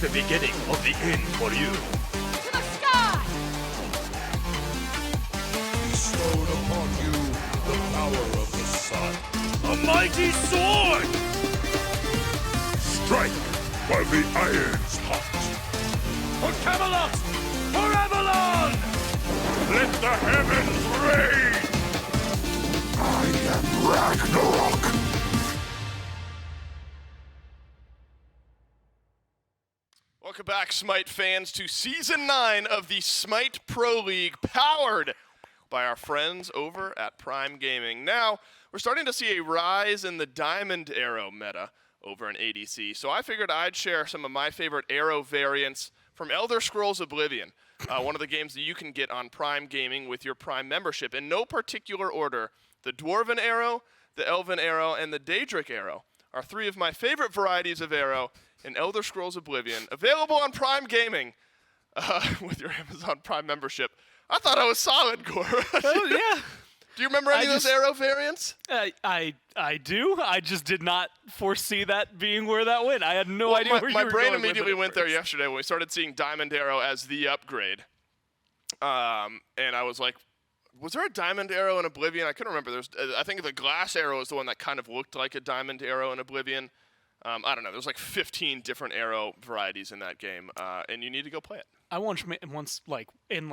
the beginning of the end for you. To the sky! Bestowed upon you the power of the sun. A mighty sword! Strike while the iron's hot. For Camelot! For Avalon! Let the heavens rain! I am Ragnarok! Welcome back, SMITE fans, to Season 9 of the SMITE Pro League, powered by our friends over at Prime Gaming. Now, we're starting to see a rise in the Diamond Arrow meta over in ADC, so I figured I'd share some of my favorite arrow variants from Elder Scrolls Oblivion, one of the games that you can get on Prime Gaming with your Prime membership. In no particular order, the Dwarven Arrow, the Elven Arrow, and the Daedric Arrow are three of my favorite varieties of arrow in Elder Scrolls Oblivion, available on Prime Gaming with your Amazon Prime membership. I thought I was solid, Gore. Oh, yeah. Do you remember any of those arrow variants? I do. I just did not foresee that being where that went. I had no idea where you were going. My brain immediately went there yesterday when we started seeing Diamond Arrow as the upgrade. And I was like, was there a Diamond Arrow in Oblivion? I couldn't remember. I think the Glass Arrow is the one that kind of looked like a Diamond Arrow in Oblivion. I don't know. There's like 15 different arrow varieties in that game, and you need to go play it. I once like in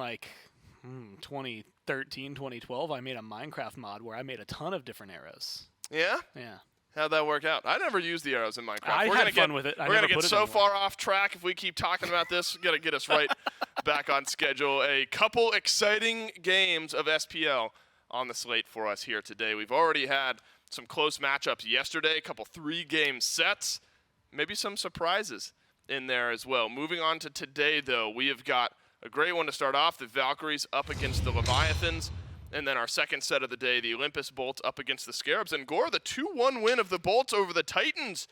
2013, 2012, I made a Minecraft mod where I made a ton of different arrows. Yeah? Yeah. How'd that work out? I never used the arrows in Minecraft. I had fun with it. We're going to get so far off track if we keep talking about this. Got to get us right back on schedule. A couple exciting games of SPL on the slate for us here today. We've already had some close matchups yesterday, a couple 3-game sets, maybe some surprises in there as well. Moving on to today, though, we have got a great one to start off, the Valkyries up against the Leviathans, and then our second set of the day, the Olympus Bolts up against the Scarabs. And Gore, the 2-1 win of the Bolts over the Titans,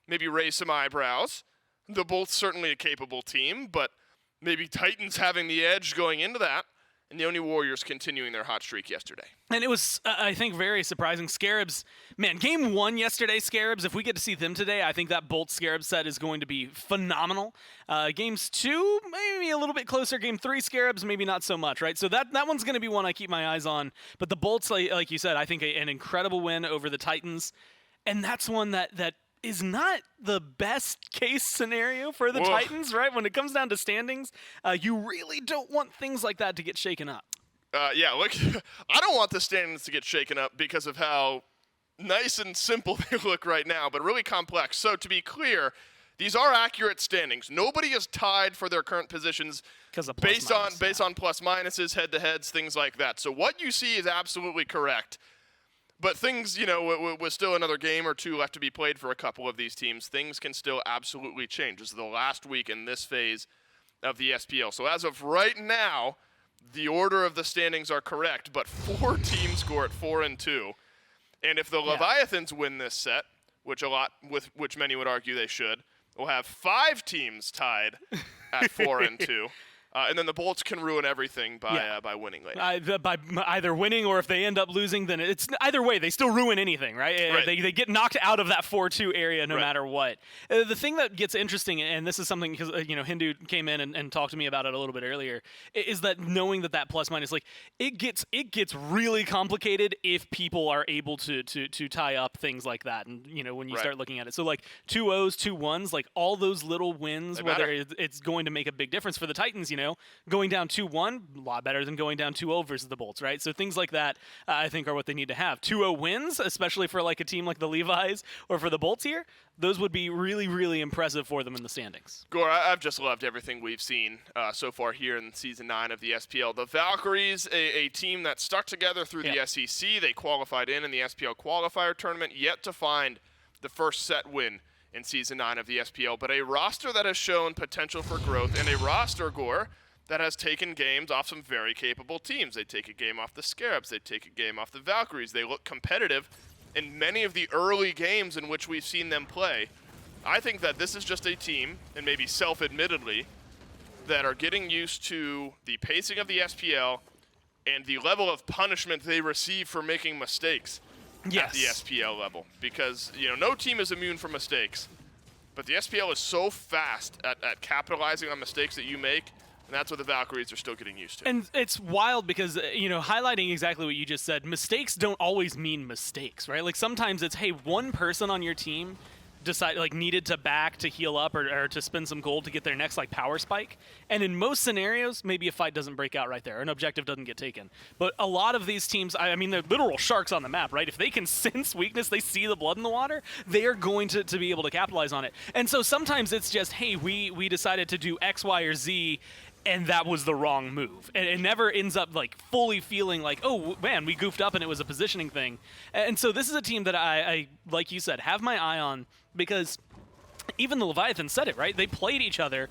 maybe raise some eyebrows. The Bolts certainly a capable team, but maybe Titans having the edge going into that, and the Oni Warriors continuing their hot streak yesterday. And it was, I think, very surprising. Scarabs, man, game 1 yesterday, Scarabs, if we get to see them today, I think that Bolt Scarab set is going to be phenomenal. Games 2, maybe a little bit closer. Game 3, Scarabs, maybe not so much, right? So that one's going to be one I keep my eyes on. But the Bolts, like you said, I think an incredible win over the Titans. And that's one that is not the best case scenario for the Titans, right? When it comes down to standings, you really don't want things like that to get shaken up. Yeah, look, I don't want the standings to get shaken up because of how nice and simple they look right now, but really complex. So to be clear, these are accurate standings. Nobody is tied for their current positions based on plus minuses, head-to-heads, things like that. So what you see is absolutely correct. But things, with still another game or two left to be played for a couple of these teams, things can still absolutely change. This is the last week in this phase of the SPL. So as of right now, the order of the standings are correct, but 4 teams score at 4-2. And if the Leviathans win this set, which many would argue they should, we'll have 5 teams tied at 4-2. And then the Bolts can ruin everything by winning later. By either winning or if they end up losing, then it's either way, they still ruin anything, right? They get knocked out of that 4-2 area no matter what. The thing that gets interesting, and this is something because Hindu came in and talked to me about it a little bit earlier, is that knowing that plus minus, like it gets really complicated if people are able to tie up things like that, and when you start looking at it. So like 2-0s, 2-1s, like all those little wins, whether it's going to make a big difference for the Titans, going down 2-1, a lot better than going down 2-0 versus the Bolts, right? So things like that, I think, are what they need to have. 2-0 wins, especially for like a team like the Levi's or for the Bolts here, those would be really, really impressive for them in the standings. Gore, I've just loved everything we've seen so far here in Season 9 of the SPL. The Valkyries, a team that stuck together through the SEC. They qualified in the SPL qualifier tournament, yet to find the first set win in Season 9 of the SPL, but a roster that has shown potential for growth, and a roster, Gore, that has taken games off some very capable teams. They take a game off the Scarabs. They take a game off the Valkyries. They look competitive in many of the early games in which we've seen them play. I think that this is just a team, and maybe self-admittedly, that are getting used to the pacing of the SPL and the level of punishment they receive for making mistakes at the SPL level. Because, no team is immune from mistakes. But the SPL is so fast at capitalizing on mistakes that you make, and that's what the Valkyries are still getting used to. And it's wild because, highlighting exactly what you just said, mistakes don't always mean mistakes, right? Like sometimes it's, hey, one person on your team needed to back to heal up or to spend some gold to get their next power spike. And in most scenarios, maybe a fight doesn't break out right there. An objective doesn't get taken. But a lot of these teams, I mean, they're literal sharks on the map, right? If they can sense weakness, they see the blood in the water, they are going to be able to capitalize on it. And so sometimes it's just, hey, we decided to do X, Y, or Z, and that was the wrong move. And it never ends up fully feeling like, oh man, we goofed up and it was a positioning thing. And so this is a team that I like you said, have my eye on, because even the Leviathans said it, right? They played each other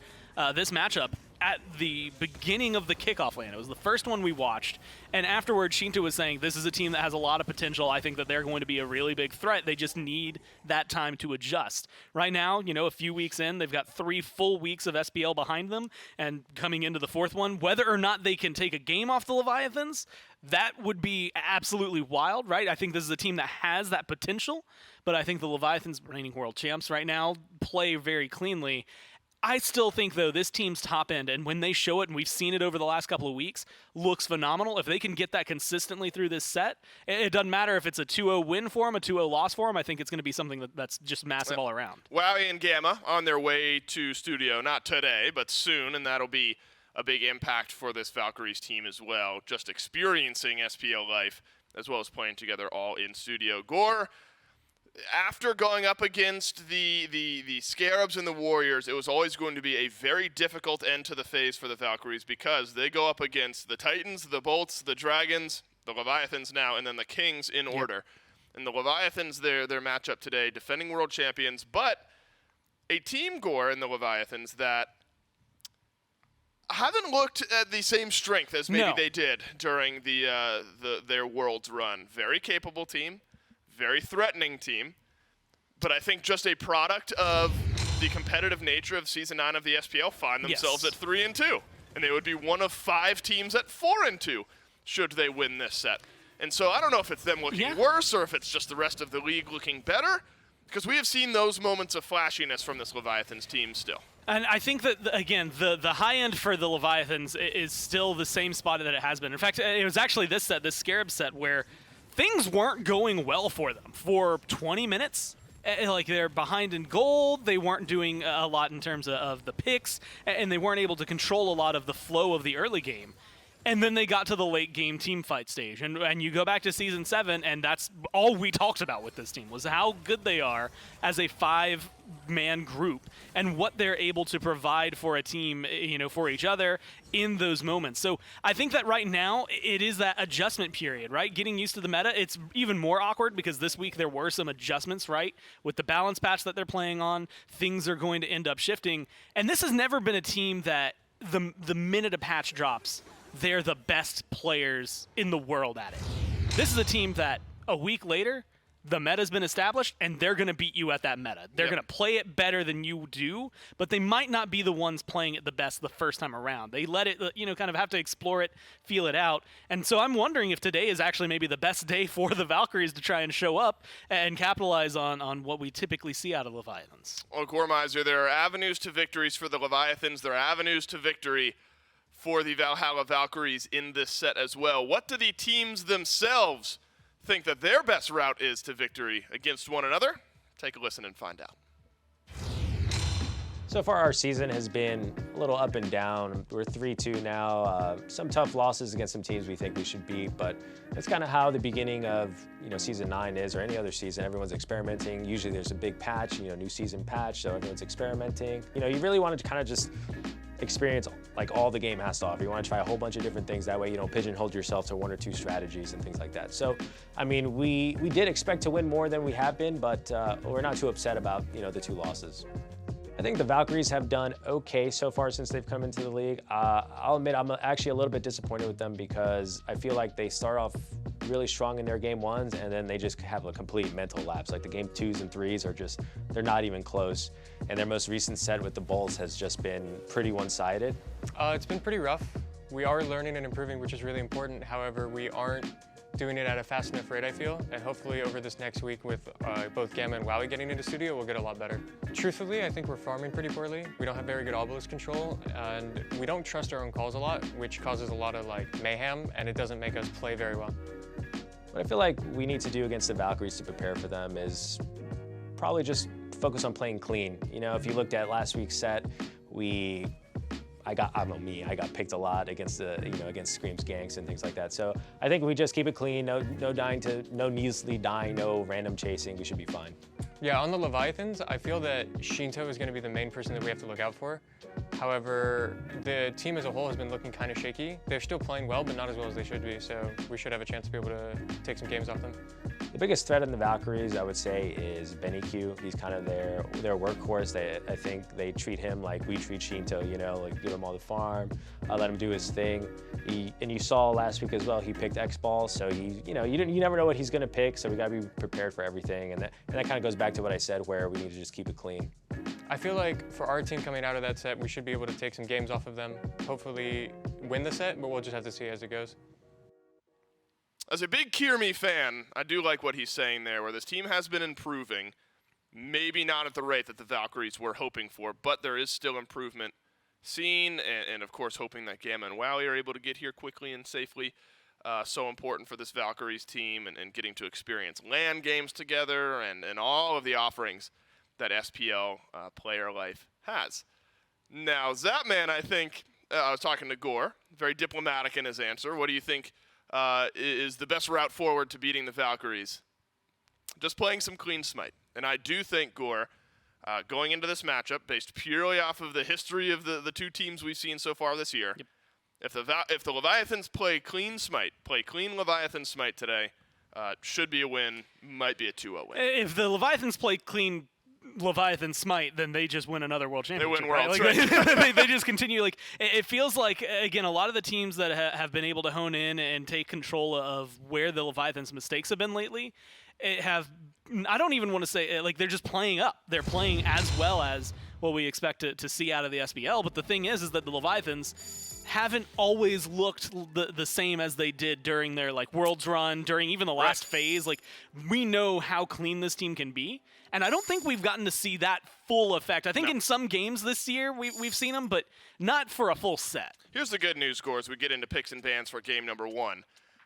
this matchup at the beginning of the kickoff LAN. It was the first one we watched. And afterwards, Shinta was saying, this is a team that has a lot of potential. I think that they're going to be a really big threat. They just need that time to adjust. Right now, a few weeks in, they've got 3 full weeks of SPL behind them, and coming into the 4th one, whether or not they can take a game off the Leviathans, that would be absolutely wild, right? I think this is a team that has that potential, but I think the Leviathans, reigning world champs right now, play very cleanly. I still think, though, this team's top end, and when they show it, and we've seen it over the last couple of weeks, looks phenomenal. If they can get that consistently through this set, it doesn't matter if it's a 2-0 win for them, a 2-0 loss for them. I think it's going to be something that's just massive all around. Wowie and Gamma on their way to studio, not today, but soon, and that'll be a big impact for this Valkyries team as well, just experiencing SPL life as well as playing together all in studio. Gore, after going up against the Scarabs and the Warriors, it was always going to be a very difficult end to the phase for the Valkyries because they go up against the Titans, the Bolts, the Dragons, the Leviathans now, and then the Kings in order. And the Leviathans, their matchup today, defending world champions, but a team, Gore, in the Leviathans that haven't looked at the same strength as maybe they did during their Worlds run. Very capable team. Very threatening team, but I think just a product of the competitive nature of Season 9 of the SPL find themselves at 3-2, and they would be one of 5 teams at 4-2 should they win this set. And so I don't know if it's them looking worse or if it's just the rest of the league looking better, because we have seen those moments of flashiness from this Leviathans team still. And I think that, again, the high end for the Leviathans is still the same spot that it has been. In fact, it was actually this Scarab set, where things weren't going well for them for 20 minutes. They're behind in gold, they weren't doing a lot in terms of the picks, and they weren't able to control a lot of the flow of the early game. And then they got to the late game team fight stage. And you go back to Season 7, and that's all we talked about with this team, was how good they are as a 5-man group and what they're able to provide for a team, for each other in those moments. So I think that right now it is that adjustment period, right? Getting used to the meta. It's even more awkward because this week there were some adjustments, right? With the balance patch that they're playing on, things are going to end up shifting. And this has never been a team that the minute a patch drops, they're the best players in the world at it. This is a team that a week later, the meta's been established, and they're going to beat you at that meta. They're going to play it better than you do, but they might not be the ones playing it the best the first time around. They let it, kind of have to explore it, feel it out. And so I'm wondering if today is actually maybe the best day for the Valkyries to try and show up and capitalize on what we typically see out of Leviathans. Well, Gormizer, there are avenues to victories for the Leviathans. There are avenues to victory for the Valhalla Valkyries in this set as well. What do the teams themselves think that their best route is to victory against one another? Take a listen and find out. So far our season has been a little up and down. We're 3-2 now. Some tough losses against some teams we think we should beat, but that's kind of how the beginning of Season 9 is, or any other season. Everyone's experimenting. Usually there's a big patch, new season patch, so everyone's experimenting. You really want to kind of just experience all the game has to offer. You want to try a whole bunch of different things. That way you don't pigeonhole yourself to 1 or 2 strategies and things like that. So, I mean, we did expect to win more than we have been, but we're not too upset about, the 2 losses. I think the Valkyries have done okay so far since they've come into the league. I'll admit I'm actually a little bit disappointed with them because I feel like they start off really strong in their game 1s and then they just have a complete mental lapse. Like the game 2s and 3s are just, they're not even close. And their most recent set with the Bulls has just been pretty one-sided. It's been pretty rough. We are learning and improving, which is really important. However, we aren't doing it at a fast enough rate, I feel, and hopefully over this next week with both Gamma and Wowie getting into studio, we'll get a lot better. Truthfully, I think we're farming pretty poorly. We don't have very good obelisk control, and we don't trust our own calls a lot, which causes a lot of like mayhem, and it doesn't make us play very well. What I feel like we need to do against the Valkyries to prepare for them is probably just focus on playing clean. You know, if you looked at last week's set, I got picked a lot against against Scream's ganks and things like that. So I think we just keep it clean, no needlessly dying, no random chasing, we should be fine. Yeah, on the Leviathans, I feel that Shinto is going to be the main person that we have to look out for. However, the team as a whole has been looking kind of shaky. They're still playing well, but not as well as they should be, so we should have a chance to be able to take some games off them. The biggest threat in the Valkyries, I would say, is Benny Q. He's kind of their workhorse. I think they treat him like we treat Shinto, you know, like give him all the farm, let him do his thing. And you saw last week as well, he picked X-Ball, so you never know what he's going to pick, so we got to be prepared for everything. And that kind of goes back to what I said, where we need to just keep it clean. I feel like for our team coming out of that set, we should be able to take some games off of them, hopefully win the set, but we'll just have to see as it goes. As a big Kierme fan, I do like what he's saying there, where this team has been improving. Maybe not at the rate that the Valkyries were hoping for, but there is still improvement seen, and of course hoping that Gamma and Wowie are able to get here quickly and safely. So important for this Valkyries team, and getting to experience LAN games together and all of the offerings that SPL player life has. Now, Zapman, I think, I was talking to Gore, very diplomatic in his answer. What do you think is the best route forward to beating the Valkyries? Just playing some clean Smite. And I do think, Gore, going into this matchup, based purely off of the history of the two teams we've seen so far this year, if the Leviathans play clean Smite, play clean Leviathan Smite today, should be a win, might be a 2-0 win. If the Leviathans play clean Leviathan Smite, then they just win another world championship. They win worlds, right? They just continue. Like, it feels like, again, a lot of the teams that have been able to hone in and take control of where the Leviathans' mistakes have been lately, I don't even want to say, like, they're just playing up. They're playing as well as what we expect to see out of the SPL. But the thing is that the Leviathans haven't always looked the same as they did during their Worlds run, during even the last phase. Like, we know how clean this team can be, and I don't think we've gotten to see that full effect. I think in some games this year we've seen them, but not for a full set. Here's the good news, Gore, as we get into picks and bans for game number 1.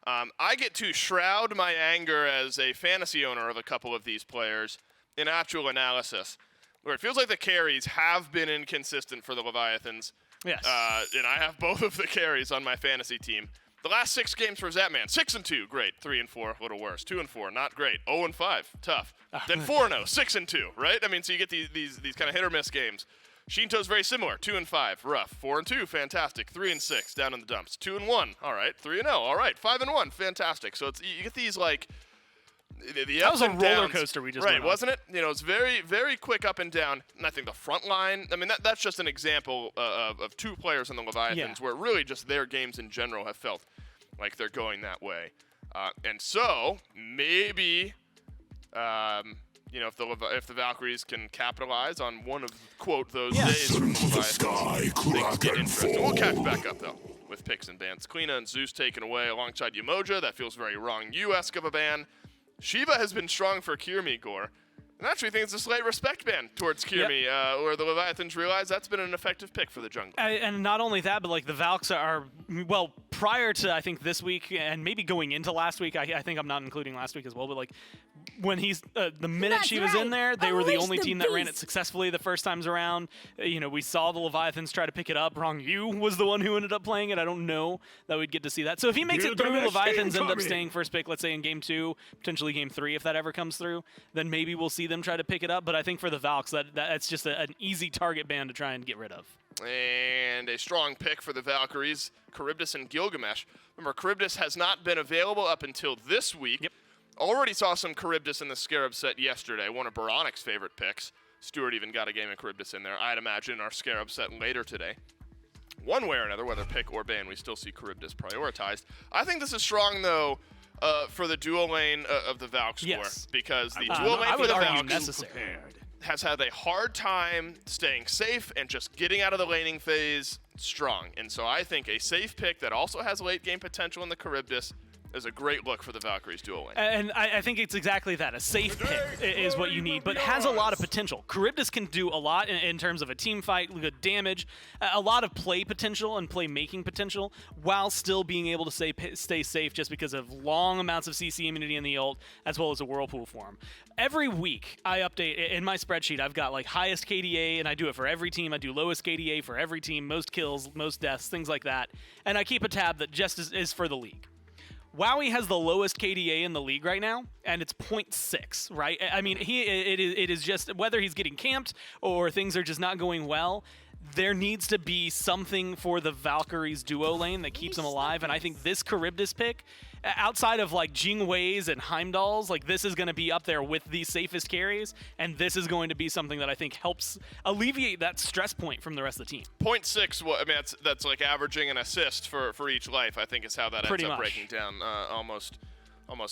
I get to shroud my anger as a fantasy owner of a couple of these players in actual analysis, where it feels like the carries have been inconsistent for the Leviathans. Yes. And I have both of the carries on my fantasy team. The last 6 games for Zapman, 6-2, great. 3-4, a little worse. 2-4, not great. 0-5, tough. Then 4-0, 6-2, right? I mean, so you get these kind of hit or miss games. Shinto's very similar. 2-5, rough. 4-2, fantastic. 3-6, down in the dumps. 2-1, all right. 3-0, all right. 5-1, fantastic. So you get these the that ups was a and roller downs. coaster we just right, went on. wasn't it? You know, it's very, very quick up and down. And I think the front line, I mean, that's just an example of 2 players on the Leviathans where really just their games in general have felt like they're going that way. And so maybe, if the Valkyries can capitalize on one of, quote, those days from the Leviathans, things get interesting. We'll catch back up, though, with picks and bans. Kleena and Zeus taken away alongside Umoja. That feels very wrong U-esque of a ban. Shiva has been strong for Kierme, Gore. And I actually think it's a slight respect ban towards Kierme, where the Leviathans realize that's been an effective pick for the jungle. And not only that, but the Valks are, well, prior to, I think, this week, and maybe going into last week, I think I'm not including last week as well, but when he's, the minute That's she was right. in there, they were the Unleash only the team that ran it beast. successfully the first times around. We saw the Leviathans try to pick it up. Wrong Yu was the one who ended up playing it. I don't know that we'd get to see that. So if he makes it through, Leviathans end up staying first pick, let's say in game 2, potentially game 3 if that ever comes through, then maybe we'll see them try to pick it up. But I think for the Valks, that's just an easy target ban to try and get rid of. And a strong pick for the Valkyries, Charybdis and Gilgamesh. Remember, Charybdis has not been available up until this week. Yep. Already saw some Charybdis in the Scarab set yesterday, one of Baronic's favorite picks. Stuart even got a game of Charybdis in there. I'd imagine our Scarab set later today. One way or another, whether pick or ban, we still see Charybdis prioritized. I think this is strong, though, for the dual lane of the Valk score. Yes. Because the dual lane I for would the argue Valks necessary. has had a hard time staying safe and just getting out of the laning phase strong. And so I think a safe pick that also has late game potential in the Charybdis is a great look for the Valkyries duo lane. And I think it's exactly that. A safe pick is what you need, but has a lot of potential. Charybdis can do a lot in terms of a team fight, good damage, a lot of play potential and play-making potential, while still being able to stay safe just because of long amounts of CC immunity in the ult, as well as a Whirlpool form. Every week, I update, in my spreadsheet, I've got like highest KDA, and I do it for every team. I do lowest KDA for every team, most kills, most deaths, things like that. And I keep a tab that just is for the league. Wowie has the lowest KDA in the league right now, and it's 0.6, right? I mean, it is just, whether he's getting camped or things are just not going well, there needs to be something for the Valkyries duo lane that keeps them alive, and I think this Charybdis pick, outside of like Jingweis and Heimdalls, like this is going to be up there with the safest carries, and this is going to be something that I think helps alleviate that stress point from the rest of the team. 0.6, well, I mean, that's like averaging an assist for each life, I think is how that ends up breaking down, almost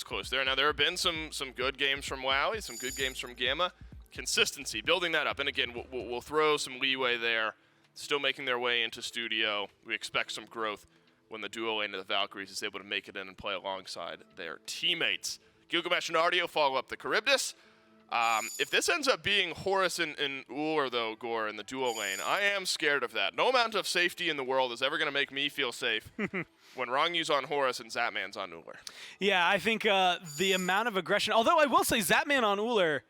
close there. Now, there have been some good games from Wowie, some good games from Gamma. Consistency, building that up, and again, we'll throw some leeway there. Still making their way into Studio. We expect some growth when the duo lane of the Valkyries is able to make it in and play alongside their teammates. Gilgamesh and Ardio follow up the Charybdis. If this ends up being Horus and Ullr, though, Gore, in the duo lane, I am scared of that. No amount of safety in the world is ever going to make me feel safe when Rangyu's on Horus and Zapman's on Ullr. Yeah, I think the amount of aggression, although I will say Zapman on Ullr,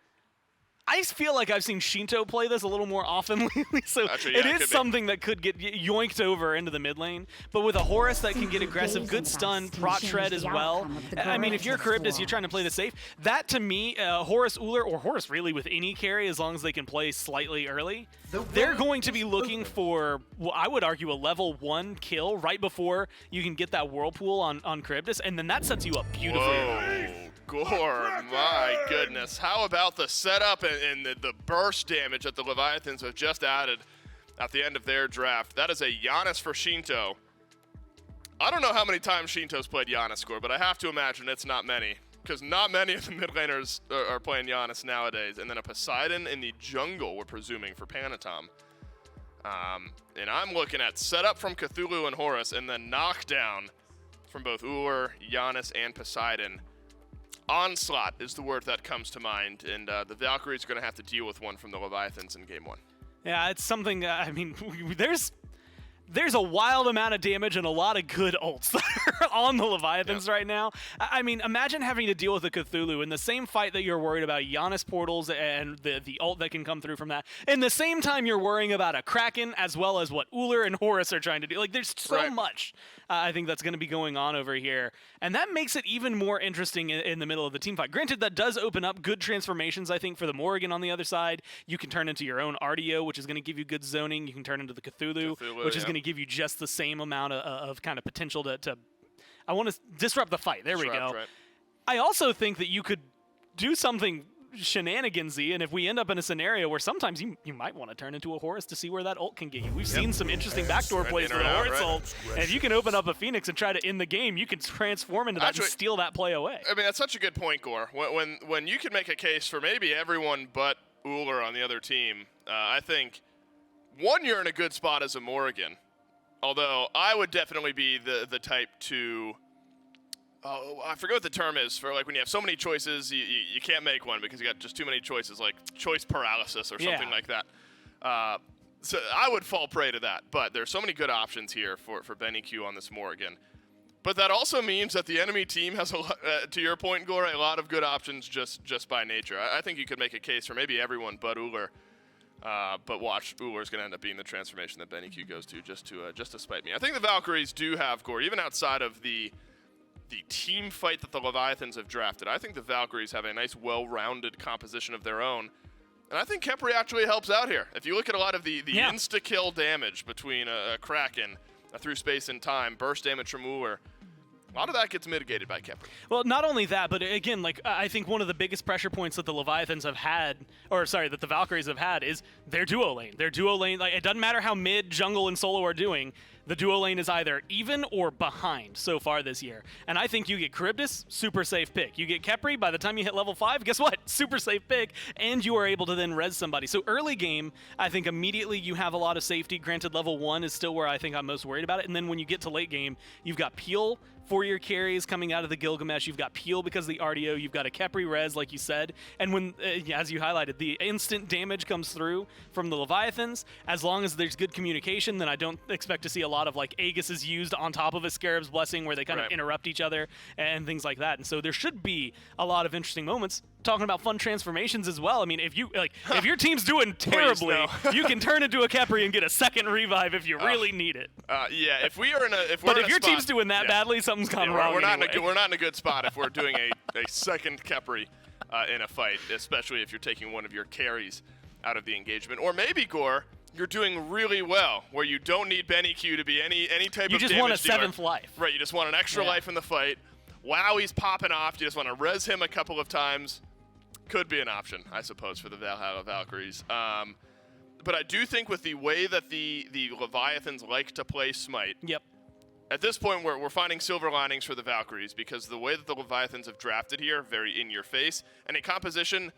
I feel like I've seen Shinto play this a little more often lately, so actually, yeah, it is something that could get yoinked over into the mid lane. But with a Horus that can get aggressive, good stun, prot shred as well. I mean, if you're Charybdis, you're trying to play the safe. That, to me, Horus, Ullr, or Horus really with any carry, as long as they can play slightly early, they're going to be looking for, well, I would argue, a level 1 kill right before you can get that Whirlpool on Charybdis, and then that sets you up beautifully. Whoa. Gore, my goodness. How about the setup and the burst damage that the Leviathans have just added at the end of their draft? That is a Giannis for Shinto. I don't know how many times Shinto's played Giannis, Gore, but I have to imagine it's not many, because not many of the mid laners are playing Giannis nowadays. And then a Poseidon in the jungle, we're presuming, for Panatom. And I'm looking at setup from Cthulhu and Horus, and then knockdown from both Ullr, Giannis, and Poseidon. Onslaught is the word that comes to mind, and the Valkyries are going to have to deal with one from the Leviathans in game 1. Yeah, it's something, I mean, there's a wild amount of damage and a lot of good ults that are on the Leviathans right now. I mean, imagine having to deal with a Cthulhu in the same fight that you're worried about Giannis portals and the ult that can come through from that. In the same time, you're worrying about a Kraken as well as what Ullr and Horus are trying to do. Like, there's so much, I think, that's going to be going on over here. And that makes it even more interesting in the middle of the team fight. Granted, that does open up good transformations, I think, for the Morrigan on the other side. You can turn into your own Ardio, which is going to give you good zoning. You can turn into the Cthulhu which is going to give you just the same amount of kind of potential to I want to disrupt the fight. There we go. Right. I also think that you could do something shenanigansy, and if we end up in a scenario where sometimes you might want to turn into a Horus to see where that ult can get you. We've seen some interesting backdoor plays with a Horus ult, and if you can open up a Phoenix and try to end the game, you can transform into that and steal that play away. I mean, that's such a good point, Gore. When you can make a case for maybe everyone but Ullr on the other team, I think, one, you're in a good spot as a Morrigan. Although I would definitely be the type to, I forget what the term is for, like, when you have so many choices, you can't make one because you got just too many choices, like choice paralysis or something like that. So I would fall prey to that. But there's so many good options here for Benny Q on this Morrigan. But that also means that the enemy team has, to your point, Gore, a lot of good options just by nature. I think you could make a case for maybe everyone but Ullr. But watch, Ullr's going to end up being the transformation that Benny Q goes to just to spite me. I think the Valkyries do have, Gore, even outside of the team fight that the Leviathans have drafted. I think the Valkyries have a nice, well-rounded composition of their own. And I think Khepri actually helps out here. If you look at a lot of the insta-kill damage between a Kraken through space and time, burst damage from Ullr, a lot of that gets mitigated by Khepri. Well, not only that, but again, like, I think one of the biggest pressure points that the Leviathans have had, that the Valkyries have had, is their duo lane. Their duo lane, like, it doesn't matter how mid, jungle, and solo are doing, the duo lane is either even or behind so far this year. And I think you get Charybdis, super safe pick. You get Khepri, by the time you hit level 5, guess what? Super safe pick, and you are able to then res somebody. So early game, I think immediately you have a lot of safety. Granted, level 1 is still where I think I'm most worried about it. And then when you get to late game, you've got Peel for your carries coming out of the Gilgamesh. You've got Peel because of the RDO. You've got a Khepri res, like you said. And when, as you highlighted, the instant damage comes through from the Leviathans, as long as there's good communication, then I don't expect to see a lot of like Aegis is used on top of a Scarab's Blessing where they kind of interrupt each other and things like that. And so there should be a lot of interesting moments. Talking about fun transformations as well. I mean, if if your team's doing terribly, you can turn into a Khepri and get a second revive if you really need it. Yeah, if we are in a if your team's doing that badly, something's gone wrong. We're not anyway. we're not in a good spot if we're doing a second Khepri in a fight, especially if you're taking one of your carries out of the engagement, or maybe Gore, you're doing really well where you don't need Benny Q to be any type of damage dealer. You just want a 7th life. Right, you just want an extra life in the fight. Wow, he's popping off. You just want to res him a couple of times. Could be an option, I suppose, for the Valhalla Valkyries. But I do think with the way that the Leviathans like to play Smite, at this point we're finding silver linings for the Valkyries because the way that the Leviathans have drafted here, very in your face, and a composition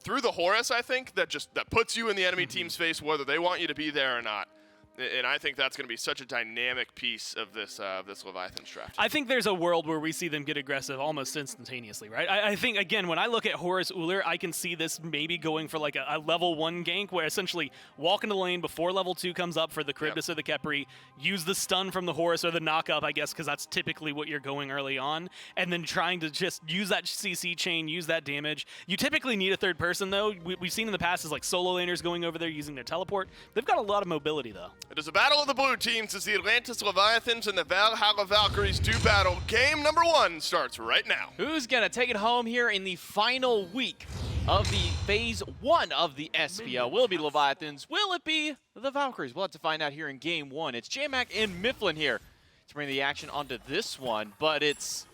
through the Horus, I think, that puts you in the enemy team's face whether they want you to be there or not. And I think that's going to be such a dynamic piece of this Leviathan draft. I think there's a world where we see them get aggressive almost instantaneously, right? I think, again, when I look at Horus Uller, I can see this maybe going for like a level 1 gank where essentially walk into the lane before level 2 comes up for the Charybdis or the Khepri, use the stun from the Horus or the knock-up, I guess, because that's typically what you're going early on, and then trying to just use that CC chain, use that damage. You typically need a third person, though. We've seen in the past is like solo laners going over there using their teleport. They've got a lot of mobility, though. It is a battle of the blue teams as the Atlantis Leviathans and the Valhalla Valkyries do battle. Game number 1 starts right now. Who's going to take it home here in the final week of the Phase 1 of the SPL? Will it be Leviathans? Will it be the Valkyries? We'll have to find out here in Game 1. It's J-Mac and Mifflin here to bring the action onto this one, but it's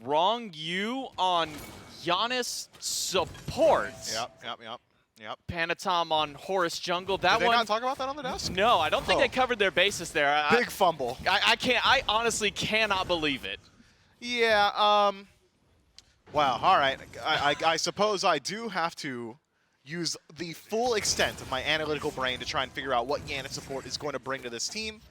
Wrong You on Giannis support. Yep. Panatom on Horus Jungle. That Did they one. not talk about that on the desk? No, I don't think they covered their bases there. Big fumble. I honestly cannot believe it. Yeah. Wow. All right. I suppose I do have to use the full extent of my analytical brain to try and figure out what Giannis support is going to bring to this team.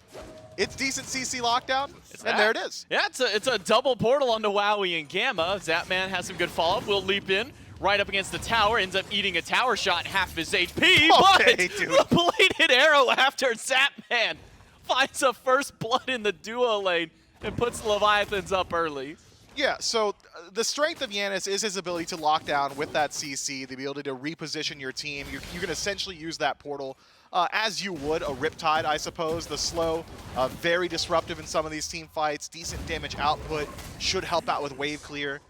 It's decent CC lockdown, and there it is. Yeah, it's a double portal onto Wowie and Gamma. Zapman has some good follow-up. Will leap in. Right up against the tower, ends up eating a tower shot, half of his HP, but the bladed arrow after Zapman finds a first blood in the duo lane and puts the Leviathans up early. Yeah, so the strength of Giannis is his ability to lock down with that CC, the ability to reposition your team. You can essentially use that portal as you would a Riptide, I suppose. The slow, very disruptive in some of these team fights, decent damage output, should help out with wave clear.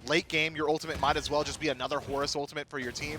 Late game, your ultimate might as well just be another Horus ultimate for your team.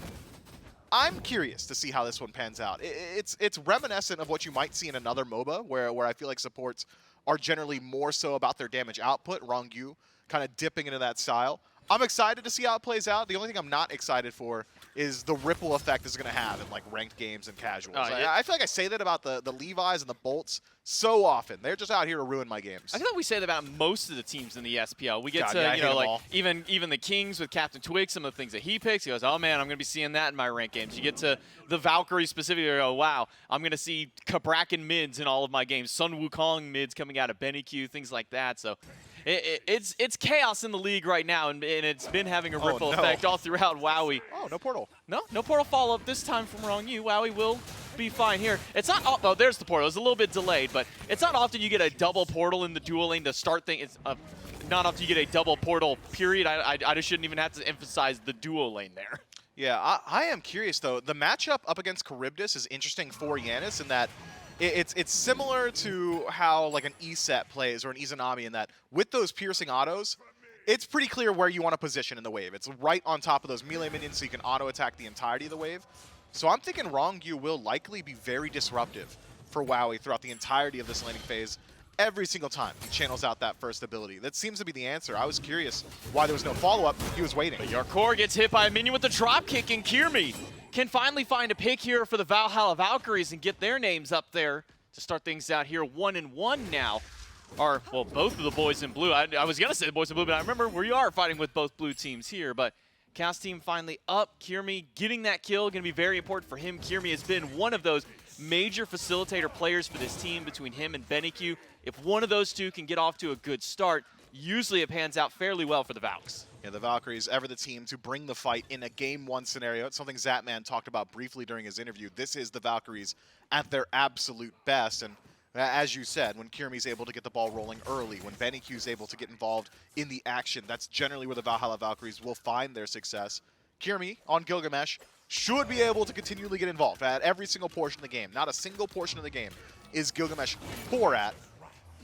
I'm curious to see how this one pans out. It's reminiscent of what you might see in another MOBA, where I feel like supports are generally more so about their damage output. Wrong You kind of dipping into that style. I'm excited to see how it plays out. The only thing I'm not excited for is the ripple effect it's going to have in like ranked games and casuals. I feel like I say that about the Levi's and the Bolts so often. They're just out here to ruin my games. I feel like we say that about most of the teams in the SPL. We get to, like even the Kings with Captain Twig, some of the things that he picks, he goes, oh man, I'm going to be seeing that in my ranked games. You get to the Valkyries specifically, you go, wow, I'm going to see Kabrakan mids in all of my games, Sun Wukong mids coming out of Benny Q, things like that. So it's chaos in the league right now, and it's been having a ripple effect all throughout Wowie. Oh, no portal. No portal follow-up this time from Wrong You. Wowie will be fine here. It's not, oh, there's the portal. It's a little bit delayed, but it's not often you get a double portal in the dual lane to start things. It's not often you get a double portal, period. I just shouldn't even have to emphasize the dual lane there. Yeah, I am curious, though. The matchup up against Charybdis is interesting for Giannis in that it's similar to how like an E-set plays or an Izanami in that with those piercing autos, it's pretty clear where you want to position in the wave. It's right on top of those melee minions so you can auto-attack the entirety of the wave. So I'm thinking Wrong You will likely be very disruptive for Wowie throughout the entirety of this laning phase. Every single time he channels out that first ability. That seems to be the answer. I was curious why there was no follow-up. He was waiting. But your core gets hit by a minion with the drop kick, and Kirmi can finally find a pick here for the Valhalla Valkyries and get their names up there to start things out here. 1-1 now. Well, both of the boys in blue. I was going to say the boys in blue, but I remember we are fighting with both blue teams here. But Chaos team finally up. Kiermi getting that kill, going to be very important for him. Kiermi has been one of those major facilitator players for this team between him and BennyQ. If one of those two can get off to a good start, usually it pans out fairly well for the Valks. Yeah, the Valkyries ever the team to bring the fight in a Game 1 scenario. It's something Zatman talked about briefly during his interview. This is the Valkyries at their absolute best. And as you said, when Kiermi's able to get the ball rolling early, when BennyQ's able to get involved in the action, that's generally where the Valhalla Valkyries will find their success. Kiermi on Gilgamesh should be able to continually get involved at every single portion of the game. Not a single portion of the game is Gilgamesh poor at.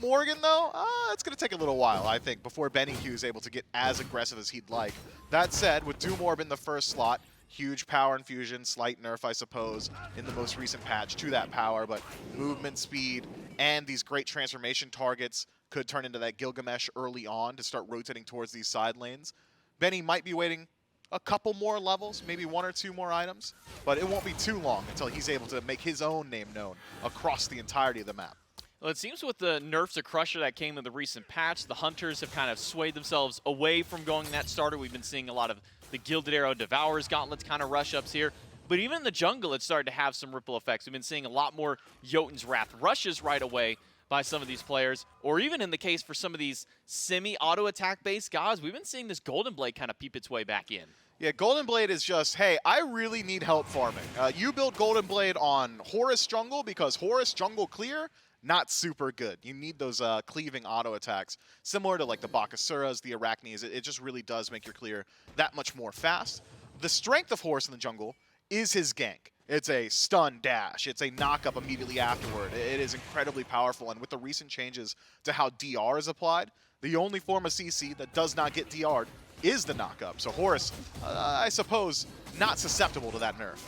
Morgan, though, it's going to take a little while, I think, before BennyQ is able to get as aggressive as he'd like. That said, with Doomorb in the first slot, huge power infusion, slight nerf, I suppose, in the most recent patch to that power, but movement speed and these great transformation targets could turn into that Gilgamesh early on to start rotating towards these side lanes. Benny might be waiting a couple more levels, maybe 1 or 2 more items, but it won't be too long until he's able to make his own name known across the entirety of the map. Well, it seems with the nerfs to Crusher that came in the recent patch, the Hunters have kind of swayed themselves away from going that starter. We've been seeing a lot of the Gilded Arrow Devourers Gauntlets kind of rush ups here. But even in the jungle, it's started to have some ripple effects. We've been seeing a lot more Jotun's Wrath rushes right away by some of these players. Or even in the case for some of these semi-auto attack based gods, we've been seeing this Golden Blade kind of peep its way back in. Yeah, Golden Blade is just, hey, I really need help farming. You build Golden Blade on Horus jungle because Horus jungle clear, not super good. You need those cleaving auto attacks. Similar to like the Bakasuras, the Arachnes, it just really does make your clear that much more fast. The strength of Horus in the jungle is his gank. It's a stun dash. It's a knock-up immediately afterward. It is incredibly powerful, and with the recent changes to how DR is applied, the only form of CC that does not get DR'd is the knock-up. So Horus, I suppose, not susceptible to that nerf.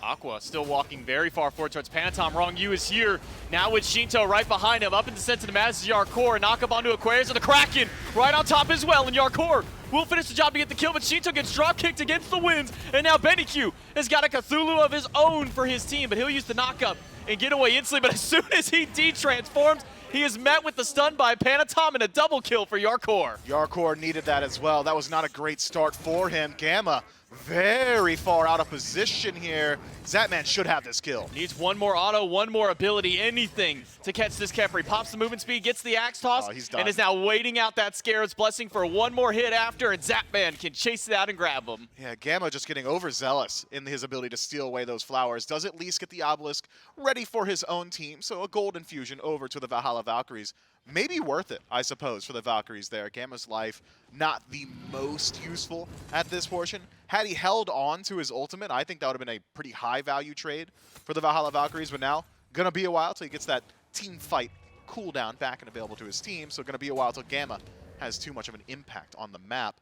Aqua still walking very far forward towards Panatom. Wrong U is here. Now with Shinto right behind him. Up in descent to the Maz is Yarkor. Knock up onto Aquarius and the Kraken right on top as well. And Yarkor will finish the job to get the kill, but Shinto gets drop kicked against the winds. And now BennyQ has got a Cthulhu of his own for his team, but he'll use the knock-up and get away instantly. But as soon as he de-transforms, he is met with the stun by Panatom and a double kill for Yarkor. Yarkor needed that as well. That was not a great start for him. Gamma very far out of position here. Zatman should have this kill. Needs one more auto, one more ability, anything to catch this Kefri. Pops the movement speed, gets the axe toss, and is now waiting out that Scarab's Blessing for one more hit after, and Zatman can chase it out and grab him. Yeah, Gamma just getting overzealous in his ability to steal away those flowers. Does at least get the Obelisk ready for his own team, so a gold infusion over to the Valhalla Valkyries. Maybe worth it, I suppose, for the Valkyries there. Gamma's life not the most useful at this portion. Had he held on to his ultimate, I think that would have been a pretty high value trade for the Valhalla Valkyries, but now gonna be a while till he gets that team fight cooldown back and available to his team, so gonna be a while till Gamma has too much of an impact on the map.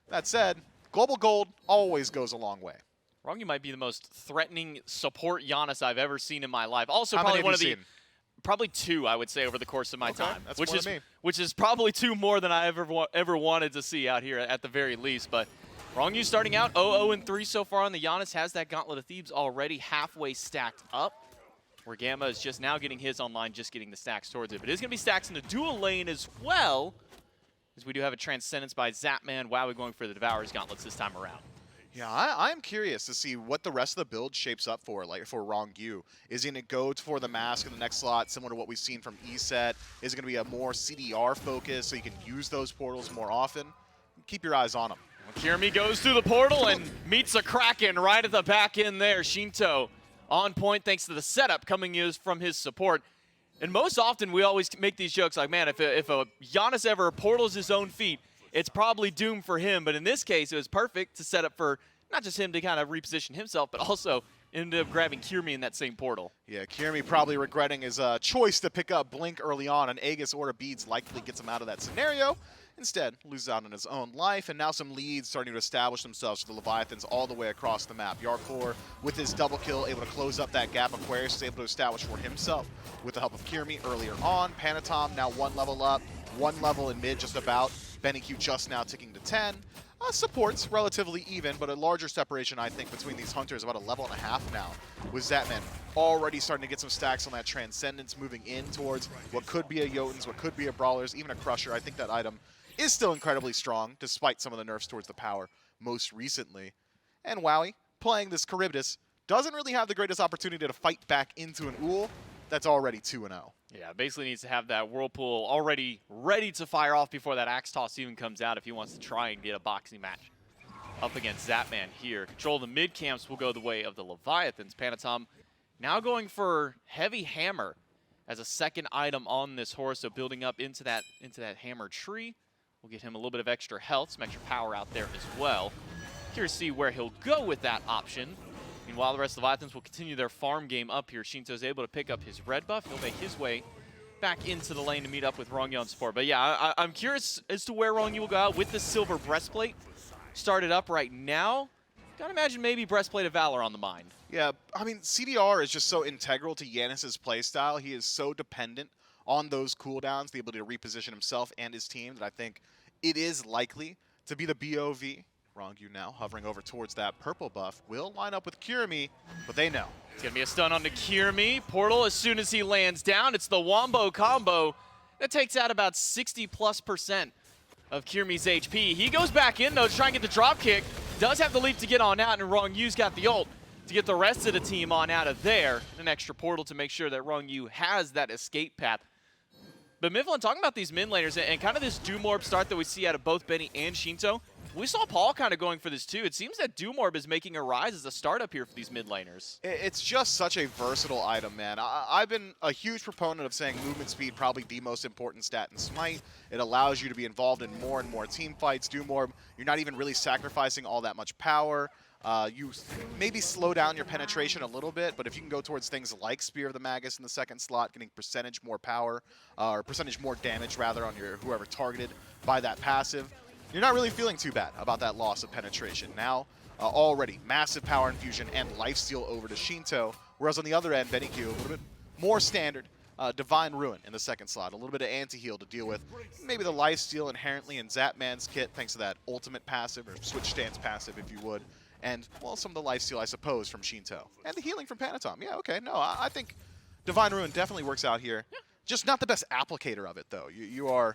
That said, global gold always goes a long way. Wrong, you might be the most threatening support Giannis I've ever seen in my life. Also, How probably many have one you of the seen? Probably 2, I would say, over the course of my time, That's which is probably 2 more than I ever wanted to see out here at the very least. But Wrong You starting out 0-0-3 so far on the Giannis, has that Gauntlet of Thebes already halfway stacked up, where Gamma is just now getting his online, just getting the stacks towards it. But it is going to be stacks in the dual lane as well, as we do have a Transcendence by Zatman. Wowie going for the Devourer's Gauntlets this time around. Yeah, I'm curious to see what the rest of the build shapes up for, like for Wrong You. Is he going to go for the mask in the next slot, similar to what we've seen from ESET? Is it going to be a more CDR focus so you can use those portals more often? Keep your eyes on him. Kiermi goes through the portal and meets a Kraken right at the back end there. Shinto on point thanks to the setup coming from his support. And most often we always make these jokes like, man, if a Giannis ever portals his own feet, it's probably doomed for him. But in this case, it was perfect to set up for not just him to kind of reposition himself, but also ended up grabbing Kiermi in that same portal. Yeah, Kiermi probably regretting his choice to pick up Blink early on, and Aegis Order Beads likely gets him out of that scenario. Instead, loses out on his own life, and now some leads starting to establish themselves for the Leviathans all the way across the map. Yarkor, with his double kill, able to close up that gap. Aquarius is able to establish for himself with the help of Kiermi earlier on. Panatom now 1 level up, 1 level in mid just about. BennyQ just now ticking to 10. supports relatively even, but a larger separation, I think, between these hunters, about a level and a half now, with Zatman already starting to get some stacks on that Transcendence, moving in towards what could be a Jotuns, what could be a Brawlers, even a Crusher. I think that item is still incredibly strong, despite some of the nerfs towards the power most recently. And Wowie, playing this Charybdis, doesn't really have the greatest opportunity to fight back into an Ull that's already 2-0. Yeah, basically needs to have that Whirlpool already ready to fire off before that Axe Toss even comes out if he wants to try and get a boxing match up against Zatman here. Control of the mid camps will go the way of the Leviathans. Panatom now going for Heavy Hammer as a second item on this horse, so building up into that hammer tree. We'll get him a little bit of extra health, some extra power out there as well. Curious to see where he'll go with that option. Meanwhile, the rest of the Leviathans will continue their farm game up here. Shinto's able to pick up his red buff. He'll make his way back into the lane to meet up with Rongyu on support. But yeah, I'm curious as to where Rongyu will go out with the silver breastplate. Started up right now. Gotta imagine maybe Breastplate of Valor on the mind. Yeah, I mean, CDR is just so integral to Yanis' playstyle. He is so dependent on those cooldowns, the ability to reposition himself and his team, that I think it is likely to be the BOV. Rongyu now hovering over towards that purple buff. Will line up with Kirimi, but they know. It's going to be a stun on the Kirimi. Portal as soon as he lands down. It's the Wombo combo that takes out about 60+% of Kirimi's HP. He goes back in, though, to try and get the drop kick. Does have the leap to get on out, and Rongyu's got the ult to get the rest of the team on out of there. An extra portal to make sure that Rongyu has that escape path. But Mivlin, talking about these mid laners and kind of this Doom Orb start that we see out of both Benny and Shinto, we saw Paul kind of going for this too. It seems that Doom Orb is making a rise as a startup here for these mid laners. It's just such a versatile item, man. I've been a huge proponent of saying movement speed probably the most important stat in Smite. It allows you to be involved in more and more team fights. Doom Orb, you're not even really sacrificing all that much power. You maybe slow down your penetration a little bit, but if you can go towards things like Spear of the Magus in the second slot, getting percentage more power, or percentage more damage rather on your whoever targeted by that passive, you're not really feeling too bad about that loss of penetration. Now, already massive power infusion and lifesteal over to Shinto, whereas on the other end, Benny Q, a little bit more standard. Divine Ruin in the second slot, a little bit of anti-heal to deal with. Maybe the lifesteal inherently in Zatman's kit, thanks to that ultimate passive, or switch stance passive if you would. And, well, some of the lifesteal, I suppose, from Shinto. And the healing from Panatom. Yeah, okay, no, I think Divine Ruin definitely works out here. Yeah. Just not the best applicator of it, though. You are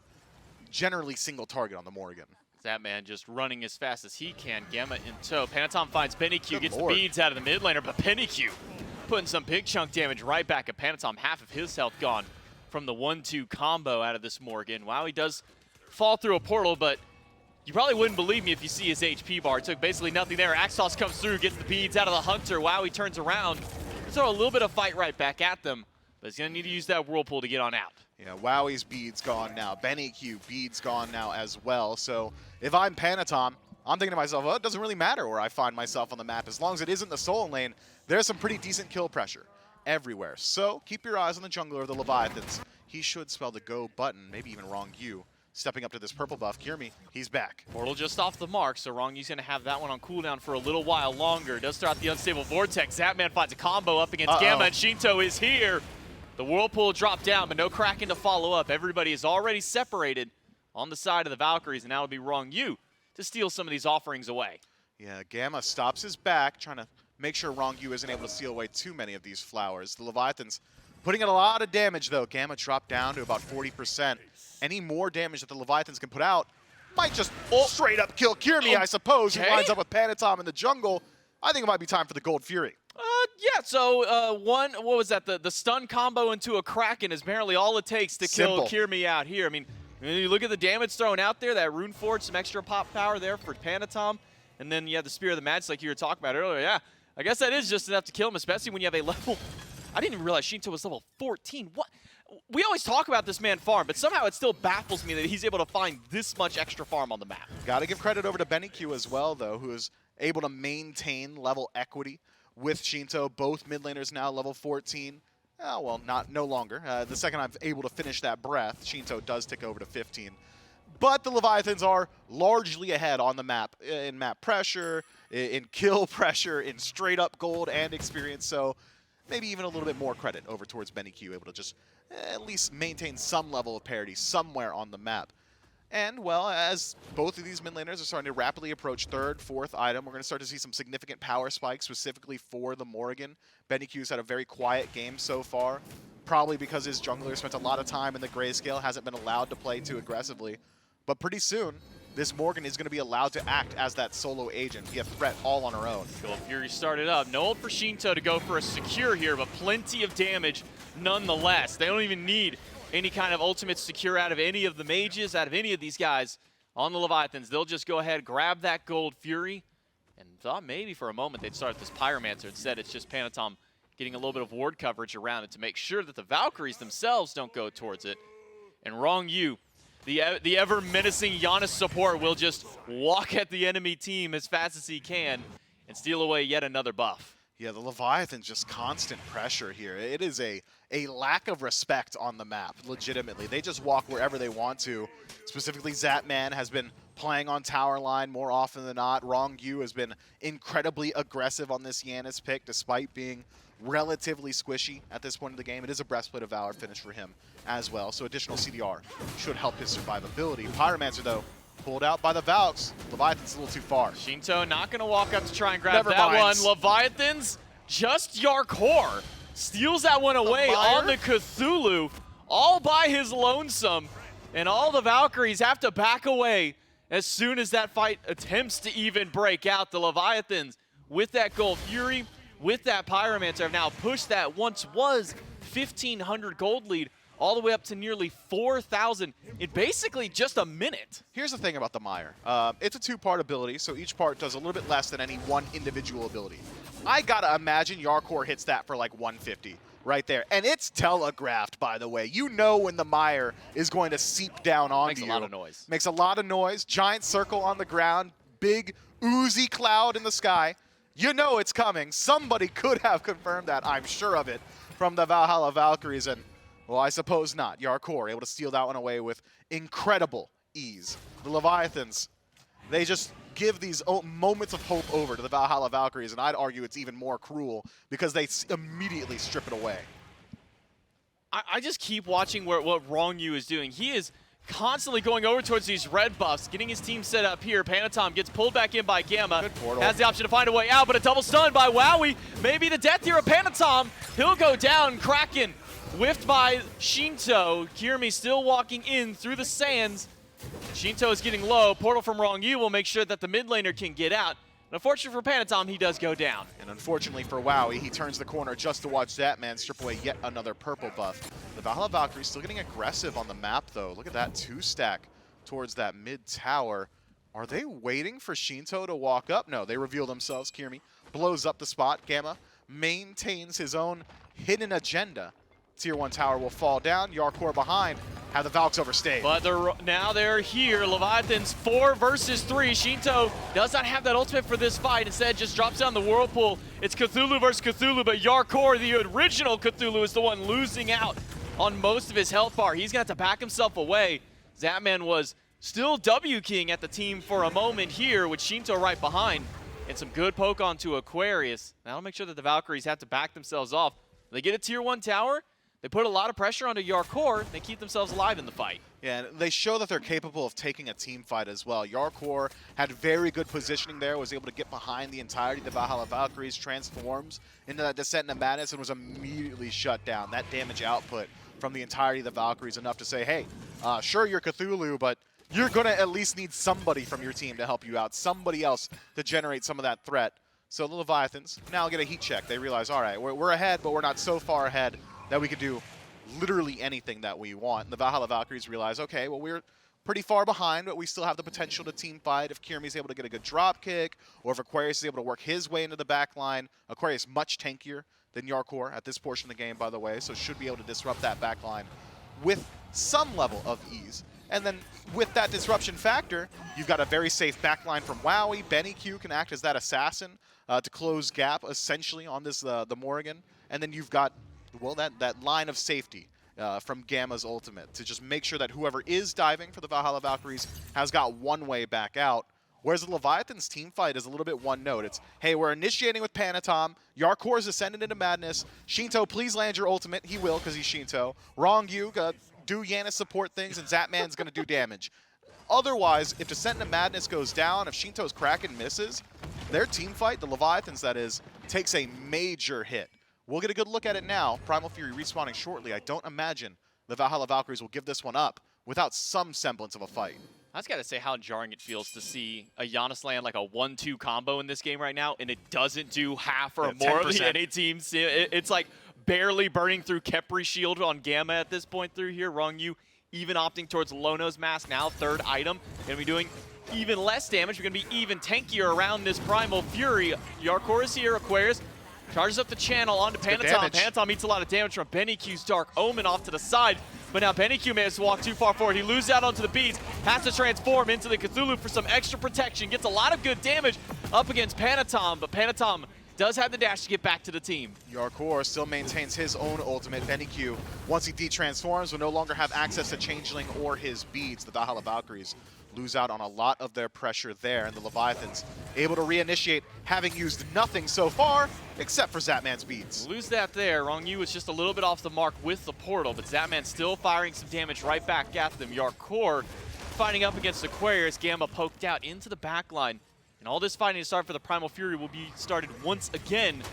generally single target on the Morrigan. Zatman just running as fast as he can. Gamma in tow. Panatom finds Benny Q, gets the beads out of the mid laner, but Benny Q putting some big chunk damage right back at Panatom. Half of his health gone from the 1-2 combo out of this Morgan. Wow, he does fall through a portal, but you probably wouldn't believe me if you see his HP bar. It took basically nothing there. Axe Toss comes through, gets the beads out of the Hunter. Wow, he turns around. Throw a little bit of fight right back at them, but he's going to need to use that Whirlpool to get on out. Yeah, Wowie's beads gone now. Benny Q beads gone now as well. So if I'm Panatom, I'm thinking to myself, well, it doesn't really matter where I find myself on the map. As long as it isn't the Soul Lane, there's some pretty decent kill pressure everywhere. So keep your eyes on the jungler of the Leviathans. He should spell the go button, maybe even Rongyu. Stepping up to this purple buff, Kirimi, he's back. Portal just off the mark, so Rongyu's going to have that one on cooldown for a little while longer. Does throw out the Unstable Vortex. Zatman finds a combo up against Gamma, and Shinto is here. The Whirlpool dropped down, but no Kraken to follow up. Everybody is already separated on the side of the Valkyries, and now it'll be Rongyu to steal some of these offerings away. Yeah, Gamma stops his back, trying to make sure Rongyu isn't able to steal away too many of these flowers. The Leviathans putting in a lot of damage, though. Gamma dropped down to about 40%. Any more damage that the Leviathans can put out might just straight up kill Kirimi, I suppose, who lines up with Panatom in the jungle. I think it might be time for the Gold Fury. Yeah, so what was that? The stun combo into a Kraken is apparently all it takes to kill Kirimi out here. I mean, when you look at the damage thrown out there, that Rune Forge, some extra pop power there for Panatom, and then you have the Spear of the Magus like you were talking about earlier. Yeah, I guess that is just enough to kill him, especially when you have a level... I didn't even realize Shinto was level 14. What? We always talk about this man farm, but somehow it still baffles me that he's able to find this much extra farm on the map. Got to give credit over to Benny Q as well, though, who is able to maintain level equity with Shinto. Both mid laners now level 14. Oh, well, no longer. The second I'm able to finish that breath, Shinto does tick over to 15. But the Leviathans are largely ahead on the map, in map pressure, in kill pressure, in straight up gold and experience. So maybe even a little bit more credit over towards Benny Q, able to just at least maintain some level of parity somewhere on the map. And, well, as both of these mid laners are starting to rapidly approach third, fourth item, we're going to start to see some significant power spikes, specifically for the Morrigan. Benny Q's had a very quiet game so far, probably because his jungler spent a lot of time in the grayscale, hasn't been allowed to play too aggressively. But pretty soon, this Morgan is going to be allowed to act as that solo agent, be a threat all on her own. Gold Fury started up. No ult for Shinto to go for a secure here, but plenty of damage nonetheless. They don't even need any kind of ultimate secure out of any of the mages, out of any of these guys on the Leviathans. They'll just go ahead, grab that Gold Fury, and thought maybe for a moment they'd start this Pyromancer. Instead, it's just Panatom getting a little bit of ward coverage around it to make sure that the Valkyries themselves don't go towards it. And Wrong Yu, the ever menacing Giannis support, will just walk at the enemy team as fast as he can and steal away yet another buff. Yeah, the Leviathan's just constant pressure here. It is a lack of respect on the map, legitimately. They just walk wherever they want to. Specifically, Zatman has been playing on tower line more often than not. Wrong Yu has been incredibly aggressive on this Giannis pick, despite being relatively squishy at this point in the game. It is a Breastplate of Valor finish for him as well, so additional CDR should help his survivability. Pyromancer, though, pulled out by the Valks. Leviathan's a little too far. Shinto not going to walk up to try and grab Never that mind. one. Leviathans, just Yarkor, steals that one away on the Cthulhu, all by his lonesome. And all the Valkyries have to back away as soon as that fight attempts to even break out. The Leviathans, with that Gold Fury, with that Pyromancer, have now pushed that once was 1,500 gold lead all the way up to nearly 4,000 in basically just a minute. Here's the thing about the Mire. It's a two-part ability, so each part does a little bit less than any one individual ability. I gotta imagine Yarkor hits that for like 150 right there. And it's telegraphed, by the way. You know when the Mire is going to seep down onto you. Makes a lot of noise. Makes a lot of noise. Giant circle on the ground. Big oozy cloud in the sky. You know it's coming. Somebody could have confirmed that, I'm sure of it, from the Valhalla Valkyries. And, well, I suppose not. Yarkor able to steal that one away with incredible ease. The Leviathans, they just give these moments of hope over to the Valhalla Valkyries, and I'd argue it's even more cruel because they immediately strip it away. I just keep watching what Wrong Yu is doing. He is constantly going over towards these red buffs, getting his team set up here. Panatom gets pulled back in by Gamma. Has the option to find a way out, but a double stun by Wowie. Maybe the death here of Panatom. He'll go down. Kraken whiffed by Shinto. Kirimi still walking in through the sands. Shinto is getting low. Portal from Wrong Yu will make sure that the mid laner can get out. And unfortunately for Panatom, he does go down. And unfortunately for Wowie, he turns the corner just to watch that man strip away yet another purple buff. The Valhalla Valkyrie still getting aggressive on the map, though. Look at that two-stack towards that mid-tower. Are they waiting for Shinto to walk up? No, they reveal themselves. Kirimi blows up the spot. Gamma maintains his own hidden agenda. Tier 1 tower will fall down. Yarkor behind. Have the Valks overstayed. But now they're here. Leviathans 4 versus 3. Shinto does not have that ultimate for this fight. Instead, just drops down the Whirlpool. It's Cthulhu versus Cthulhu, but Yarkor, the original Cthulhu, is the one losing out on most of his health bar. He's going to have to back himself away. Zatman was still W-keying at the team for a moment here with Shinto right behind. And some good poke onto Aquarius. That'll make sure that the Valkyries have to back themselves off. They get a tier 1 tower. They put a lot of pressure onto Yarkor. They keep themselves alive in the fight. Yeah, and they show that they're capable of taking a team fight as well. Yarkor had very good positioning there, was able to get behind the entirety of the Valhalla Valkyries, transforms into that Descent into Madness, and was immediately shut down. That damage output from the entirety of the Valkyries enough to say, hey, sure, you're Cthulhu, but you're going to at least need somebody from your team to help you out, somebody else to generate some of that threat. So the Leviathans now get a heat check. They realize, all right, we're ahead, but we're not so far ahead that we could do literally anything that we want. And the Valhalla Valkyries realize, okay, well, we're pretty far behind, but we still have the potential to team fight if Kirimi's able to get a good drop kick, or if Aquarius is able to work his way into the back line. Aquarius much tankier than Yarkor at this portion of the game, by the way, so should be able to disrupt that back line with some level of ease. And then with that disruption factor, you've got a very safe backline from Wowie. Benny Q can act as that assassin to close gap, essentially, on this the Morrigan. And then you've got, well, that line of safety from Gamma's ultimate to just make sure that whoever is diving for the Valhalla Valkyries has got one way back out. Whereas the Leviathan's team fight is a little bit one note. It's, hey, we're initiating with Panatom. Yarkor's ascended into madness. Shinto, please land your ultimate. He will, because he's Shinto. Wrong Yu, do Giannis support things, and Zatman's going to do damage. Otherwise, if Descent into Madness goes down, if Shinto's Kraken misses, their team fight, the Leviathans that is, takes a major hit. We'll get a good look at it now. Primal Fury respawning shortly. I don't imagine the Valhalla Valkyries will give this one up without some semblance of a fight. I just got to say how jarring it feels to see a Giannis land like a 1-2 combo in this game right now, and it doesn't do half or more of the NA teams. It's like barely burning through Kepri Shield on Gamma at this point through here. Wrong you even opting towards Lono's Mask now, third item. Going to be doing even less damage. We're going to be even tankier around this Primal Fury. Yarkor is here, Aquarius. Charges up the channel onto Panatom. Panatom eats a lot of damage from BennyQ's Dark Omen off to the side. But now BennyQ manages to walk too far forward. He loses out onto the beads. Has to transform into the Cthulhu for some extra protection. Gets a lot of good damage up against Panatom. But Panatom does have the dash to get back to the team. Yarkor still maintains his own ultimate. BennyQ, once he de-transforms, will no longer have access to Changeling or his beads. The Valhalla Valkyries lose out on a lot of their pressure there, and the Leviathans able to reinitiate, having used nothing so far except for Zapman's beads. Lose that there. Wrong you was just a little bit off the mark with the portal, but Zapman still firing some damage right back at them. Yarkor fighting up against Aquarius. Gamma poked out into the back line. And all this fighting to start for the Primal Fury will be started once again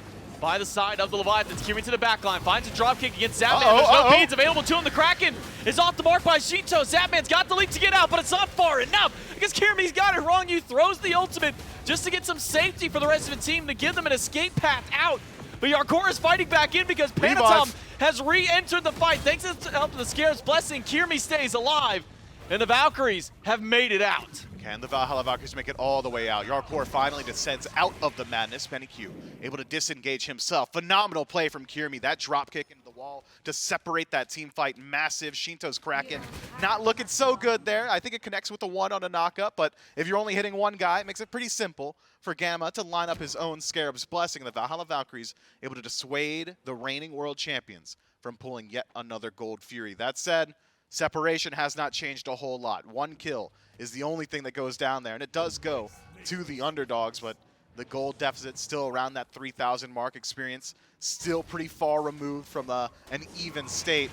by the side of the Leviathans. Kiri to the back line, finds a dropkick against Zapman. There's no beads available to him. The Kraken is off the mark by Shinto. Zapman's got the leap to get out, but it's not far enough because Kirimi's got it wrong. You throws the ultimate just to get some safety for the rest of the team to give them an escape path out. But Yarkor is fighting back in because Panatom has re-entered the fight. Thanks to the help of the Scarab's Blessing, Kirimi stays alive, and the Valkyries have made it out. Can the Valhalla Valkyries make it all the way out? Yarkor finally descends out of the madness. BennyQ able to disengage himself. Phenomenal play from Kirimi. That dropkick into the wall to separate that team fight. Massive. Shinto's Kraken not looking so good there. I think it connects with the one on a knockup, but if you're only hitting one guy, it makes it pretty simple for Gamma to line up his own Scarab's Blessing. The Valhalla Valkyries able to dissuade the reigning world champions from pulling yet another Gold Fury. That said, separation has not changed a whole lot. One kill is the only thing that goes down there, and it does go to the underdogs, but the gold deficit still around that 3,000 mark. Experience still pretty far removed from an even state.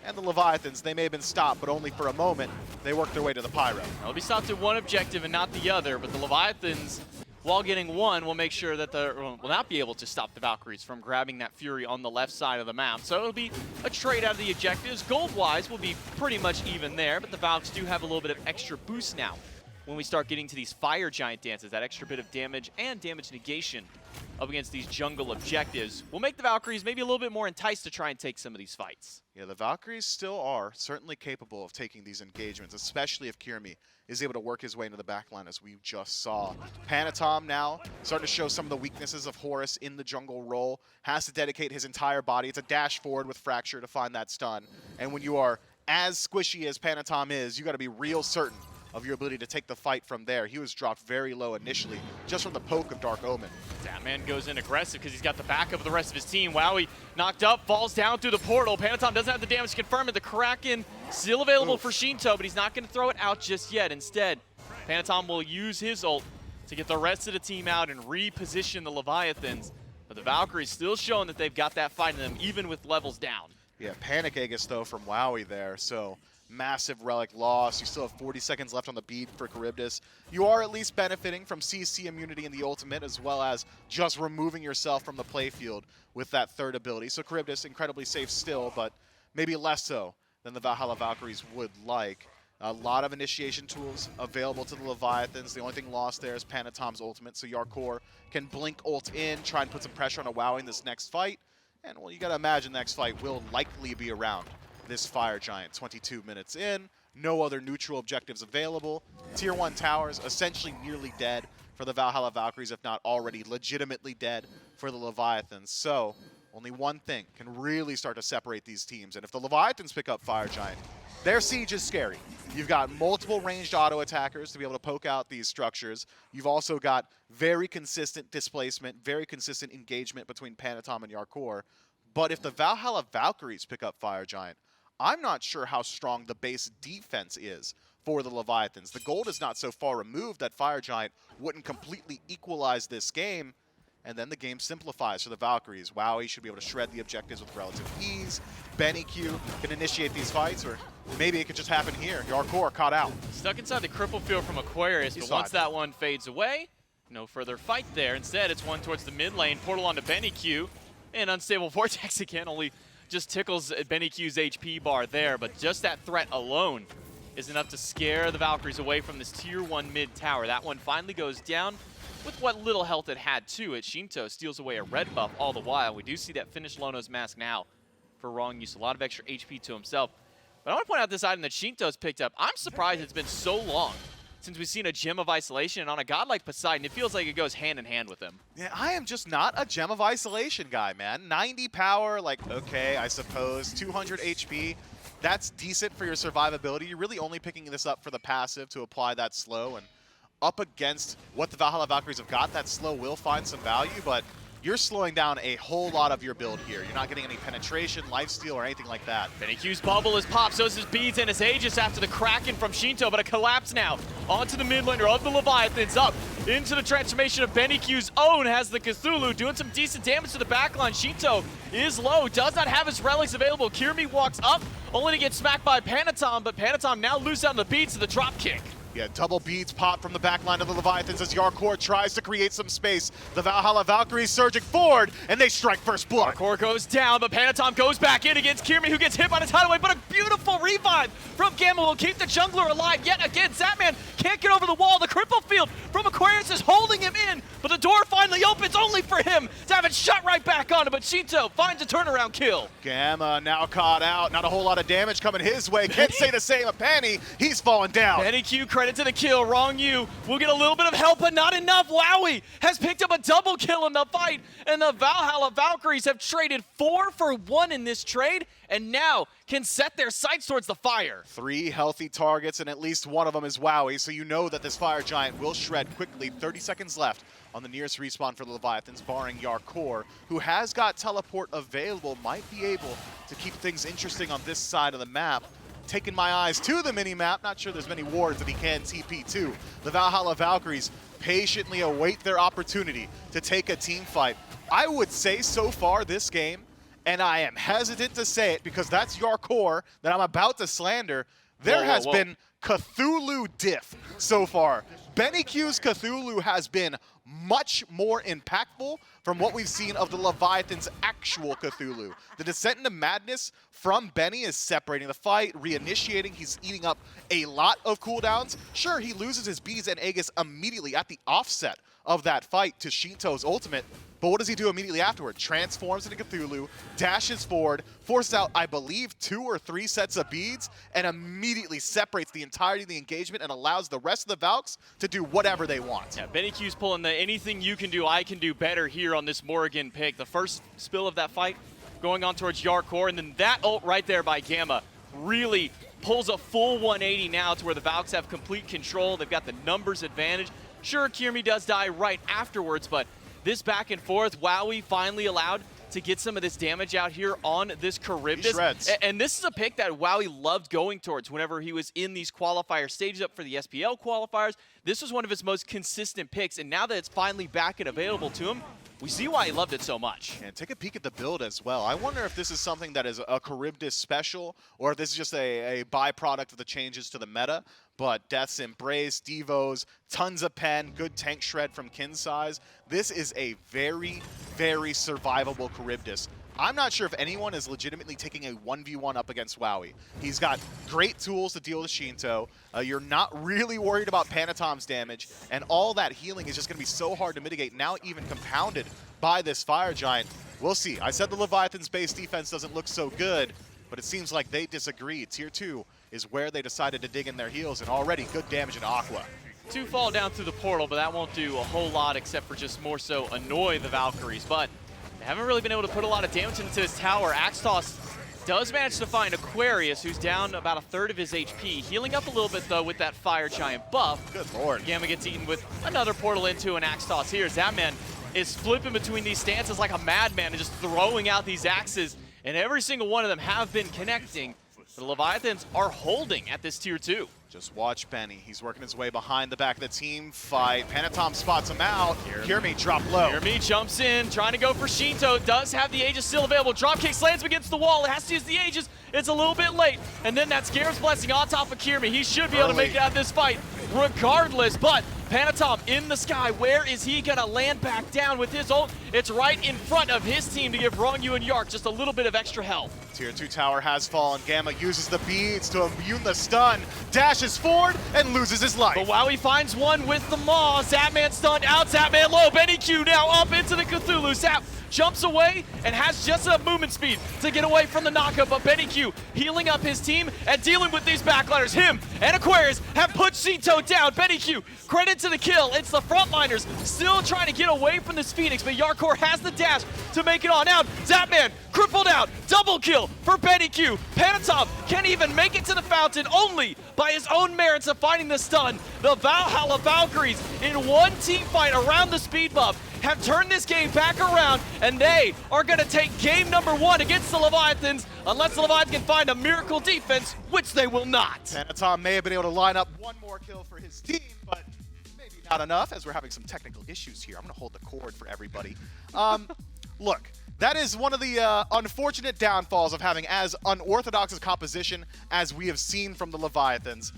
And the Leviathans, they may have been stopped, but only for a moment. They worked their way to the Pyro. They'll be stopped at one objective and not the other, but the Leviathans, while getting one, will make sure that will not be able to stop the Valkyries from grabbing that Fury on the left side of the map. So it'll be a trade out of the objectives. Gold-wise, will be pretty much even there, but the Valks do have a little bit of extra boost now when we start getting to these Fire Giant dances. That extra bit of damage and damage negation up against these jungle objectives will make the Valkyries maybe a little bit more enticed to try and take some of these fights. Yeah, the Valkyries still are certainly capable of taking these engagements, especially if Kirimi is able to work his way into the backline, as we just saw. Panatom now starting to show some of the weaknesses of Horus in the jungle role. Has to dedicate his entire body. It's a dash forward with Fracture to find that stun. And when you are as squishy as Panatom is, you got to be real certain of your ability to take the fight from there. He was dropped very low initially, just from the poke of Dark Omen. Zapman goes in aggressive because he's got the back of the rest of his team. Wowie knocked up, falls down through the portal. Panatom doesn't have the damage to confirm it. The Kraken still available for Shinto, but he's not going to throw it out just yet. Instead, Panatom will use his ult to get the rest of the team out and reposition the Leviathans. But the Valkyries still showing that they've got that fight in them, even with levels down. Yeah, Panic Aegis, though, from Wowie there, so massive relic loss. You still have 40 seconds left on the bead for Charybdis. You are at least benefiting from CC immunity in the ultimate, as well as just removing yourself from the playfield with that third ability. So Charybdis incredibly safe still, but maybe less so than the Valhalla Valkyries would like. A lot of initiation tools available to the Leviathans. The only thing lost there is Panatom's ultimate, so Yarkor can blink ult in, try and put some pressure on a Wowie in this next fight. And, well, you got to imagine the next fight will likely be around this Fire Giant. 22 minutes in, no other neutral objectives available. Tier 1 towers essentially nearly dead for the Valhalla Valkyries, if not already legitimately dead for the Leviathans. So only one thing can really start to separate these teams. And if the Leviathans pick up Fire Giant, their siege is scary. You've got multiple ranged auto attackers to be able to poke out these structures. You've also got very consistent displacement, very consistent engagement between Panatom and Yarkor. But if the Valhalla Valkyries pick up Fire Giant, I'm not sure how strong the base defense is for the Leviathans. The gold is not so far removed that Fire Giant wouldn't completely equalize this game. and then the game simplifies for the Valkyries. Wowie should be able to shred the objectives with relative ease. BennyQ can initiate these fights, or maybe it could just happen here. Yarkor caught out. Stuck inside the cripple field from Aquarius, but once that one fades away, no further fight there. Instead, it's one towards the mid lane, portal onto BennyQ, and Unstable Vortex again only just tickles BennyQ's HP bar there, but just that threat alone is enough to scare the Valkyries away from this tier 1 mid tower. That one finally goes down with what little health it had to it. Shinto steals away a red buff all the while. We do see that finish Lono's mask now for wrong use. A lot of extra HP to himself. But I want to point out this item that Shinto's picked up. I'm surprised it's been so long since we've seen a Gem of Isolation, and on a god like Poseidon, it feels like it goes hand in hand with him. Yeah, I am just not a Gem of Isolation guy, man. 90 power, like, okay, I suppose. 200 HP, that's decent for your survivability. You're really only picking this up for the passive to apply that slow, and up against what the Valhalla Valkyries have got, that slow will find some value, but you're slowing down a whole lot of your build here. You're not getting any penetration, lifesteal, or anything like that. BennyQ's bubble is popped, so is his beads and his Aegis after the Kraken from Shinto, but a collapse now onto the mid laner of the Leviathans, up into the transformation of BennyQ's own, has the Cthulhu doing some decent damage to the backline. Shinto is low, does not have his relics available. Kirmi walks up, only to get smacked by Panatom, but Panatom now loses out the beats to the drop kick. Yeah, double beads pop from the backline of the Leviathans as Yarkor tries to create some space. The Valhalla Valkyries surging forward, and they strike first blood. Yarkor goes down, but Panatom goes back in against Kirmi, who gets hit by the tidal wave, but a beautiful revive from Gamma will keep the jungler alive yet again. Zatman can't get over the wall. The cripple field from Aquarius is holding him in, but the door finally opens only for him to have it shut right back on him, but Shinto finds a turnaround kill. Gamma now caught out. Not a whole lot of damage coming his way. Can't say the same of Penny. He's falling down. BennyQ, credit to the kill. Wrong you. We'll get a little bit of help, but not enough. Wowie has picked up a double kill in the fight, and the Valhalla Valkyries have traded 4 for 1 in this trade, and now can set their sights towards the fire. 3 healthy targets, and at least one of them is Wowie, so you know that this Fire Giant will shred quickly. 30 seconds left on the nearest respawn for the Leviathans, barring Yarkor, who has got teleport available, might be able to keep things interesting on this side of the map. Taking my eyes to the mini-map, not sure there's many wards that he can TP to. The Valhalla Valkyries patiently await their opportunity to take a team fight. I would say so far this game, and I am hesitant to say it because that's Yarkor that I'm about to slander, there has been Cthulhu diff so far. BennyQ's Cthulhu has been much more impactful from what we've seen of the Leviathan's actual Cthulhu. The descent into madness from Benny is separating the fight, reinitiating. He's eating up a lot of cooldowns. Sure, he loses his bees and Aegis immediately at the offset of that fight to Shinto's ultimate, but what does he do immediately afterward? Transforms into Cthulhu, dashes forward, forces out, I believe, 2 or 3 sets of beads, and immediately separates the entirety of the engagement and allows the rest of the Valks to do whatever they want. Yeah, BennyQ's pulling the anything you can do, I can do better here on this Morrigan pick. The first spill of that fight going on towards Yarkor, and then that ult right there by Gamma really pulls a full 180 now to where the Valks have complete control. They've got the numbers advantage. Sure, Kirmi does die right afterwards, but this back and forth, Wowie finally allowed to get some of this damage out here on this Charybdis. And this is a pick that Wowie loved going towards whenever he was in these qualifier stages up for the SPL qualifiers. This was one of his most consistent picks, and now that it's finally back and available to him, we see why he loved it so much. And take a peek at the build as well. I wonder if this is something that is a Charybdis special, or if this is just a byproduct of the changes to the meta. But Death's Embrace, Devos, tons of pen, good tank shred from Kinsize. This is a very, very survivable Charybdis. I'm not sure if anyone is legitimately taking a 1v1 up against Wowie. He's got great tools to deal with Shinto. You're not really worried about Panatom's damage, and all that healing is just going to be so hard to mitigate, now even compounded by this Fire Giant. We'll see. I said the Leviathan's base defense doesn't look so good, but it seems like they disagree. Tier 2 is where they decided to dig in their heels, and already good damage into Aqua. 2 fall down through the portal, but that won't do a whole lot except for just more so annoy the Valkyries. But they haven't really been able to put a lot of damage into this tower. Axtos does manage to find Aquarius, who's down about 1/3 of his HP. Healing up a little bit, though, with that Fire Giant buff. Good lord. Gamma gets eaten with another portal into an Axtos here. Zatman is flipping between these stances like a madman and just throwing out these axes, and every single one of them have been connecting. The Leviathans are holding at this tier 2. Just watch Benny. He's working his way behind the back of the team fight. Panatom spots him out. Kirmi drop low. Kirmi jumps in, trying to go for Shinto. Does have the Aegis still available. Dropkick slams him against the wall. It has to use the Aegis. It's a little bit late. And then that's Scarab's Blessing on top of Kirmi. He should be able to make it out of this fight regardless. But Panatom in the sky. Where is he going to land back down with his ult? It's right in front of his team to give Rongyu and Yark just a little bit of extra help. Tier 2 tower has fallen. Gamma uses the beads to immune the stun, dashes forward, and loses his life. But wow, he finds one with the Maw. Zapman stunned out, Zapman low. Benny Q now up into the Cthulhu. Zap jumps away and has just enough movement speed to get away from the knockup, but Benny Q healing up his team and dealing with these backliners. Him and Aquarius have put Shinto down. Benny Q, credit to the kill. It's the frontliners still trying to get away from this Phoenix, but Yarkor has the dash to make it on out. Zapman crippled out, double kill for Benny Q. Panatom can't even make it to the fountain only by his own merits of finding the stun. The Valhalla Valkyries in one team fight around the speed buff have turned this game back around, and they are going to take game number 1 against the Leviathans, unless the Leviathans can find a miracle defense, which they will not. Panatom may have been able to line up one more kill for his team, but maybe not enough, as we're having some technical issues here. I'm going to hold the cord for everybody. Look, that is one of the unfortunate downfalls of having as unorthodox a composition as we have seen from the Leviathans.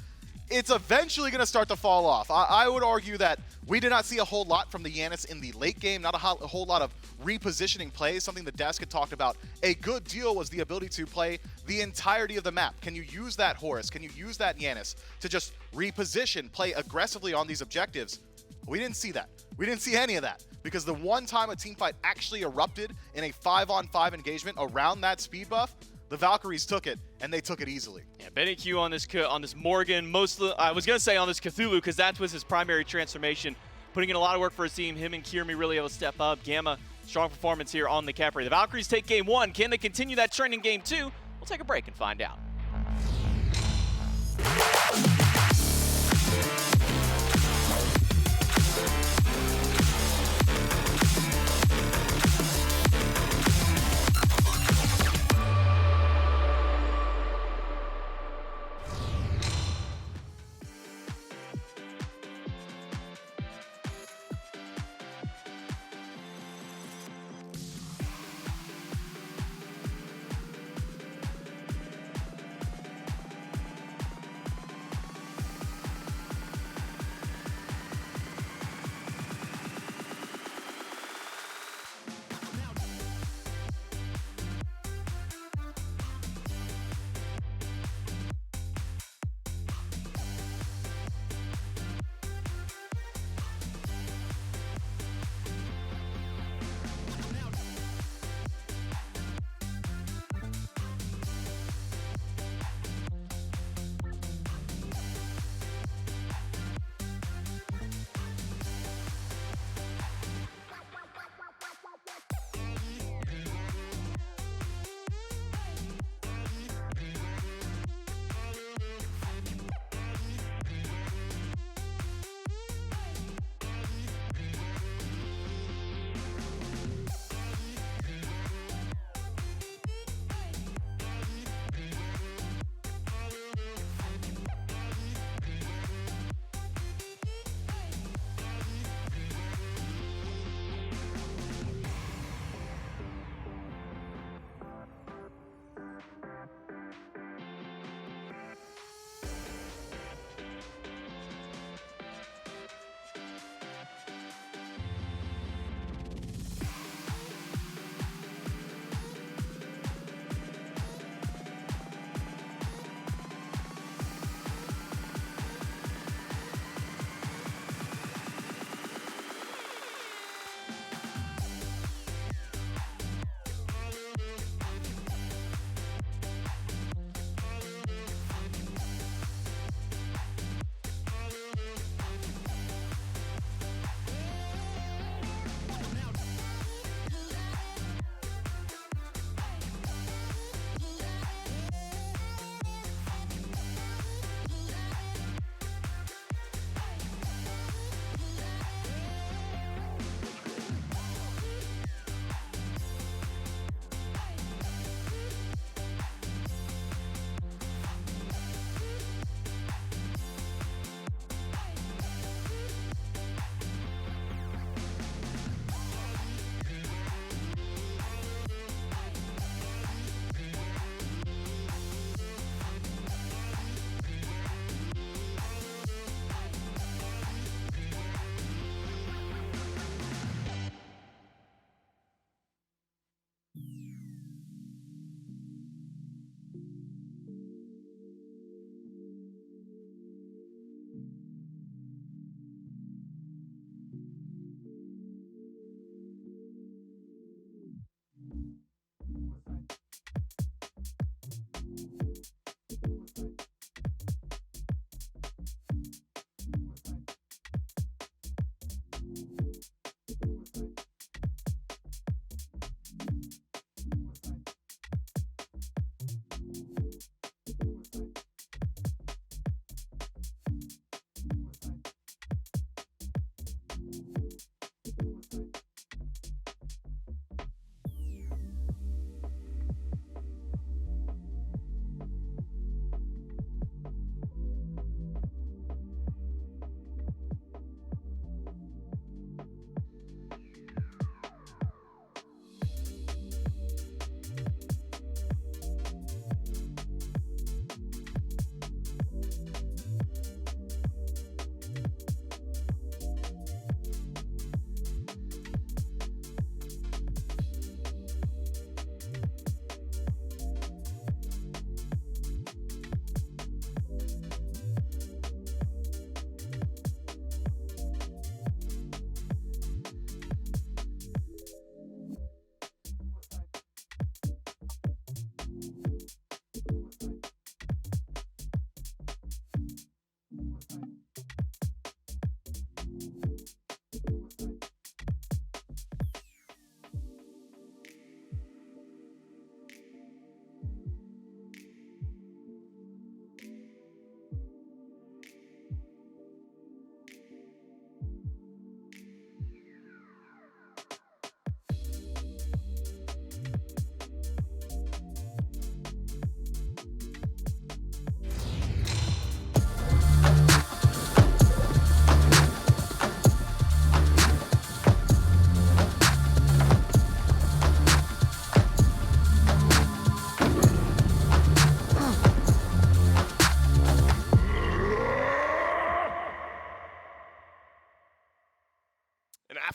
It's eventually going to start to fall off. I would argue that we did not see a whole lot from the Yanis in the late game, not a whole lot of repositioning plays, something the desk had talked about. A good deal was the ability to play the entirety of the map. Can you use that Horus? Can you use that Yanis to just reposition, play aggressively on these objectives? We didn't see that. We didn't see any of that, because the one time a team fight actually erupted in a 5-on-5 engagement around that speed buff, the Valkyries took it, and they took it easily. Yeah, Benny Q on this Morgan, I was going to say on this Cthulhu, because that was his primary transformation, putting in a lot of work for his team. Him and Kirmi really able to step up. Gamma, strong performance here on the Capri. The Valkyries take game 1. Can they continue that trend in game 2? We'll take a break and find out.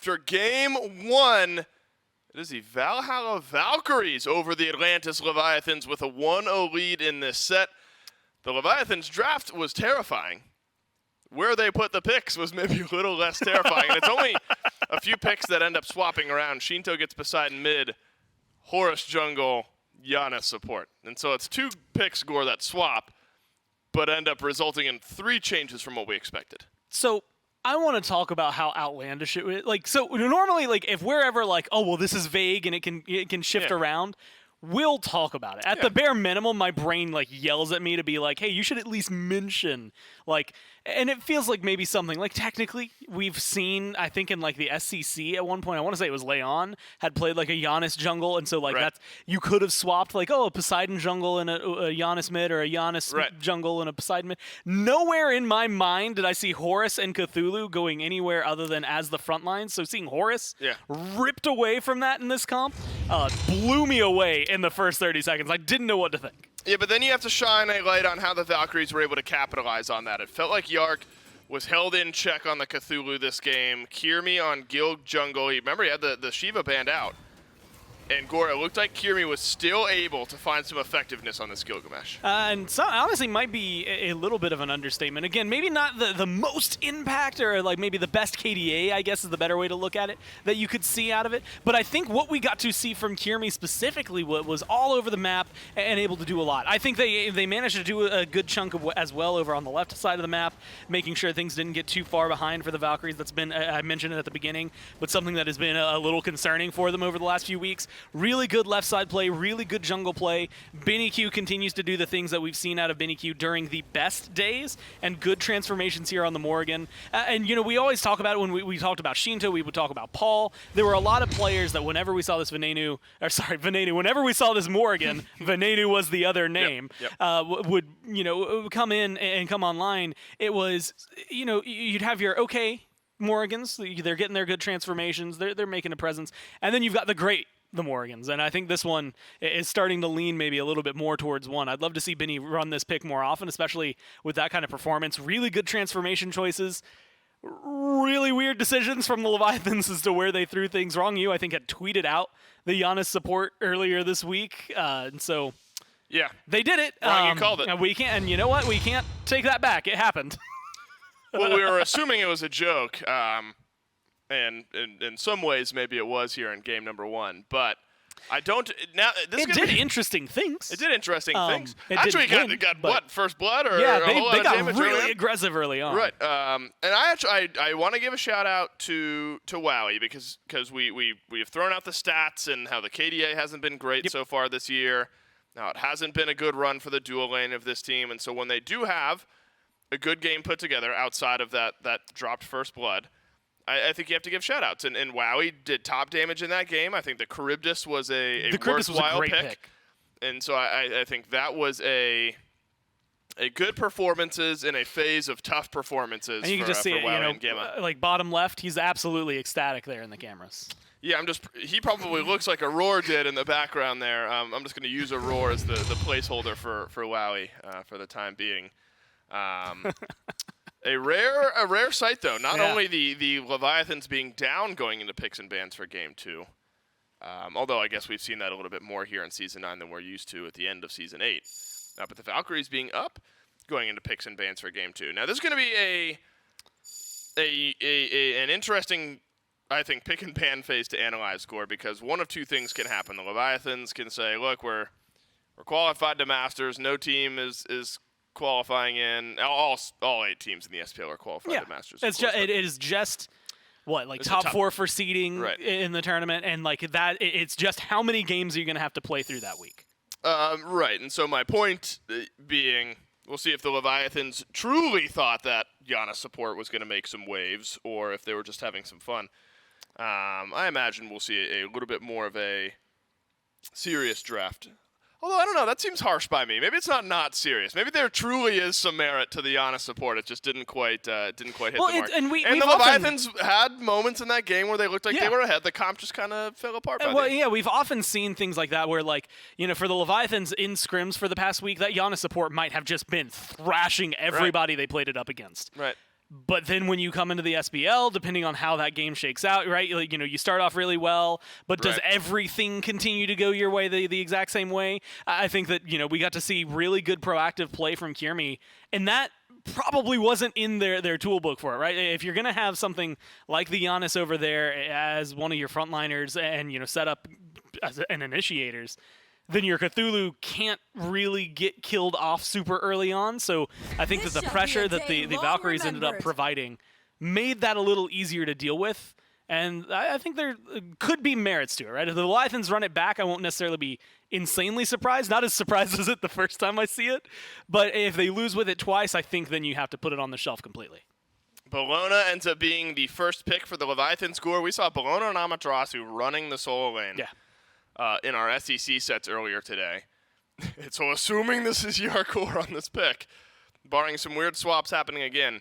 After game 1, it is the Valhalla Valkyries over the Atlantis Leviathans with a 1-0 lead in this set. The Leviathans draft was terrifying. Where they put the picks was maybe a little less terrifying. And it's only a few picks that end up swapping around. Shinto gets Poseidon mid, Horus jungle, Giannis support. And so it's 2 picks, Gore, that swap, but end up resulting in 3 changes from what we expected. So I want to talk about how outlandish it is. Like, so normally, like, if we're ever like, oh, well, this is vague and it can shift around, we'll talk about it. At the bare minimum, my brain like yells at me to be like, hey, you should at least mention, like, and it feels like maybe something like technically we've seen, I think in like the SCC at one point, I want to say it was Leon, had played like a Giannis jungle, and so like that's, you could have swapped like, oh, a Poseidon jungle and a Giannis mid, or a Giannis jungle and a Poseidon mid. Nowhere in my mind did I see Horus and Cthulhu going anywhere other than as the front lines, so seeing Horus ripped away from that in this comp blew me away in the first 30 seconds. I didn't know what to think. Yeah, but then you have to shine a light on how the Valkyries were able to capitalize on that. It felt like Yark was held in check on the Cthulhu this game. Kirmi on Guild jungle. Remember, he had the Shiva band out. And Gore, it looked like Kirmi was still able to find some effectiveness on this Gilgamesh. And so, honestly, might be a little bit of an understatement. Again, maybe not the most impact, or like maybe the best KDA, I guess is the better way to look at it, that you could see out of it. But I think what we got to see from Kirmi specifically was all over the map and able to do a lot. I think they managed to do a good chunk of as well over on the left side of the map, making sure things didn't get too far behind for the Valkyries. That's been, I mentioned it at the beginning, but something that has been a little concerning for them over the last few weeks. Really good left side play, really good jungle play. Benny Q continues to do the things that we've seen out of Benny Q during the best days, and good transformations here on the Morrigan. And, you know, we always talk about it when we talked about Shinto, we would talk about Paul. There were a lot of players that whenever we saw this whenever we saw this Morrigan, Venenu was the other name, would, you know, come in and come online. It was, you know, you'd have your Morrigans, they're getting their good transformations, they're making a presence, and then you've got the Morrigans, and I think this one is starting to lean maybe a little bit more towards one. I'd love to see Benny run this pick more often, especially with that kind of performance. Really good transformation choices. Really weird decisions from the Leviathans as to where they threw things wrong. I think, had tweeted out the Giannis support earlier this week, and so they did it. You called it. And we can't, and you know what? We can't take that back. It happened. Well, we were assuming it was a joke. And in some ways, maybe it was here in game number 1, but I don't. Now this did interesting things. It did interesting things. Actually, it got what, first blood, or they got really aggressive early on. Right. And I want to give a shout out to Wowie because we have thrown out the stats and how the KDA hasn't been great so far this year. Now it hasn't been a good run for the dual lane of this team, and so when they do have a good game put together outside of that dropped first blood, I think you have to give shout-outs. And Wowie did top damage in that game. I think the Charybdis was a worthwhile pick. And so I think that was a good performances in a phase of tough performances. And you can just see it, and Gamma. Like bottom left, he's absolutely ecstatic there in the cameras. Yeah, he probably looks like Aurora did in the background there. I'm just going to use Aurora as the placeholder for Wowie for the time being. A rare sight, though. Not only the Leviathans being down going into picks and bans for Game 2, although I guess we've seen that a little bit more here in Season 9 than we're used to at the end of Season 8. But the Valkyries being up going into picks and bans for Game 2. Now, this is going to be an interesting, I think, pick and ban phase to analyze, Gore, because one of two things can happen. The Leviathans can say, look, we're qualified to Masters. No team is qualifying in. All 8 teams in the SPL are qualified to Masters. It is just what, like top 4 for seeding in the tournament, and like that. It's just how many games are you going to have to play through that week? Right, and so my point being, we'll see if the Leviathans truly thought that Giannis support was going to make some waves, or if they were just having some fun. I imagine we'll see a little bit more of a serious draft. Although, I don't know, that seems harsh by me. Maybe it's not serious. Maybe there truly is some merit to the Giannis support. It just didn't quite hit the mark. And the Leviathans had moments in that game where they looked like they were ahead. The comp just kind of fell apart. We've often seen things like that where, like, you know, for the Leviathans in scrims for the past week, that Giannis support might have just been thrashing everybody they played it up against. Right. But then when you come into the SPL, depending on how that game shakes out, right? Like, you start off really well, but does everything continue to go your way the exact same way? I think that, we got to see really good proactive play from Kiermi, and that probably wasn't in their toolbook for it, right? If you're going to have something like the Giannis over there as one of your frontliners and, set up as an initiators, then your Cthulhu can't really get killed off super early on. So I think that the pressure that the Valkyries ended up providing made that a little easier to deal with. And I think there could be merits to it, right? If the Leviathans run it back, I won't necessarily be insanely surprised. Not as surprised as it the first time I see it. But if they lose with it twice, I think then you have to put it on the shelf completely. Bologna ends up being the first pick for the Leviathan score. We saw Bologna and Amaterasu running the solo lane. Yeah. In our SEC sets earlier today. So assuming this is your core on this pick, barring some weird swaps happening again,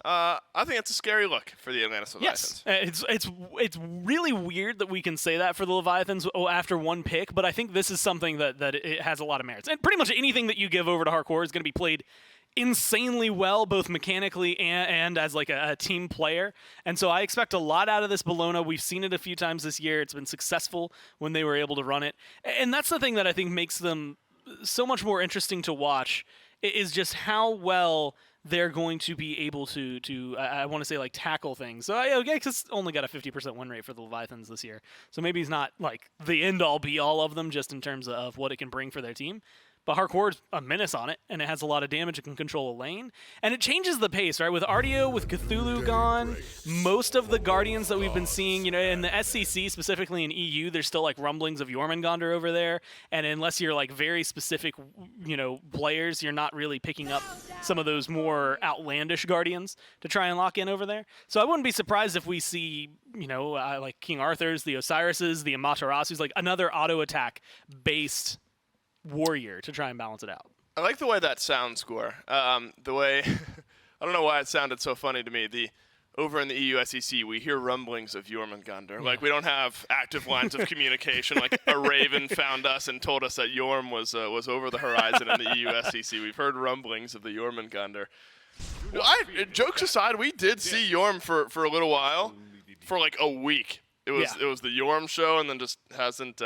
I think it's a scary look for the Atlantis Leviathans. Yes, it's really weird that we can say that for the Leviathans after one pick, but I think this is something that it has a lot of merits. And pretty much anything that you give over to hardcore is going to be played insanely well, both mechanically and as like a team player. And so I expect a lot out of this Bologna. We've seen it a few times this year. It's been successful when they were able to run it. And that's the thing that I think makes them so much more interesting to watch, is just how well they're going to be able to I want to say, like, tackle things. So I guess it's only got a 50% win rate for the Leviathans this year. So maybe it's not like the end-all be-all of them just in terms of what it can bring for their team. But Hardcore's a menace on it, and it has a lot of damage. It can control a lane. And it changes the pace, right? With Artio, with Cthulhu gone, most of the Guardians that we've been seeing, in the SCC, specifically in EU, there's still, like, rumblings of Jormungandr over there. And unless you're, like, very specific, players, you're not really picking up some of those more outlandish Guardians to try and lock in over there. So I wouldn't be surprised if we see, like King Arthur's, the Osirises, the Amaterasu's, like another auto attack based warrior to try and balance it out. I like the way that sounds, Gore. The way I don't know why it sounded so funny to me. Over in the EU SEC, we hear rumblings of Jormungandr. Like, we don't have active lines of communication. Like, a raven found us and told us that Jorm was over the horizon in the EU SEC. We've heard rumblings of the Jormungandr. Well, jokes aside, we did see Jorm for a little while, for like a week. It was the Jorm show, and then just hasn't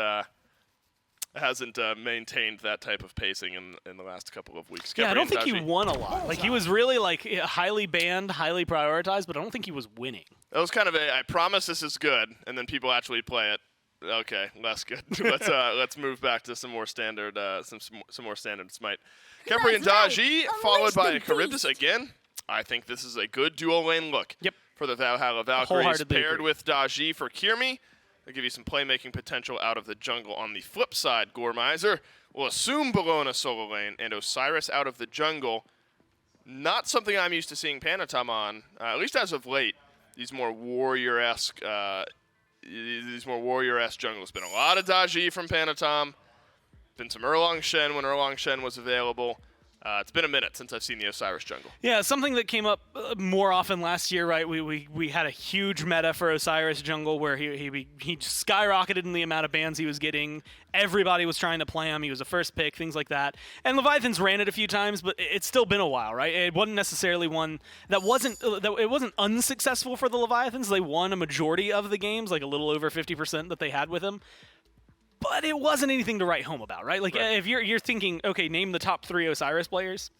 maintained that type of pacing in the last couple of weeks. Yeah, I don't think he won a lot. Like, he was really, like, highly banned, highly prioritized, but I don't think he was winning. That was kind of I promise this is good, and then people actually play it. Okay, less good. Let's move back to some more standard some more standard Smite. Khepri and Daji, followed by Charybdis again. I think this is a good dual lane look for the Valhalla Valkyries, paired with Daji for Kiermi. They'll give you some playmaking potential out of the jungle. On the flip side, Gormizer will assume Bologna solo lane and Osiris out of the jungle. Not something I'm used to seeing Panatom on, at least as of late. These more warrior-esque jungles. Been a lot of Daji from Panatom. Been some Erlang Shen when Erlang Shen was available. It's been a minute since I've seen the Osiris jungle. Yeah, something that came up more often last year, right? We had a huge meta for Osiris jungle where he skyrocketed in the amount of bans he was getting. Everybody was trying to play him. He was a first pick, things like that. And Leviathans ran it a few times, but it's still been a while, right? It wasn't necessarily one that it wasn't unsuccessful for the Leviathans. They won a majority of the games, like a little over 50% that they had with him. But it wasn't anything to write home about, right? Like, if you're thinking, okay, name the top 3 Osiris players,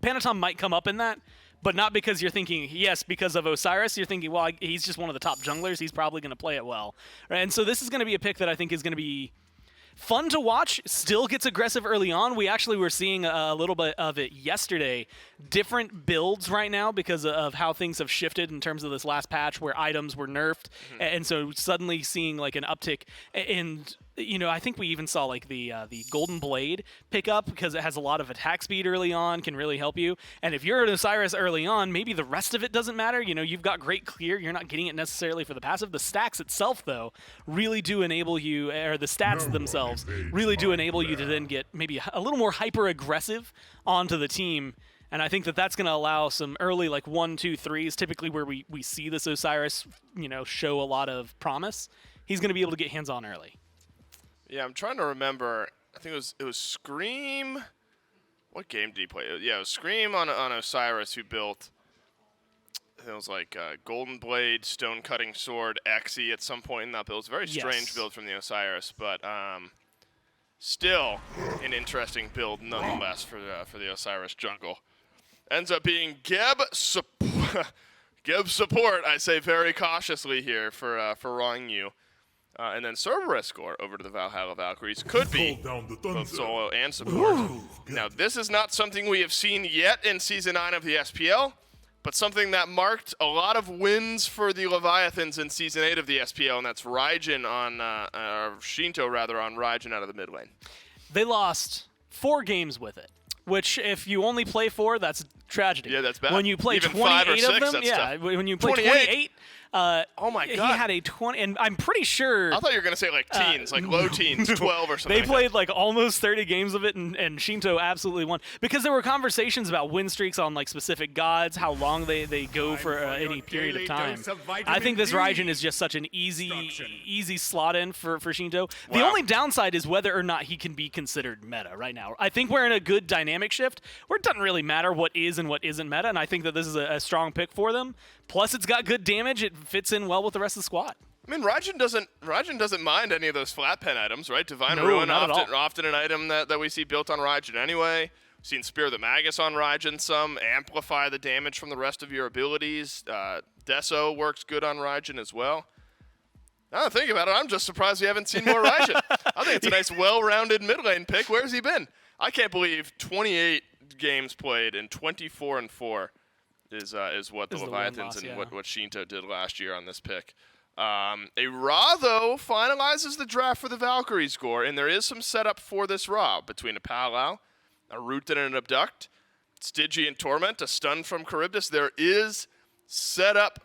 Panatom might come up in that, but not because you're thinking, yes, because of Osiris. You're thinking, well, he's just one of the top junglers. He's probably going to play it well. Right? And so this is going to be a pick that I think is going to be fun to watch. Still gets aggressive early on. We actually were seeing a little bit of it yesterday. Different builds right now because of how things have shifted in terms of this last patch where items were nerfed. And so suddenly seeing like an uptick in... I think we even saw like the Golden Blade pick up because it has a lot of attack speed early on, can really help you. And if you're an Osiris early on, maybe the rest of it doesn't matter. You've got great clear. You're not getting it necessarily for the passive. The stacks itself, though, really do enable you, or the stats themselves really do enable you to then get maybe a little more hyper-aggressive onto the team. And I think that that's going to allow some early, like 1, 2, 3s, typically where we see this Osiris, show a lot of promise. He's going to be able to get hands-on early. Yeah, I'm trying to remember. I think it was Scream. What game did he play? Yeah, it was Scream on Osiris who built it was like Golden Blade, Stone Cutting Sword, Exy at some point in that build. It's a very strange build from the Osiris, but still an interesting build nonetheless for the Osiris jungle. Ends up being Geb support. Geb support, I say very cautiously here for Wrong You. And then Cerberus score over to the Valhalla Valkyries. Could be both solo and support. Now, this is not something we have seen yet in Season 9 of the SPL, but something that marked a lot of wins for the Leviathans in Season 8 of the SPL, and that's Raijin on, Shinto rather, on Raijin out of the mid lane. They lost 4 games with it, which if you only play 4, that's tragedy. Yeah, that's bad. When you play Even 28 5 or of 6, them, that's tough. when you play 28, oh my God. he had a 20, and I'm pretty sure. I thought you were going to say like teens, like low teens, 12 or something. They played like almost 30 games of it, and Shinto absolutely won. Because there were conversations about win streaks on like specific gods, how long they go for any period of time. I think this Raijin is just such an easy slot in for Shinto. The only downside is whether or not he can be considered meta right now. I think we're in a good dynamic shift where it doesn't really matter what is and what isn't meta, and I think that this is a strong pick for them. Plus, it's got good damage. It fits in well with the rest of the squad. I mean, Raijin doesn't mind any of those flat pen items, right? Divine No, Ruin, not at all. often an item that we see built on Raijin anyway. We've seen Spear of the Magus on Raijin some. Amplify the damage from the rest of your abilities. Deso works good on Raijin as well. Now that I think about it, I'm just surprised we haven't seen more Raijin. I think it's a nice, well-rounded mid lane pick. Where's he been? I can't believe 28 games played and 24-4 is what the Leviathans and what Shinto did last year on this pick. A Ra, though, finalizes the draft for the Valkyrie score, and there is some setup for this Ra between a Palau, a Root and an Abduct, Stygian and Torment, a stun from Charybdis. There is setup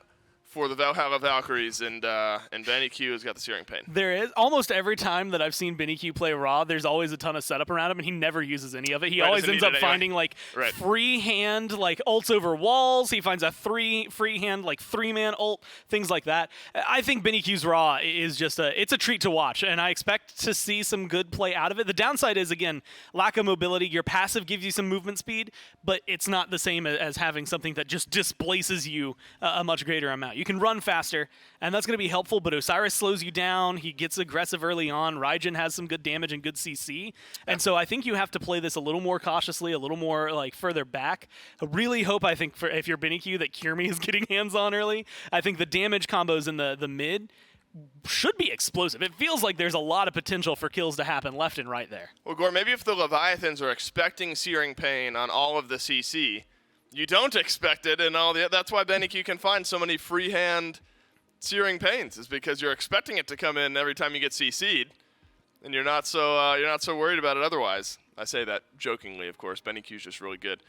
for the Valhalla Valkyries, and Benny Q has got the Searing Pain. There is. Almost every time that I've seen Benny Q play Raw, there's always a ton of setup around him, and he never uses any of it. He always ends up finding, like, free hand, like, ults over walls. He finds a free hand, like, 3-man ult, things like that. I think Benny Q's Raw is just it's a treat to watch, and I expect to see some good play out of it. The downside is, again, lack of mobility. Your passive gives you some movement speed, but it's not the same as having something that just displaces you a much greater amount. You can run faster, and that's going to be helpful, but Osiris slows you down. He gets aggressive early on. Raijin has some good damage and good CC, and so I think you have to play this a little more cautiously, a little more like further back. I really hope, I think, if you're Benny Q, that Kirmi is getting hands on early. I think the damage combos in the mid should be explosive. It feels like there's a lot of potential for kills to happen left and right there. Well, Gore, maybe if the Leviathans are expecting Searing Pain on all of the CC, you don't expect it, and that's why Benny Q can find so many freehand Searing Pains, is because you're expecting it to come in every time you get CC'd, and you're not so worried about it otherwise. I say that jokingly, of course. Benny Q's just really good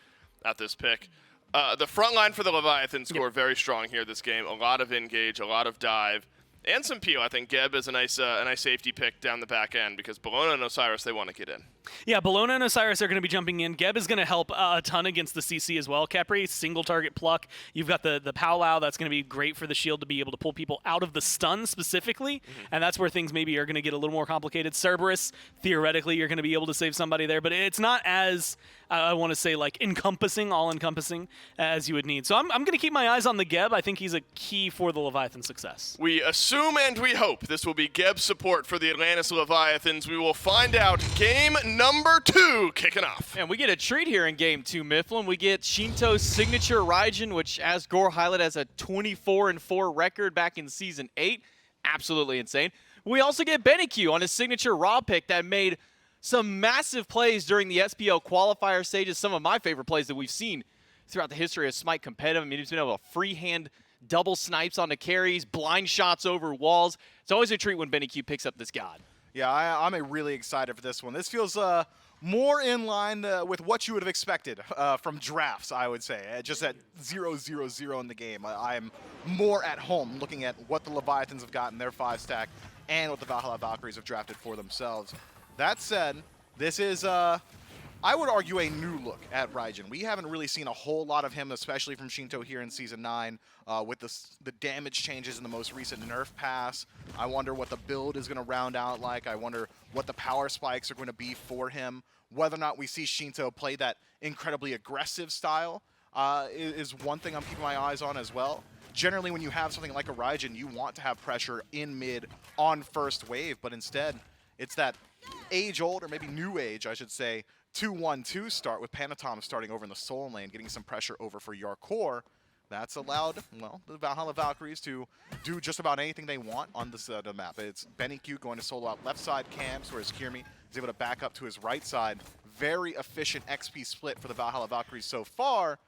at this pick. The front line for the Leviathan score very strong here this game. A lot of engage, a lot of dive, and some peel. I think Geb is a nice safety pick down the back end because Bologna and Osiris, they want to get in. Yeah, Bologna and Osiris are going to be jumping in. Geb is going to help a ton against the CC as well. Capri, single target pluck. You've got the Powwow. That's going to be great for the shield to be able to pull people out of the stun specifically, and that's where things maybe are going to get a little more complicated. Cerberus, theoretically, you're going to be able to save somebody there, but it's not as, I want to say, like all-encompassing as you would need. So I'm going to keep my eyes on the Geb. I think he's a key for the Leviathan success. We assume and we hope this will be Geb's support for the Atlantis Leviathans. We will find out game number 2 kicking off. And we get a treat here in game 2, Mifflin. We get Shinto's signature Raijin, which, as Gore highlighted, has a 24-4 record back in Season 8. Absolutely insane. We also get Benny Q on his signature Raw pick that made some massive plays during the SPL qualifier stages, some of my favorite plays that we've seen throughout the history of SMITE competitive. I mean, he's been able to freehand double snipes onto carries, blind shots over walls. It's always a treat when Benny Q picks up this god. Yeah, I'm really excited for this one. This feels more in line with what you would have expected from drafts, I would say. Just at 0-0-0 in the game. I'm more at home looking at what the Leviathans have gotten their 5-stack and what the Valhalla Valkyries have drafted for themselves. That said, this is, I would argue, a new look at Raijin. We haven't really seen a whole lot of him, especially from Shinto here in Season 9, with the damage changes in the most recent nerf pass. I wonder what the build is going to round out like. I wonder what the power spikes are going to be for him, whether or not we see Shinto play that incredibly aggressive style. is one thing I'm keeping my eyes on as well. Generally, when you have something like a Raijin, you want to have pressure in mid on first wave, but instead, it's that age-old, or maybe new age, I should say, 2-1-2 start with Panatom starting over in the Soul lane, getting some pressure over for Yarkor. That's allowed, well, the Valhalla Valkyries to do just about anything they want on this the map. It's BennyQ going to solo out left side camps, whereas Kirmi is able to back up to his right side. Very efficient XP split for the Valhalla Valkyries so far,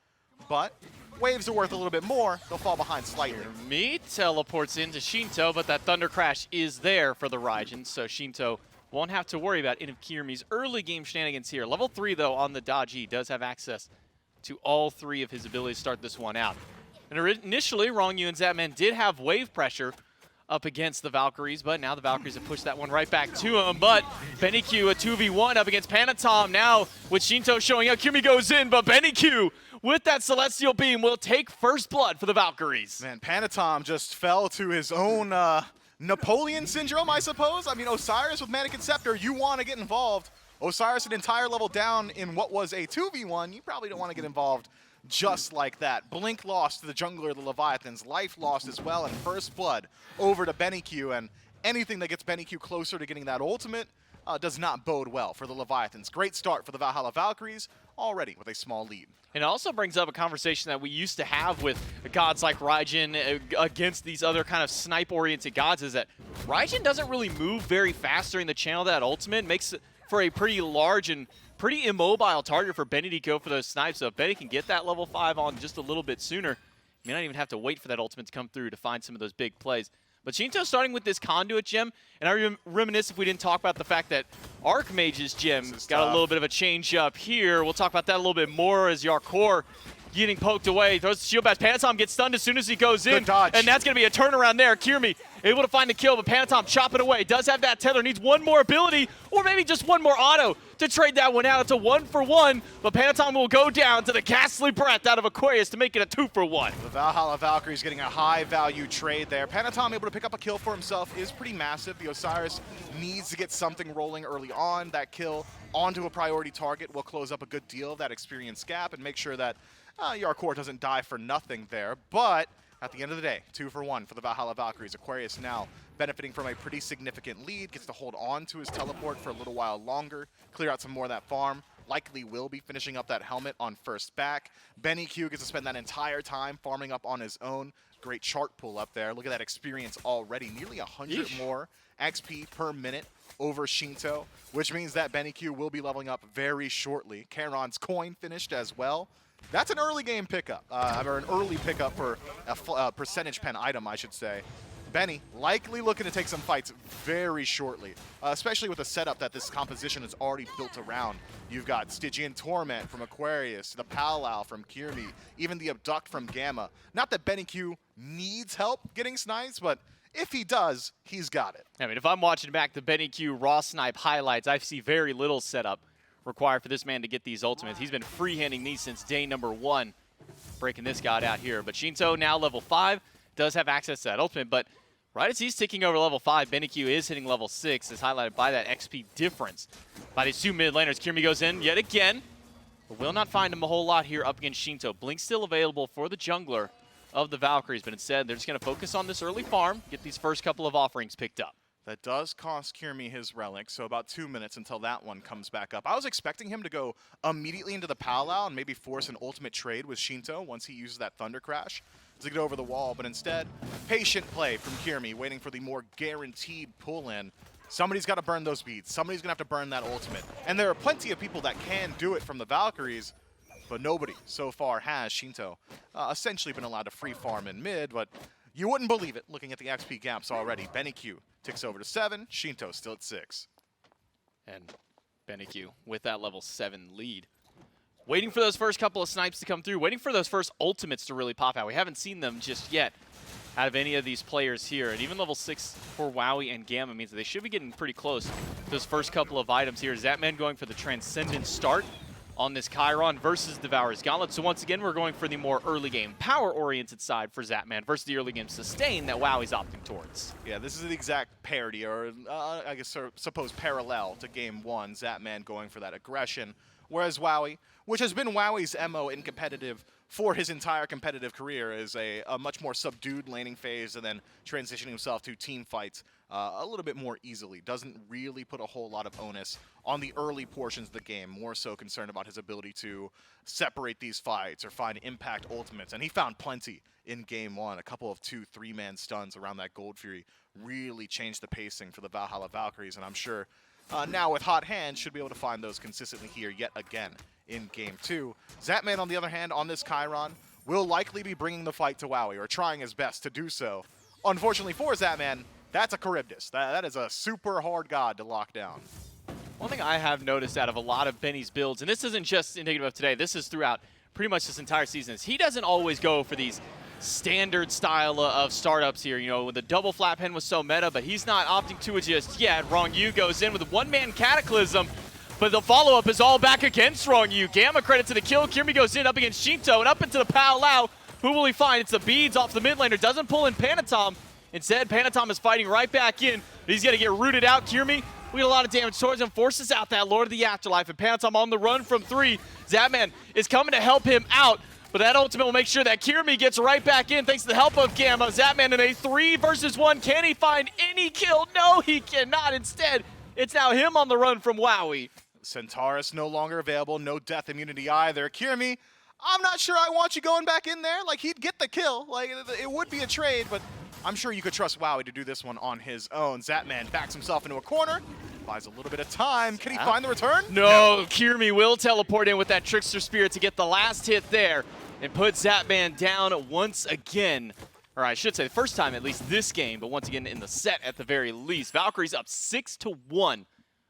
but waves are worth a little bit more. They'll fall behind slightly. Me teleports into Shinto, but that Thunder Crash is there for the Raijin, so Shinto won't have to worry about any of Kirmi's early game shenanigans here. Level 3, though, on the Daji does have access to all 3 of his abilities to start this one out. And initially, Rongyu and Zapman did have wave pressure up against the Valkyries, but now the Valkyries have pushed that one right back to him. But BennyQ, a 2v1 up against Panatom. Now, with Shinto showing up, Kirmi goes in, but BennyQ, with that Celestial Beam, will take first blood for the Valkyries. Man, Panatom just fell to his own Napoleon syndrome, I suppose. I mean, Osiris with Mannequin Scepter, you want to get involved. Osiris an entire level down in what was a 2v1, you probably don't want to get involved just like that. Blink lost to the jungler, the Leviathans. Life lost as well, and first blood over to BennyQ, and anything that gets BennyQ closer to getting that ultimate does not bode well for the Leviathans. Great start for the Valhalla Valkyries, already with a small lead. And it also brings up a conversation that we used to have with gods like Raijin against these other kind of snipe-oriented gods, is that Raijin doesn't really move very fast during the channel. That ultimate makes for a pretty large and pretty immobile target for Benny to go for those snipes. So if Benny can get that level 5 on just a little bit sooner, you may not even have to wait for that ultimate to come through to find some of those big plays. But Shinto starting with this Conduit gem, and I reminisce if we didn't talk about the fact that Archmage's gem got a little bit of a change up here. We'll talk about that a little bit more as Yarkor getting poked away. Throws the shield bash. Panatom gets stunned as soon as he goes in. Good dodge. And that's going to be a turnaround there. Kirmi able to find the kill, but Panatom chop it away. Does have that tether. Needs one more ability, or maybe just one more auto to trade that one out. It's a 1-for-1, but Panatom will go down to the ghastly breath out of Aquarius to make it a 2-for-1. The Valhalla Valkyries getting a high-value trade there. Panatom able to pick up a kill for himself is pretty massive. The Osiris needs to get something rolling early on. That kill onto a priority target will close up a good deal of that experience gap and make sure that Yarkor doesn't die for nothing there. But at the end of the day, 2-for-1 for the Valhalla Valkyries. Aquarius now benefiting from a pretty significant lead, gets to hold on to his teleport for a little while longer, clear out some more of that farm. Likely will be finishing up that helmet on first back. BennyQ gets to spend that entire time farming up on his own. Great chart pull up there. Look at that experience already. Nearly 100 more XP per minute over Shinto, which means that BennyQ will be leveling up very shortly. Charon's coin finished as well. That's an early game pickup, or an early pickup for a percentage pen item, I should say. Benny likely looking to take some fights very shortly, especially with the setup that this composition is already built around. You've got Stygian Torment from Aquarius, the Powwow from Kirmi, even the Abduct from Gamma. Not that BennyQ needs help getting snipes, but if he does, he's got it. I mean, if I'm watching back the BennyQ raw snipe highlights, I see very little setup required for this man to get these ultimates. He's been freehanding these since day number 1, breaking this god out here. But Shinto now level 5, does have access to that ultimate, but right as he's ticking over level 5, BennyQ is hitting level 6, as highlighted by that XP difference by these 2 mid laners. Kirmi goes in yet again, but will not find him a whole lot here up against Shinto. Blink still available for the jungler of the Valkyries, but instead they're just going to focus on this early farm, get these first couple of offerings picked up. That does cost Kirmi his relic, so about 2 minutes until that one comes back up. I was expecting him to go immediately into the Powwow and maybe force an ultimate trade with Shinto once he uses that Thunder Crash to get over the wall, but instead, patient play from Kirmi, waiting for the more guaranteed pull-in. Somebody's got to burn those beads. Somebody's going to have to burn that ultimate. And there are plenty of people that can do it from the Valkyries, but nobody so far has. Shinto essentially been allowed to free farm in mid, but you wouldn't believe it looking at the XP gaps already. BennyQ ticks over to 7, Shinto still at 6. And BennyQ with that level 7 lead. Waiting for those first couple of snipes to come through, waiting for those first ultimates to really pop out. We haven't seen them just yet out of any of these players here. And even level 6 for Wowie and Gamma means that they should be getting pretty close to those first couple of items here. Zapman going for the Transcendent start on this Chiron versus Devourer's Gauntlet. So once again, we're going for the more early game power-oriented side for Zapman versus the early game sustain that WoW's opting towards. Yeah, this is the exact parody, or I guess suppose parallel to Game 1, Zapman going for that aggression, whereas WoWy, which has been WoWy's MO in competitive for his entire competitive career, is a much more subdued laning phase and then transitioning himself to team fights a little bit more easily. Doesn't really put a whole lot of onus on the early portions of the game, more so concerned about his ability to separate these fights or find impact ultimates. And he found plenty in Game 1. A couple of 2-3-man stuns around that Gold Fury really changed the pacing for the Valhalla Valkyries, and I'm sure now with hot hands should be able to find those consistently here yet again in Game 2. Zapman, on the other hand, on this Chiron, will likely be bringing the fight to WoWy, or trying his best to do so. Unfortunately for Zapman, that's a Charybdis. That is a super hard god to lock down. One thing I have noticed out of a lot of Benny's builds, and this isn't just indicative of today, this is throughout pretty much this entire season, is he doesn't always go for these standard style of startups here. You know, the double flat pen was so meta, but he's not opting to it just yet. Wrong Yu goes in with a one-man Cataclysm, but the follow-up is all back against Wrong Yu. Gamma credit to the kill. Kirby goes in up against Shinto and up into the Pao Lao. Who will he find? It's the beads off the mid laner. Doesn't pull in Panatom. Instead, Panatom is fighting right back in. He's going to get rooted out. Kirby, we get a lot of damage towards him, forces out that Lord of the Afterlife, and Panatom on the run from 3. Zapman is coming to help him out, but that ultimate will make sure that Kirby gets right back in thanks to the help of Gamma. Zapman in a 3 versus 1. Can he find any kill? No, he cannot. Instead, it's now him on the run from WoWy. Centaurus no longer available, no death immunity either. Kirmi, I'm not sure I want you going back in there. Like, he'd get the kill. Like, it would be a trade, but I'm sure you could trust WoWy to do this one on his own. Zapman backs himself into a corner, buys a little bit of time. Can he find the return? No, Kirmi will teleport in with that Trickster Spirit to get the last hit there and put Zapman down once again. Or I should say the first time at least this game, but once again in the set at the very least. Valkyries up 6-1.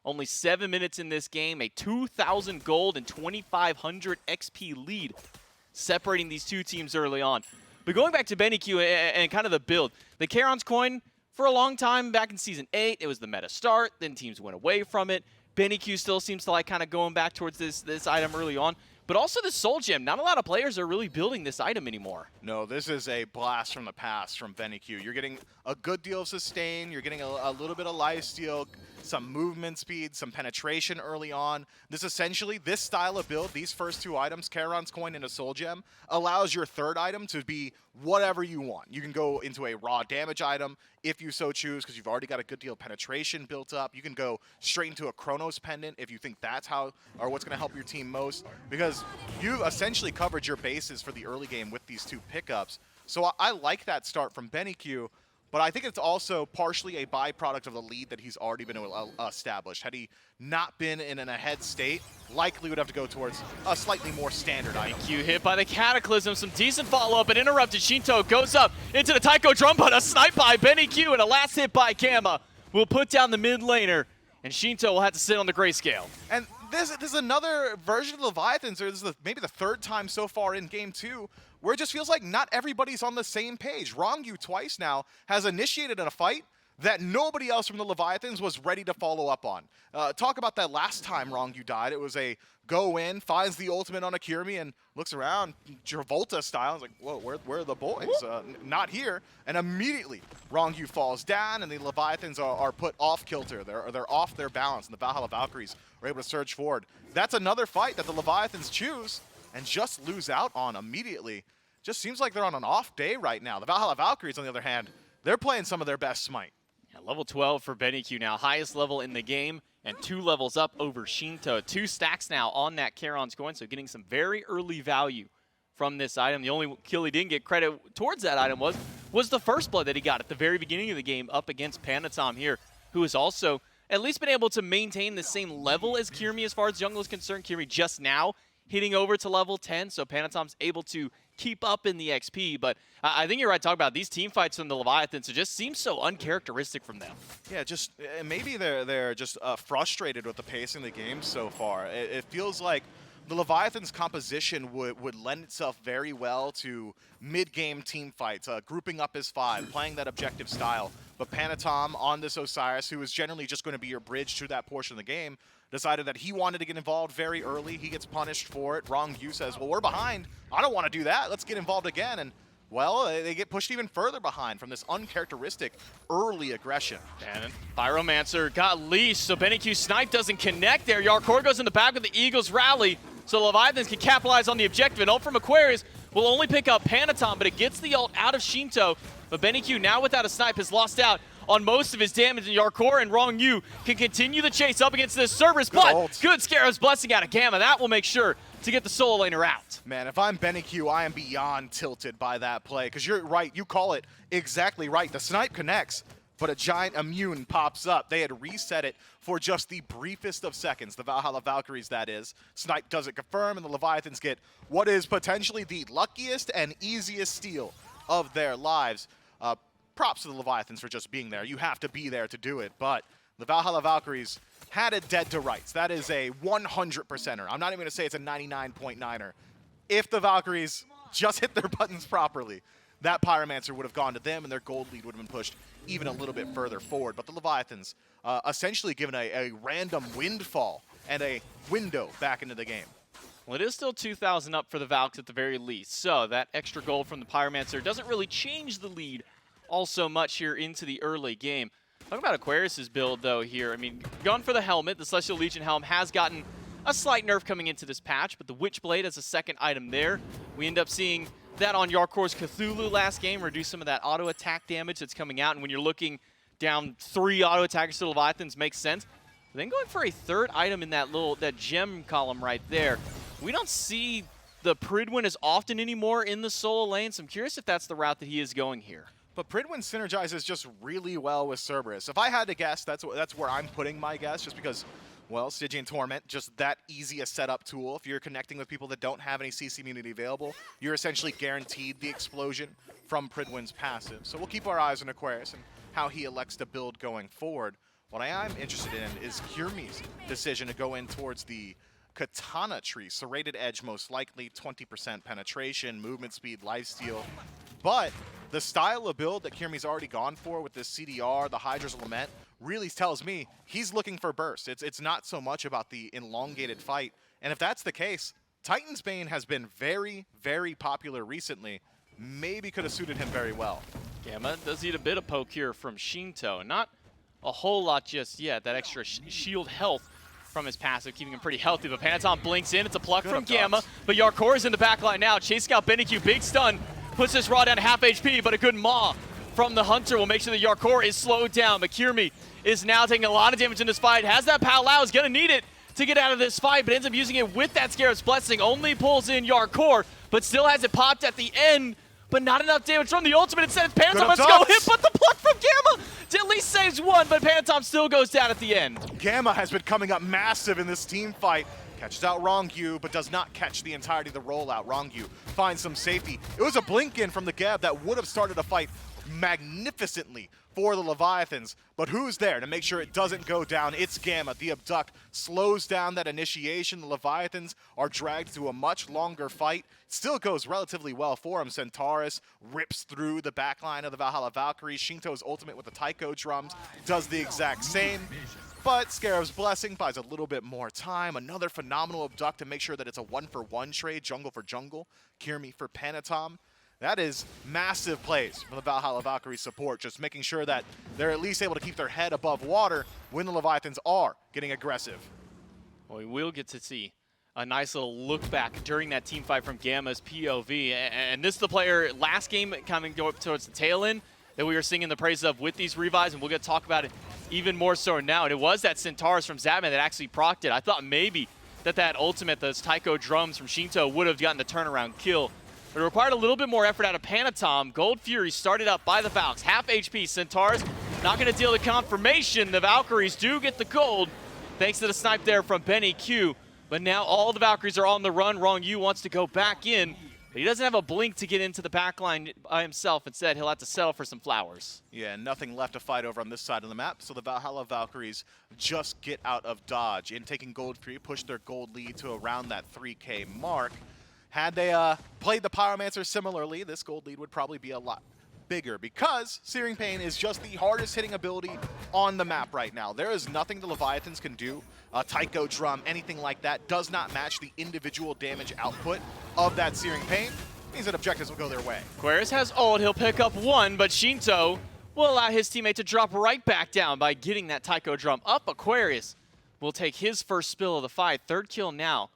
Only 7 minutes in this game, a 2,000 gold and 2,500 XP lead separating these two teams early on. But going back to Benny Q and kind of the build, the Charon's coin, for a long time back in Season 8, it was the meta start, then teams went away from it. Benny Q still seems to like kind of going back towards this item early on. But also the Soul Gem, not a lot of players are really building this item anymore. No, this is a blast from the past from Benny Q. You're getting a good deal of sustain, you're getting a little bit of lifesteal, some movement speed, some penetration early on. This style of build, these first 2 items, Charon's Coin and a Soul Gem, allows your third item to be whatever you want. You can go into a raw damage item if you so choose, because you've already got a good deal of penetration built up. You can go straight into a Chronos Pendant if you think that's how, or what's going to help your team most, because you've essentially covered your bases for the early game with these 2 pickups. So I like that start from Benny Q. But I think it's also partially a byproduct of the lead that he's already been established. Had he not been in an ahead state, likely would have to go towards a slightly more standard item. Q hit by the Cataclysm, some decent follow-up, and interrupted. Shinto goes up into the Taiko drum, but a snipe by Benny Q and a last hit by Gamma will put down the mid laner, and Shinto will have to sit on the grayscale. And this is another version of Leviathans, or this is maybe the 3rd time so far in Game 2, where it just feels like not everybody's on the same page. Wrong Yu twice now has initiated a fight that nobody else from the Leviathans was ready to follow up on. Talk about that last time Wrong Yu died. It was a go in, finds the ultimate on a Kirmi, and looks around, Travolta style. It's like, whoa, where are the boys? Not here. And immediately, Wrong Yu falls down, and the Leviathans are put off kilter. They're off their balance, and the Valhalla Valkyries are able to surge forward. That's another fight that the Leviathans choose and just lose out on immediately. Just seems like they're on an off day right now. The Valhalla Valkyries, on the other hand, they're playing some of their best Smite. Yeah, level 12 for Benny Q now, highest level in the game, and 2 levels up over Shinto. 2 stacks now on that Charon's coin, so getting some very early value from this item. The only kill he didn't get credit towards that item was the first blood that he got at the very beginning of the game up against Panatom here, who has also at least been able to maintain the same level as Kirmi as far as jungle is concerned. Kirmi just now hitting over to level 10, so Panatom's able to keep up in the XP, but I think you're right talking about these team fights from the Leviathans. It just seems so uncharacteristic from them. Yeah, just maybe they're just frustrated with the pace in the game so far. It feels like the Leviathan's composition would lend itself very well to mid-game team fights, grouping up as 5, playing that objective style, But Panatom on this Osiris, who is generally just going to be your bridge to that portion of the game, decided that he wanted to get involved very early. He gets punished for it. Wrong Yu says, well, we're behind. I don't want to do that. Let's get involved again. And, well, they get pushed even further behind from this uncharacteristic early aggression. And Pyromancer got leashed, so BennyQ Snipe doesn't connect there. Yarkor goes in the back with the Eagles rally, so Leviathans can capitalize on the objective. An ult from Aquarius will only pick up Panatom, but it gets the ult out of Shinto. But BennyQ, now without a snipe, has lost out on most of his damage, and Yarkor and Wrong Yu can continue the chase up against this Cerberus, but good Scarab's Blessing out of Gamma. That will make sure to get the solo laner out. Man, if I'm BennyQ, I am beyond tilted by that play, because you're right, you call it exactly right. The snipe connects, but a giant immune pops up. They had reset it for just the briefest of seconds, the Valhalla Valkyries, that is. Snipe doesn't confirm, and the Leviathans get what is potentially the luckiest and easiest steal of their lives. Props to the Leviathans for just being there. You have to be there to do it, but the Valhalla Valkyries had it dead to rights. That is a 100%er. I'm not even going to say it's a 99.9er. If the Valkyries just hit their buttons properly, that Pyromancer would have gone to them, and their gold lead would have been pushed even a little bit further forward. But the Leviathans essentially given a random windfall and a window back into the game. Well, it is still 2,000 up for the Valks at the very least, so that extra gold from the Pyromancer doesn't really change the lead all so much here into the early game. Talking about Aquarius's build, though, here. I mean, gone for the helmet. The Celestial Legion helm has gotten a slight nerf coming into this patch, but the Witchblade as a second item there. We end up seeing that on Yarkor's Cthulhu last game, reduce some of that auto attack damage that's coming out, and when you're looking down 3 auto attackers to Leviathans makes sense. But then going for a third item in that gem column right there. We don't see the Pridwin as often anymore in the solo lane, so I'm curious if that's the route that he is going here. But Pridwin synergizes just really well with Cerberus. If I had to guess, that's where I'm putting my guess, just because, well, Stygian Torment, just that easy a setup tool. If you're connecting with people that don't have any CC immunity available, you're essentially guaranteed the explosion from Pridwin's passive. So we'll keep our eyes on Aquarius and how he elects to build going forward. What I am interested in is Kyrmi's decision to go in towards the Katana tree. Serrated edge most likely, 20% penetration, movement speed, lifesteal. But the style of build that Kyrmi's already gone for with this CDR, the Hydra's Lament, really tells me he's looking for burst. It's not so much about the elongated fight. And if that's the case, Titan's Bane has been very, very popular recently. Maybe could have suited him very well. Gamma does eat a bit of poke here from Shinto. Not a whole lot just yet. That extra shield health from his passive, keeping him pretty healthy. But Panatom blinks in. It's a pluck from Gamma. But Yarkor is in the backline now, chasing out BennyQ. Big stun. Puts this Raw down to half HP, but a good maw from the Hunter will make sure that Yarkor is slowed down. But Kyrmi is now taking a lot of damage in this fight. Has that Palau, is going to need it to get out of this fight, but ends up using it with that Scarab's Blessing. Only pulls in Yarkor, but still has it popped at the end. But not enough damage from the ultimate. Instead, it's Panatom. Let's go hit, but the pluck from Gamma at least saves one, but Panatom still goes down at the end. Gamma has been coming up massive in this team fight. Catches out Wrong Yu, but does not catch the entirety of the rollout. Wrong Yu finds some safety. It was a blink in from the Gab that would have started a fight magnificently for the Leviathans, but who's there to make sure it doesn't go down? It's Gamma. The Abduct slows down that initiation. The Leviathans are dragged to a much longer fight. Still goes relatively well for him. Centaurus rips through the backline of the Valhalla Valkyries. Shinto's ultimate with the Taiko drums does the exact same. But Scarab's Blessing buys a little bit more time. Another phenomenal Abduct to make sure that it's a 1-for-1 trade, jungle for jungle, Kyrmi for Panatom. That is massive plays from the Valhalla Valkyrie support, just making sure that they're at least able to keep their head above water when the Leviathans are getting aggressive. Well, we will get to see a nice little look back during that team fight from Gamma's POV. And this is the player last game coming towards the tail end that we were singing the praise of with these revives, and we'll get to talk about it even more so now. And it was that Centaurus from Zapman that actually procced it. I thought maybe that ultimate, those Taiko drums from Shinto, would have gotten the turnaround kill. But it required a little bit more effort out of Panatom. Gold Fury started up by the Valks. Half HP. Centaurus not going to deal the confirmation. The Valkyries do get the gold, thanks to the snipe there from BennyQ. But now all the Valkyries are on the run. Wrong Yu wants to go back in, but he doesn't have a blink to get into the backline by himself. Instead, he'll have to settle for some flowers. Yeah, nothing left to fight over on this side of the map, so the Valhalla Valkyries just get out of dodge. In taking Gold Fury, push their gold lead to around that 3K mark. Had they played the Pyromancer similarly, this gold lead would probably be a lot bigger because Searing Pain is just the hardest hitting ability on the map right now. There is nothing the Leviathans can do. Tycho Drum, anything like that, does not match the individual damage output of that Searing Pain. Means that objectives will go their way. Aquarius has ult, he'll pick up one, but Shinto will allow his teammate to drop right back down by getting that Tycho Drum up. Aquarius will take his first spill of the fight. Third kill now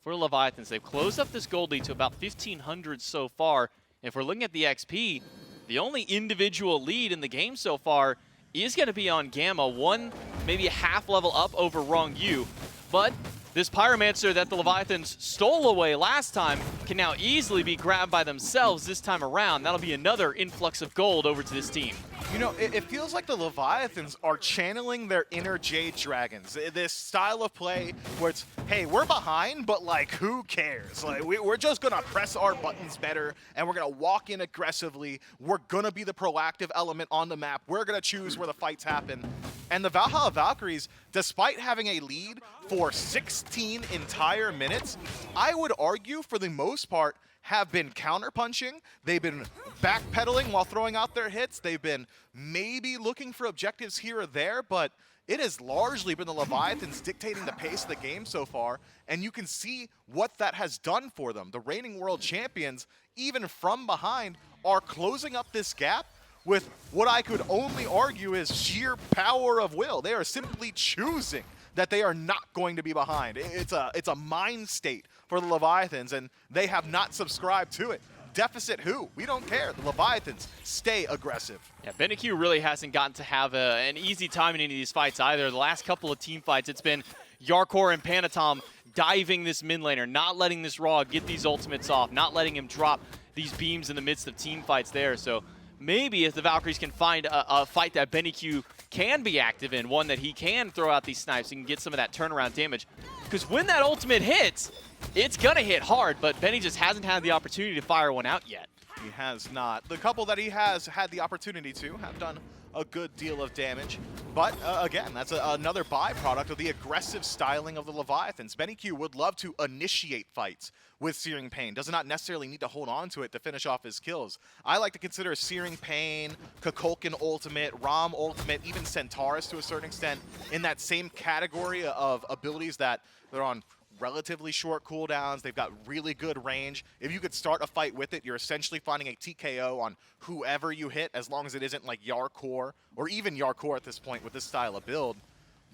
for Leviathans. They've closed up this gold lead to about 1,500 so far. If we're looking at the XP, the only individual lead in the game so far is going to be on Gamma, one, maybe a half level up over Rongyu. But this Pyromancer that the Leviathans stole away last time can now easily be grabbed by themselves this time around. That'll be another influx of gold over to this team. You know, it feels like the Leviathans are channeling their inner Jade Dragons. This style of play where it's, hey, we're behind, but like, who cares? Like, we're just gonna press our buttons better, and we're gonna walk in aggressively. We're gonna be the proactive element on the map. We're gonna choose where the fights happen. And the Valhalla Valkyries, despite having a lead for 16 entire minutes, I would argue for the most part, have been counterpunching. They've been backpedaling while throwing out their hits. They've been maybe looking for objectives here or there, but it has largely been the Leviathans dictating the pace of the game so far, and you can see what that has done for them. The reigning world champions, even from behind, are closing up this gap with what I could only argue is sheer power of will. They are simply choosing that they are not going to be behind. It's a mind state for the Leviathans, and they have not subscribed to it. Deficit who? We don't care. The Leviathans stay aggressive. Yeah, BenQ really hasn't gotten to have an easy time in any of these fights either. The last couple of team fights, it's been Yarkor and Panatom diving this mid laner, not letting this Raw get these ultimates off, not letting him drop these beams in the midst of team fights there. So maybe if the Valkyries can find a fight that BenQ can be active in, one that he can throw out these snipes and get some of that turnaround damage. Because when that ultimate hits, it's going to hit hard, but Benny just hasn't had the opportunity to fire one out yet. He has not. The couple that he has had the opportunity to have done a good deal of damage. But again, that's another byproduct of the aggressive styling of the Leviathans. BenQ would love to initiate fights with Searing Pain. Does not necessarily need to hold on to it to finish off his kills. I like to consider Searing Pain, Kukulkan Ultimate, Rom Ultimate, even Centaurus to a certain extent in that same category of abilities that they're on relatively short cooldowns. They've got really good range. If you could start a fight with it, you're essentially finding a TKO on whoever you hit, as long as it isn't like Yarkor, or even Yarkor at this point with this style of build.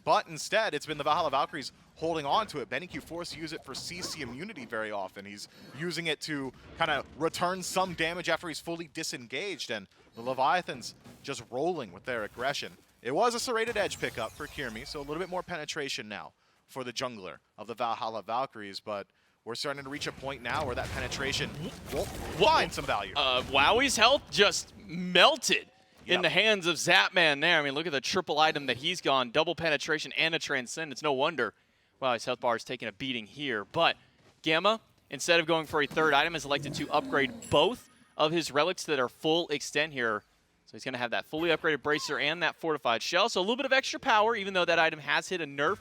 But instead, it's been the Valhalla Valkyries holding on to it. BenQ forced to use it for CC immunity very often. He's using it to kind of return some damage after he's fully disengaged, and the Leviathans just rolling with their aggression. It was a serrated edge pickup for Kirmi, so a little bit more penetration now for the jungler of the Valhalla Valkyries, but we're starting to reach a point now where that penetration will find some value. Wowie's health just melted in the hands of Zapman there. I mean, look at the triple item that he's gone, double penetration and a transcend. It's no wonder Wowie's health bar is taking a beating here. But Gamma, instead of going for a third item, has elected to upgrade both of his relics that are full extent here. So he's going to have that fully upgraded bracer and that fortified shell. So a little bit of extra power, even though that item has hit a nerf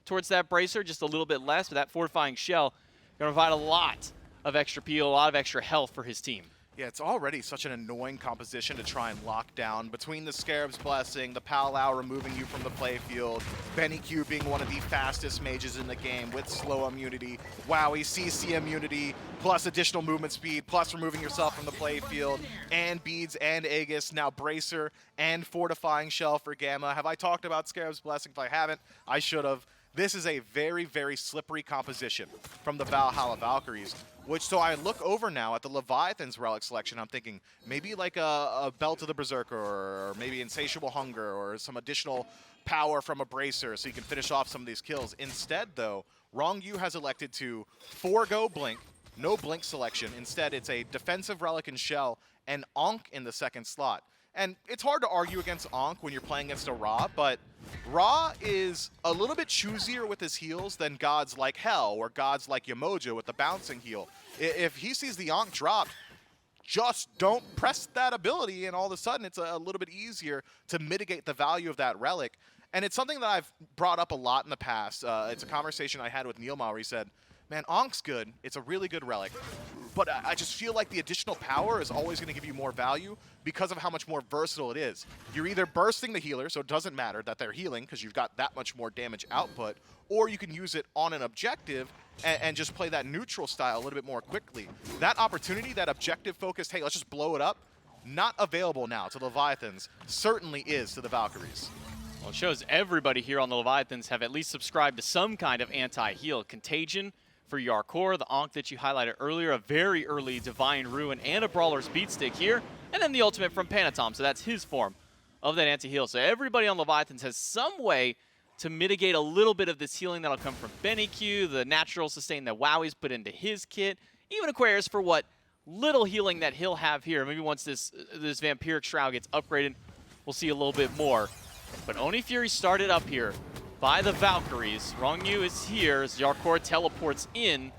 towards that bracer, just a little bit less, but that fortifying shell going to provide a lot of extra peel, a lot of extra health for his team. Yeah, it's already such an annoying composition to try and lock down. Between the Scarab's Blessing, the Palau removing you from the playfield, BenQ being one of the fastest mages in the game with slow immunity, Wowie CC immunity, plus additional movement speed, plus removing yourself from the playfield, and beads and Aegis, now bracer and fortifying shell for Gamma. Have I talked about Scarab's Blessing? If I haven't, I should have. This is a very, very slippery composition from the Valhalla Valkyries, so I look over now at the Leviathan's relic selection. I'm thinking maybe like a Belt of the Berserker, or maybe Insatiable Hunger, or some additional power from a Bracer so you can finish off some of these kills. Instead, though, Rongyu has elected to forego Blink, no Blink selection. Instead, it's a defensive relic and shell and Ankh in the second slot. And it's hard to argue against Ankh when you're playing against a Ra, but Ra is a little bit choosier with his heals than gods like Hell or gods like Yamoja with the bouncing heal. If he sees the Ankh drop, just don't press that ability, and all of a sudden it's a little bit easier to mitigate the value of that relic. And it's something that I've brought up a lot in the past. It's a conversation I had with Neilma where he said, man, Ank's good. It's a really good relic. But I just feel like the additional power is always going to give you more value because of how much more versatile it is. You're either bursting the healer, so it doesn't matter that they're healing because you've got that much more damage output, or you can use it on an objective and just play that neutral style a little bit more quickly. That opportunity, that objective-focused, hey, let's just blow it up, not available now to the Leviathans, certainly is to the Valkyries. Well, it shows everybody here on the Leviathans have at least subscribed to some kind of anti-heal. Contagion for Yarkor, the Ankh that you highlighted earlier, a very early Divine Ruin and a Brawler's Beatstick here, and then the ultimate from Panatom, so that's his form of that anti-heal. So everybody on Leviathans has some way to mitigate a little bit of this healing that'll come from BennyQ, the natural sustain that Wowie's put into his kit, even Aquarius for what little healing that he'll have here. Maybe once this Vampiric Shroud gets upgraded, we'll see a little bit more. But Oni Fury started up here by the Valkyries. Rongyu is here as Yarkor teleports in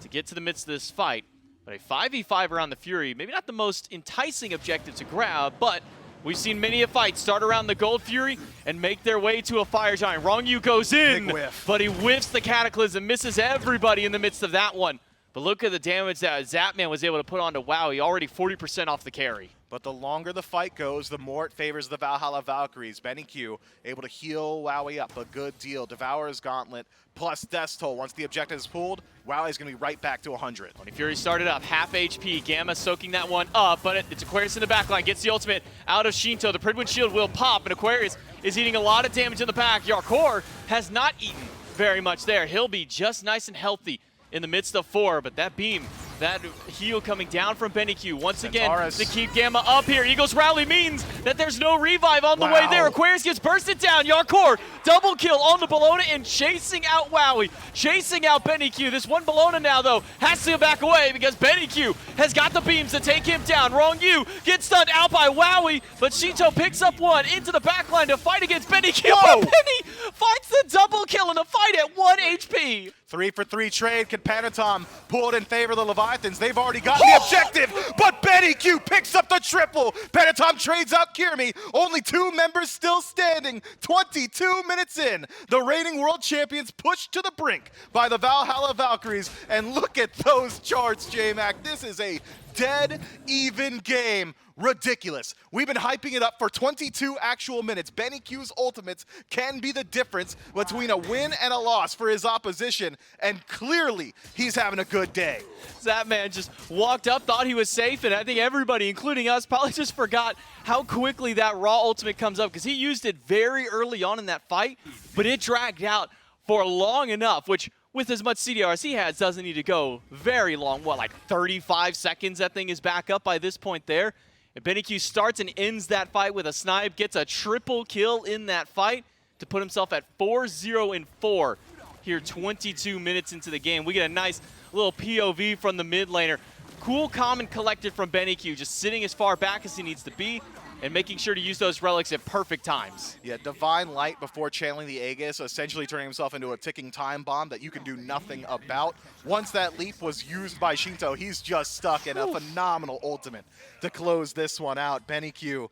to get to the midst of this fight. But a 5v5 around the Fury, maybe not the most enticing objective to grab, but we've seen many a fight start around the Gold Fury and make their way to a Fire Giant. Rongyu goes in, but he whiffs the Cataclysm, misses everybody in the midst of that one. But look at the damage that Zapman was able to put onto Wowie, already 40% off the carry. But the longer the fight goes, the more it favors the Valhalla Valkyries. BennyQ able to heal Wowie up a good deal. Devourer's Gauntlet plus Death's Toll. Once the objective is pulled, Wowie's going to be right back to 100. Oni Fury started up, half HP. Gamma soaking that one up, but it's Aquarius in the backline. Gets the ultimate out of Shinto. The Pridwin Shield will pop, and Aquarius is eating a lot of damage in the back. Yarkor has not eaten very much there. He'll be just nice and healthy in the midst of 4, but that beam, that heal coming down from BennyQ once again to keep Gamma up here. Eagles Rally means that there's no revive on the way there. Aquarius gets bursted down. Yarkor, double kill on the Bellona and chasing out Wowie, chasing out BennyQ. This one Bellona now, though, has to back away because BennyQ has got the beams to take him down. Rongyu gets stunned out by Wowie, but Shinto picks up one into the backline to fight against BennyQ. But Benny finds the double kill in a fight at 1 HP. 3-for-3 trade. Can Panatom pull it in favor of the Leviathans? They've already got the objective, but BennyQ picks up the triple. Panatom trades out Kirmi. Only 2 members still standing. 22 minutes in. The reigning world champions pushed to the brink by the Valhalla Valkyries. And look at those charts, J-Mac. This is a dead even game. Ridiculous. We've been hyping it up for 22 actual minutes. BennyQ's ultimates can be the difference between a win and a loss for his opposition, and clearly he's having a good day. That man just walked up, thought he was safe, and I think everybody, including us, probably just forgot how quickly that raw ultimate comes up, because he used it very early on in that fight, but it dragged out for long enough, which with as much CDR as he has, doesn't need to go very long. What, like 35 seconds that thing is back up by this point there? And BennyQ starts and ends that fight with a snipe, gets a triple kill in that fight to put himself at 4-0-4 here 22 minutes into the game. We get a nice little POV from the mid laner. Cool, calm, and collected from BennyQ, just sitting as far back as he needs to be and making sure to use those relics at perfect times. Yeah, Divine Light before channeling the Aegis, essentially turning himself into a ticking time bomb that you can do nothing about. Once that leap was used by Shinto, he's just stuck in a phenomenal ultimate to close this one out. BennyQ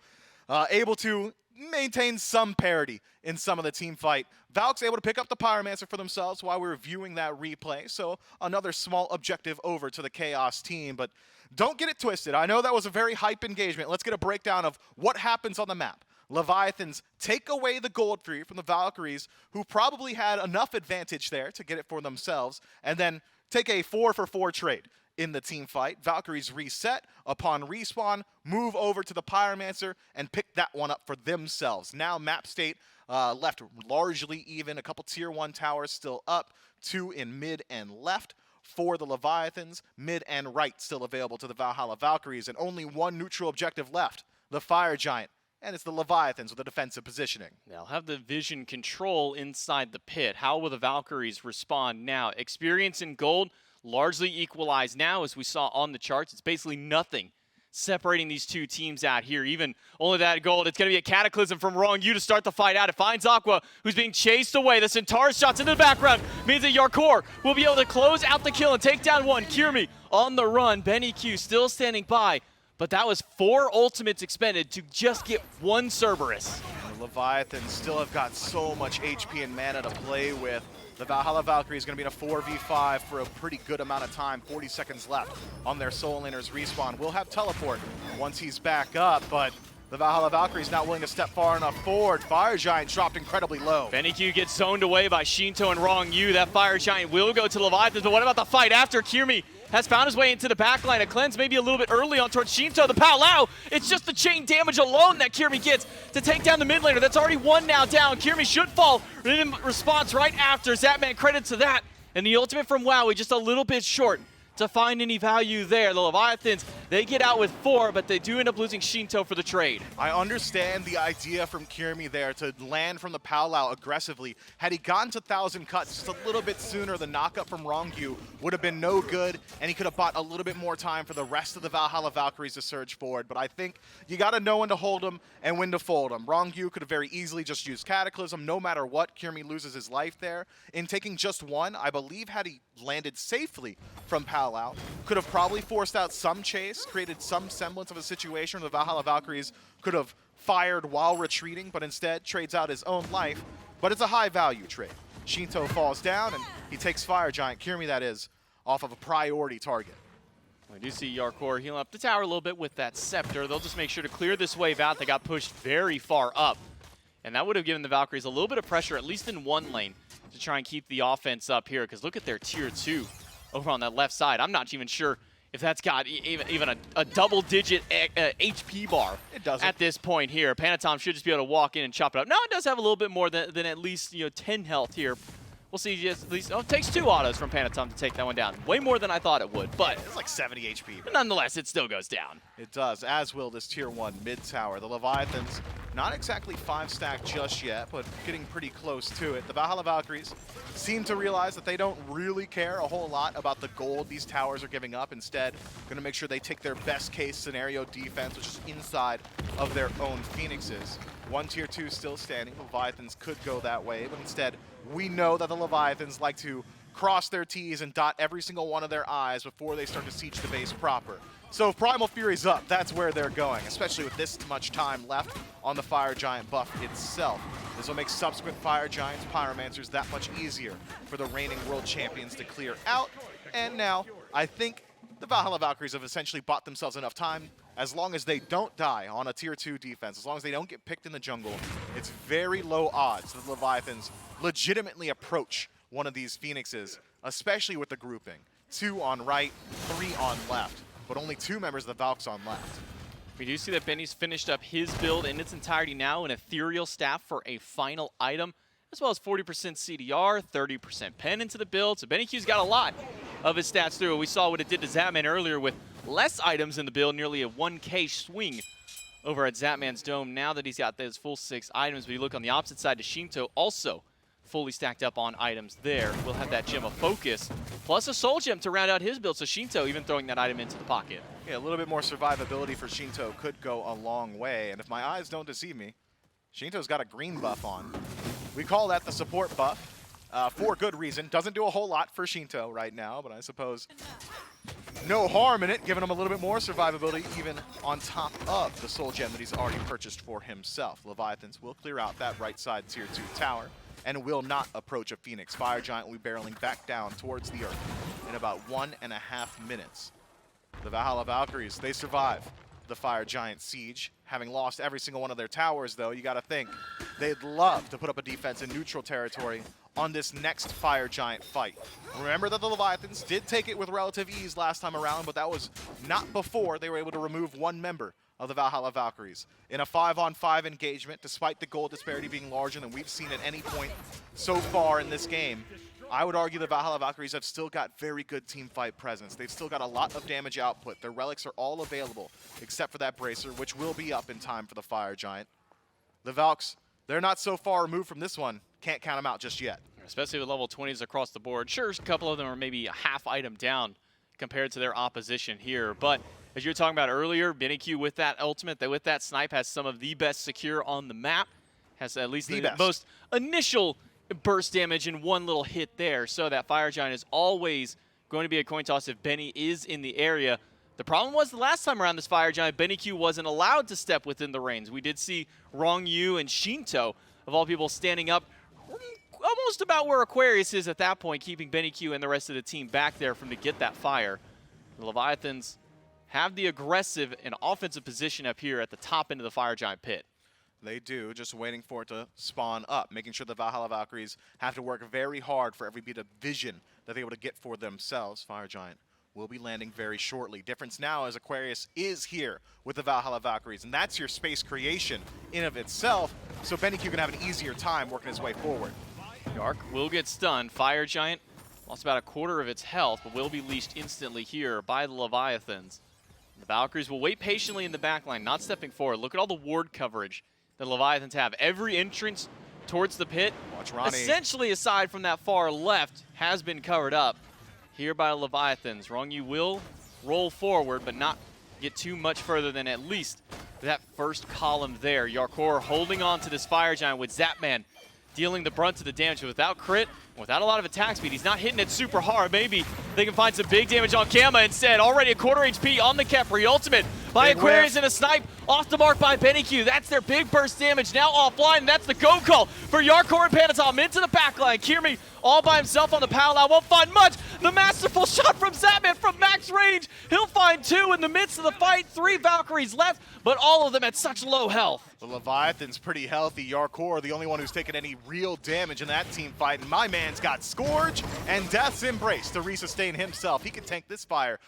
able to maintain some parity in some of the team fight. Valk's able to pick up the Pyromancer for themselves while we were viewing that replay, so another small objective over to the Chaos team, but don't get it twisted. I know that was a very hype engagement. Let's get a breakdown of what happens on the map. Leviathans take away the Gold Fury from the Valkyries, who probably had enough advantage there to get it for themselves, and then take a 4-for-4 trade in the team fight. Valkyries reset. Upon respawn, move over to the Pyromancer and pick that one up for themselves. Now map state left largely even. A couple tier 1 towers still up. 2 in mid and left for the Leviathans. Mid and right still available to the Valhalla Valkyries. And only one neutral objective left. The Fire Giant. And it's the Leviathans with a defensive positioning. They'll have the vision control inside the pit. How will the Valkyries respond now? Experience in gold largely equalized now, as we saw on the charts. It's basically nothing separating these two teams out here. Even only that gold. It's going to be a Cataclysm from Rongyu to start the fight out. It finds Aqua, who's being chased away. The Centaurus shots into the background means that Yarkor will be able to close out the kill and take down one. Kirmi on the run. BennyQ still standing by. But that was 4 ultimates expended to just get 1 Cerberus. The Leviathans still have got so much HP and mana to play with. The Valhalla Valkyrie is going to be in a 4v5 for a pretty good amount of time. 40 seconds left on their Soul Laner's respawn. We'll have teleport once he's back up, but the Valhalla Valkyrie is not willing to step far enough forward. Fire Giant dropped incredibly low. BennyQ gets zoned away by Shinto and Wrong Yu. That Fire Giant will go to Leviathans, but what about the fight after? Kirmi has found his way into the backline. A cleanse maybe a little bit early on towards Shinto. The Pow Lao, it's just the chain damage alone that Kirmi gets to take down the mid laner. That's already one now down. Kirmi should fall in response right after. Zapman credit to that. And the ultimate from Wowie just a little bit short to find any value there. The Leviathans, they get out with 4, but they do end up losing Shinto for the trade. I understand the idea from Kirmi there to land from the Pow Lao aggressively. Had he gotten to 1,000 cuts just a little bit sooner, the knockup from Rongyu would have been no good, and he could have bought a little bit more time for the rest of the Valhalla Valkyries to surge forward. But I think you got to know when to hold them and when to fold them. Rongyu could have very easily just used Cataclysm. No matter what, Kirmi loses his life there. In taking just one, I believe had he landed safely from Pow Lao, could have probably forced out some chase, created some semblance of a situation where the Valhalla Valkyries could have fired while retreating, but instead trades out his own life. But it's a high value trade. Shinto falls down and he takes Fire Giant, Kirmi that is, off of a priority target. We do see Yarkor healing up the tower a little bit with that Scepter. They'll just make sure to clear this wave out. They got pushed very far up. And that would have given the Valkyries a little bit of pressure, at least in one lane, to try and keep the offense up here. Because look at their tier 2 over on that left side. I'm not even sure if that's got even a double-digit HP bar. It doesn't. At this point here. Panatom should just be able to walk in and chop it up. No, it does have a little bit more than at least 10 health here. We'll see just at least, it takes 2 autos from Panatom to take that one down. Way more than I thought it would, but it's like 70 HP. But nonetheless, it still goes down. It does, as will this tier 1 mid tower. The Leviathans, not exactly 5-stack just yet, but getting pretty close to it. The Valhalla Valkyries seem to realize that they don't really care a whole lot about the gold these towers are giving up. Instead, going to make sure they take their best case scenario defense, which is inside of their own Phoenixes. One tier 2 still standing. Leviathans could go that way, but instead, we know that the Leviathans like to cross their T's and dot every single one of their I's before they start to siege the base proper. So if Primal Fury's up, that's where they're going, especially with this much time left on the Fire Giant buff itself. This will make subsequent Fire Giants, Pyromancers that much easier for the reigning world champions to clear out. And now, I think the Valhalla Valkyries have essentially bought themselves enough time. As long as they don't die on a tier 2 defense, as long as they don't get picked in the jungle, it's very low odds that the Leviathans legitimately approach one of these Phoenixes, especially with the grouping. 2 on right, 3 on left, but only 2 members of the Valks on left. We do see that Benny's finished up his build in its entirety now, an Ethereal Staff for a final item, as well as 40% CDR, 30% pen into the build. So BennyQ's got a lot of his stats through. We saw what it did to Zapman earlier with less items in the build, nearly a 1K swing over at Zapman's Dome. Now that he's got those full 6 items, but you look on the opposite side to Shinto, also fully stacked up on items there. We'll have that Gem of Focus, plus a Soul Gem to round out his build, so Shinto even throwing that item into the pocket. Yeah, a little bit more survivability for Shinto could go a long way, and if my eyes don't deceive me, Shinto's got a green buff on. We call that the support buff. For good reason. Doesn't do a whole lot for Shinto right now, but I suppose no harm in it, giving him a little bit more survivability even on top of the Soul Gem that he's already purchased for himself. Leviathans will clear out that right side tier 2 tower and will not approach a Phoenix. Fire Giant will be barreling back down towards the earth in about 1.5 minutes. The Valhalla Valkyries, they survive the Fire Giant siege. Having lost every single one of their towers, though, you got to think they'd love to put up a defense in neutral territory on this next Fire Giant fight. Remember that the Leviathans did take it with relative ease last time around, but that was not before they were able to remove 1 member of the Valhalla Valkyries. In a 5-on-5 engagement, despite the gold disparity being larger than we've seen at any point so far in this game, I would argue the Valhalla Valkyries have still got very good team fight presence. They've still got a lot of damage output. Their relics are all available, except for that Bracer, which will be up in time for the Fire Giant. The Valks, they're not so far removed from this one. Can't count them out just yet. Especially with level 20s across the board. Sure, a couple of them are maybe a half item down compared to their opposition here, but as you were talking about earlier, BennyQ with that ultimate, with that snipe, has some of the best secure on the map. Has at least the most initial burst damage in one little hit there. So that Fire Giant is always going to be a coin toss if Benny is in the area. The problem was the last time around this Fire Giant, BennyQ wasn't allowed to step within the reins. We did see Wrong Yu and Shinto, of all people, standing up almost about where Aquarius is at that point, keeping Benny Q and the rest of the team back there from to get that fire. The Leviathans have the aggressive and offensive position up here at the top end of the Fire Giant pit. They do, just waiting for it to spawn up, making sure the Valhalla Valkyries have to work very hard for every bit of vision that they're able to get for themselves. Fire Giant will be landing very shortly. Difference now is Aquarius is here with the Valhalla Valkyries, and that's your space creation in of itself, so Benny Q can have an easier time working his way forward. Yark will get stunned. Fire Giant lost about a quarter of its health, but will be leashed instantly here by the Leviathans. The Valkyries will wait patiently in the backline, not stepping forward. Look at all the ward coverage that Leviathans have. Every entrance towards the pit, essentially aside from that far left, has been covered up here by Leviathans. Rongyu will roll forward, but not get too much further than at least that first column there. Yarkor holding on to this Fire Giant with Zapman dealing the brunt of the damage. Without crit, without a lot of attack speed, he's not hitting it super hard. Maybe they can find some big damage on Gamma instead. Already a quarter HP on the Kepri. Ultimate by Aquarius and a snipe off the mark by Benny Q. That's their big burst damage now offline. That's the go call for Yarkor and Panatom into the backline. Kirmi all by himself on the Powwow, won't find much. The masterful shot from Zapman from max range. He'll find two in the midst of the fight. 3 Valkyries left, but all of them at such low health. The Leviathan's pretty healthy. Yarkor, the only one who's taken any real damage in that team fight. And my man's got Scourge and Death's Embrace to resustain himself. He can tank this fire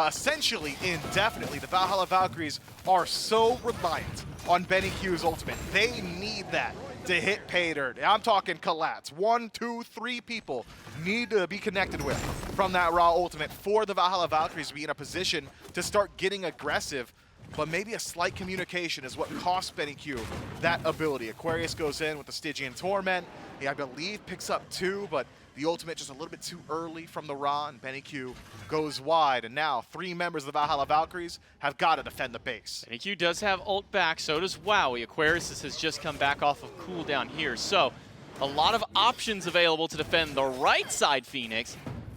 essentially indefinitely. The Valhalla Valkyries are so reliant on Benny Q's ultimate. They need that to hit pay dirt. I'm talking collapse. 1, 2, 3 people need to be connected with from that raw ultimate for the Valhalla Valkyries to be in a position to start getting aggressive. But maybe a slight communication is what cost Benny Q that ability. Aquarius goes in with the Stygian Torment. He, I believe, picks up 2, but the ultimate just a little bit too early from the Ra, and Benny Q goes wide. And now 3 members of the Valhalla Valkyries have got to defend the base. Benny Q does have ult back, so does Wowie. Aquarius has just come back off of cooldown here. So a lot of options available to defend the right side Phoenix,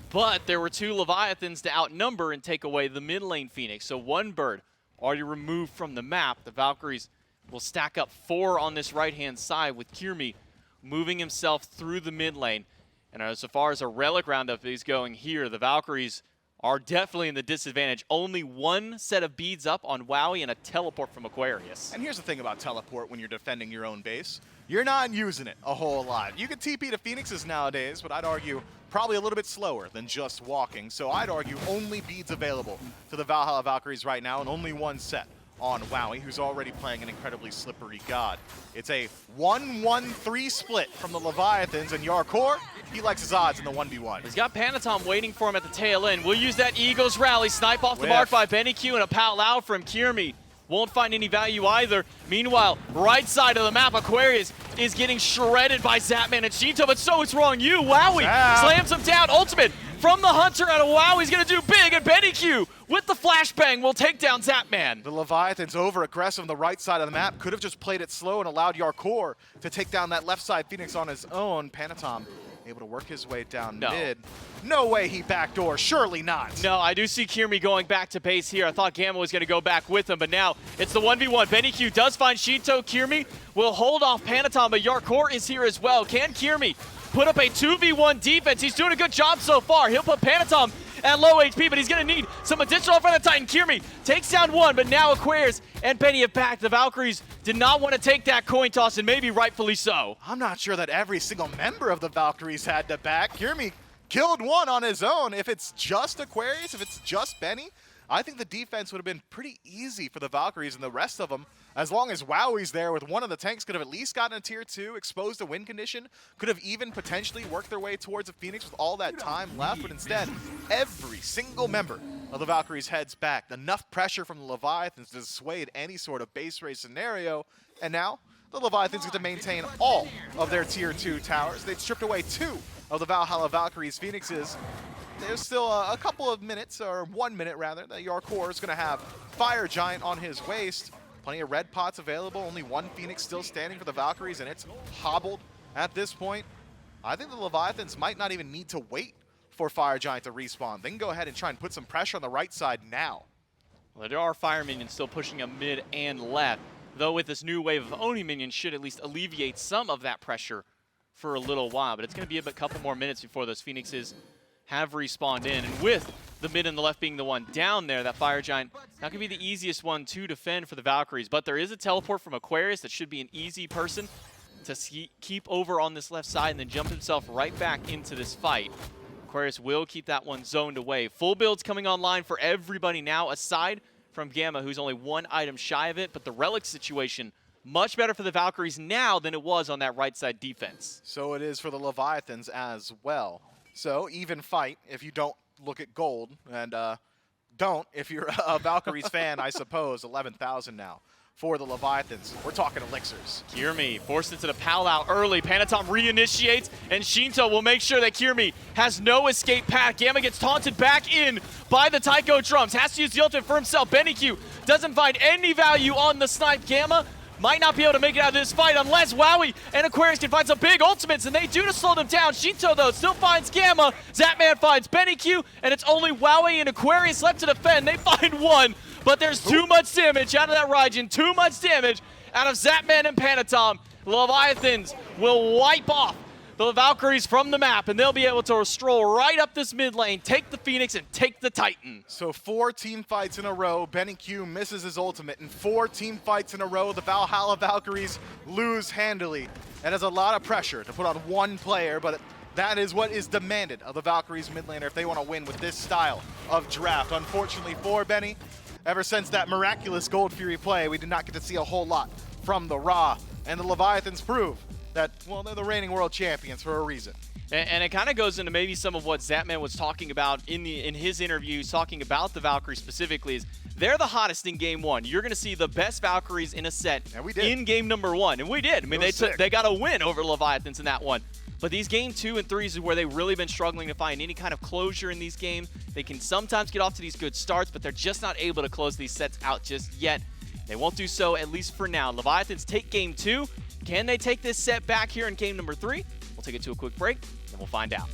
but there were 2 Leviathans to outnumber and take away the mid lane Phoenix. So 1 bird already removed from the map. The Valkyries will stack up 4 on this right-hand side with Kirmi moving himself through the mid lane. And so far as a relic roundup is going here, the Valkyries are definitely in the disadvantage. Only 1 set of beads up on Wowie and a teleport from Aquarius. And here's the thing about teleport when you're defending your own base. You're not using it a whole lot. You can TP to Phoenixes nowadays, but I'd argue probably a little bit slower than just walking. So I'd argue only beads available to the Valhalla Valkyries right now, and only 1 set on Wowie, who's already playing an incredibly slippery god. It's a 1-1-3 split from the Leviathans, and Yarkor, he likes his odds in the 1v1. He's got Panatom waiting for him at the tail end. We'll use that Eagles rally. Snipe off the mark by Benny Q and a Powwow from Kirmi. Won't find any value either. Meanwhile, right side of the map, Aquarius is getting shredded by Zapman and Shinto, but so is Rongyu. Wowie slams him down. Ultimate from the Hunter out of Wowie. He's going to do big, and Benny Q with the flashbang will take down Zapman. The Leviathan's over-aggressive on the right side of the map. Could have just played it slow and allowed Yarkor to take down that left side Phoenix on his own. Panatom able to work his way down mid. No way he backdoor, surely not. No, I do see Kirmi going back to base here. I thought Gamma was going to go back with him, but now it's the 1v1. Benny Q does find Shinto. Kirmi will hold off Panatom, but Yarkor is here as well. Can Kirmi put up a 2v1 defense? He's doing a good job so far. He'll put Panatom at low HP, but he's going to need some additional front of Titan. Kirmi takes down 1, but now Aquarius and Benny have backed. The Valkyries did not want to take that coin toss, and maybe rightfully so. I'm not sure that every single member of the Valkyries had to back. Kirmi killed 1 on his own. If it's just Aquarius, if it's just Benny, I think the defense would have been pretty easy for the Valkyries, and the rest of them, as long as Wowie's there with 1 of the tanks, could have at least gotten a tier 2, exposed to win condition, could have even potentially worked their way towards a Phoenix with all that time left, but instead, every single member of the Valkyries heads back. Enough pressure from the Leviathans to dissuade any sort of base race scenario, and now the Leviathans get to maintain all of their tier 2 towers. They've stripped away 2 of the Valhalla Valkyries Phoenixes. There's still a couple of minutes, or 1 minute rather, that Yarkor is going to have Fire Giant on his waist. Plenty of red pots available, only 1 Phoenix still standing for the Valkyries, and it's hobbled at this point. I think the Leviathans might not even need to wait for Fire Giant to respawn. They can go ahead and try and put some pressure on the right side now. Well, there are Fire Minions still pushing up mid and left, though with this new wave of Oni Minions should at least alleviate some of that pressure for a little while, but it's going to be a couple more minutes before those Phoenixes have respawned in. And with the mid and the left being the one down there, that Fire Giant, not going to be the easiest one to defend for the Valkyries, but there is a teleport from Aquarius that should be an easy person to keep over on this left side and then jump himself right back into this fight. Aquarius will keep that one zoned away. Full builds coming online for everybody now, aside from Gamma, who's only one item shy of it, but the relic situation much better for the Valkyries now than it was on that right side defense. So it is for the Leviathans as well. So even fight if you don't look at gold, and don't if you're a Valkyries fan, I suppose. 11,000 now for the Leviathans. We're talking elixirs. Kirmi forced into the powwow early. Panatom reinitiates, and Shinto will make sure that Kirmi has no escape path. Gamma gets taunted back in by the Taiko drums. Has to use the ultimate for himself. Benny Q doesn't find any value on the snipe. Gamma might not be able to make it out of this fight unless Wowie and Aquarius can find some big ultimates, and they do to slow them down. Shinto, though, still finds Gamma. Zapman finds Benny Q, and it's only Wowie and Aquarius left to defend. They find one, but there's too much damage out of that Raijin, too much damage out of Zapman and Panatom. Leviathans will wipe off the Valkyries from the map, and they'll be able to stroll right up this mid lane, take the Phoenix, and take the Titan. So 4 team fights in a row. Benny Q misses his ultimate, and 4 team fights in a row. The Valhalla Valkyries lose handily. That is a lot of pressure to put on one player, but that is what is demanded of the Valkyries mid laner if they want to win with this style of draft. Unfortunately for Benny, ever since that miraculous Gold Fury play, we did not get to see a whole lot from the Ra, and the Leviathans prove that, well, they're the reigning world champions for a reason. And it kind of goes into maybe some of what Zapman was talking about in his interviews, talking about the Valkyries specifically, is they're the hottest in game 1. You're going to see the best Valkyries in a set in game number 1. And we did. I mean, they got a win over Leviathans in that one. But these game 2 and 3s is where they've really been struggling to find any kind of closure in these games. They can sometimes get off to these good starts, but they're just not able to close these sets out just yet. They won't do so, at least for now. Leviathans take game 2. Can they take this set back here in game number 3? We'll take it to a quick break, and we'll find out.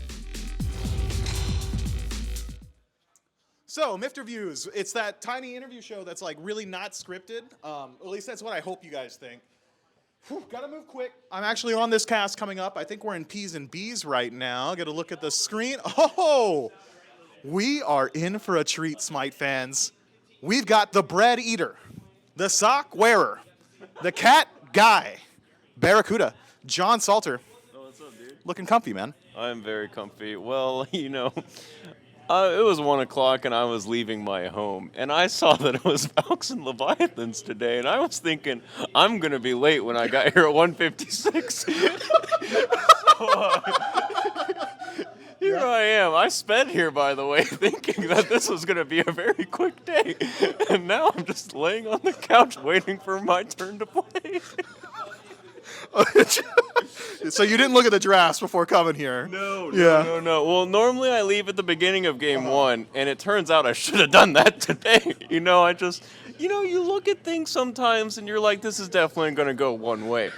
So, Mifter Views, it's that tiny interview show that's like really not scripted. At least that's what I hope you guys think. Whew, gotta move quick. I'm actually on this cast coming up. I think we're in P's and B's right now. Gotta look at the screen. Oh, we are in for a treat, Smite fans. We've got the bread eater, the sock wearer, the cat guy, Barracuda, John Salter. Oh, what's up, dude? Looking comfy, man. I'm very comfy. Well, you know, it was 1 o'clock and I was leaving my home, and I saw that it was Valks and Leviathans today, and I was thinking, I'm going to be late when I got here at 1:56. Here I am. I sped here, by the way, thinking that this was going to be a very quick day, and now I'm just laying on the couch waiting for my turn to play. So you didn't look at the drafts before coming here? No. Well, normally I leave at the beginning of game 1, and it turns out I should have done that today. You know, you look at things sometimes, and you're like, this is definitely going to go one way.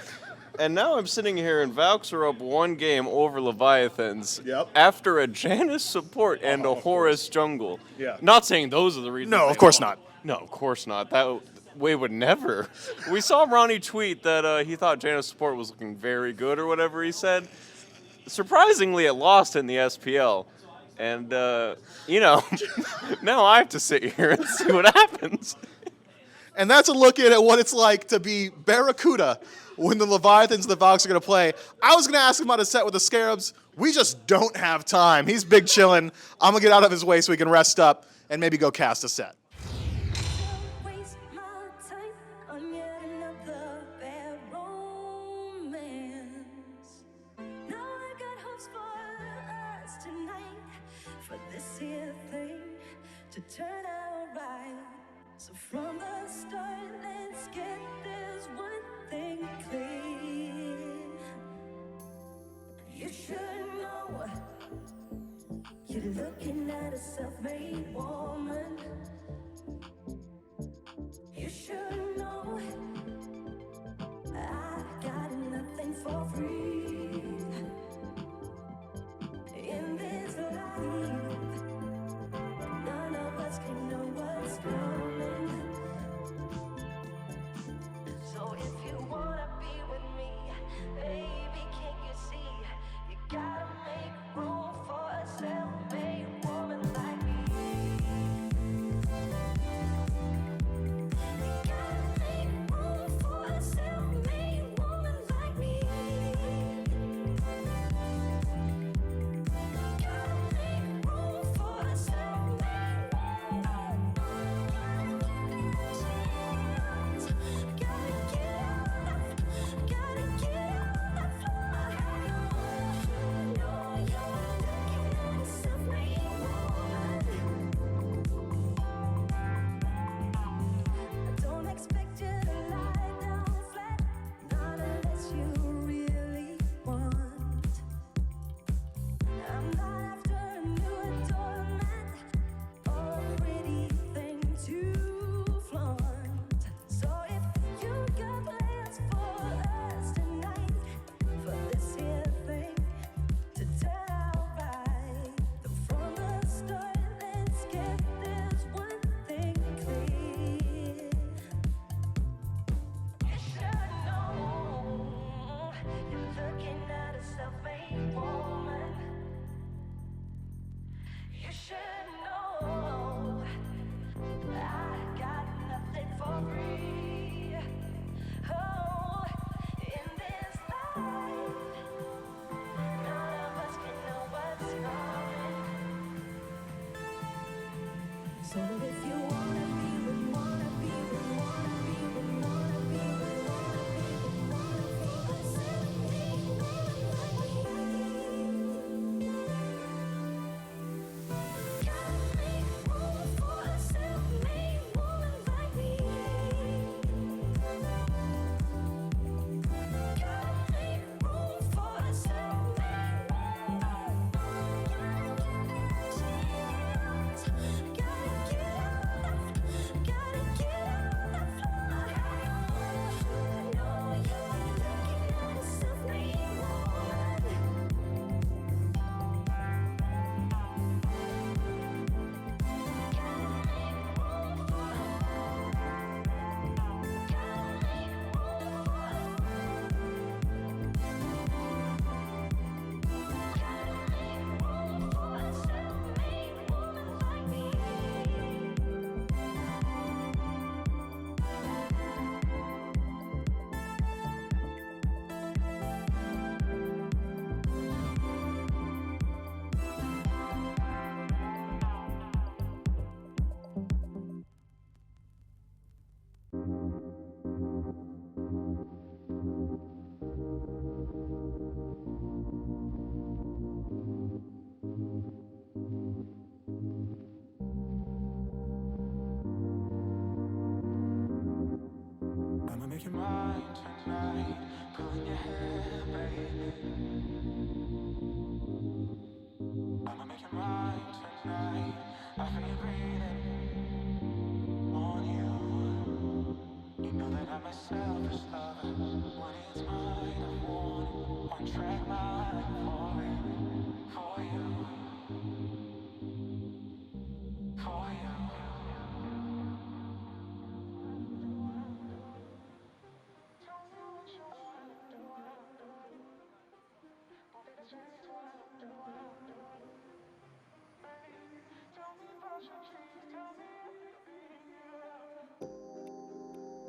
And now I'm sitting here, and Valks are up 1 game over Leviathans after a Janus support and a Horus jungle. Yeah. Not saying those are the reasons. No, of course not. No, of course not. That way would never. We saw Ronnie tweet that he thought Janus support was looking very good or whatever he said. Surprisingly, it lost in the SPL. And, you know, now I have to sit here and see what happens. And that's a look at what it's like to be Barracuda when the Leviathans and the Valks are going to play. I was going to ask him about a set with the Scarabs. We just don't have time. He's big chillin'. I'm going to get out of his way so he can rest up and maybe go cast a set. Turn out right. So from the start, let's get this one thing clear. You should know you're looking at a self-made woman. You should know I got nothing for free in this life. None of us can know what's coming. So if you wanna be with me, baby, can't you see So if you wanna be with, wanna be with, wanna be with, wanna be with, wanna be with, wanna be with, accept me, gotta make room for accept me, woman like me. Gotta make room for accept me. I'ma make you mine tonight, pulling your hair, baby. I'ma make you mine tonight. I feel you breathing on you. You know that I'm a selfish lover. When it's mine, I want it. One track mind for you, for you.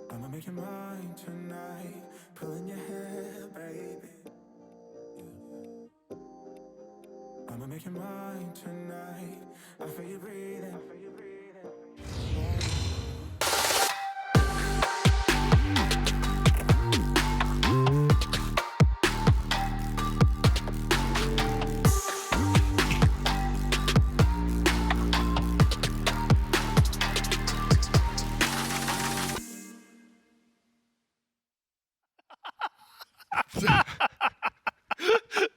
I'ma make you mine tonight, pulling your hair, baby. I'ma make you mine tonight. I feel you breathing.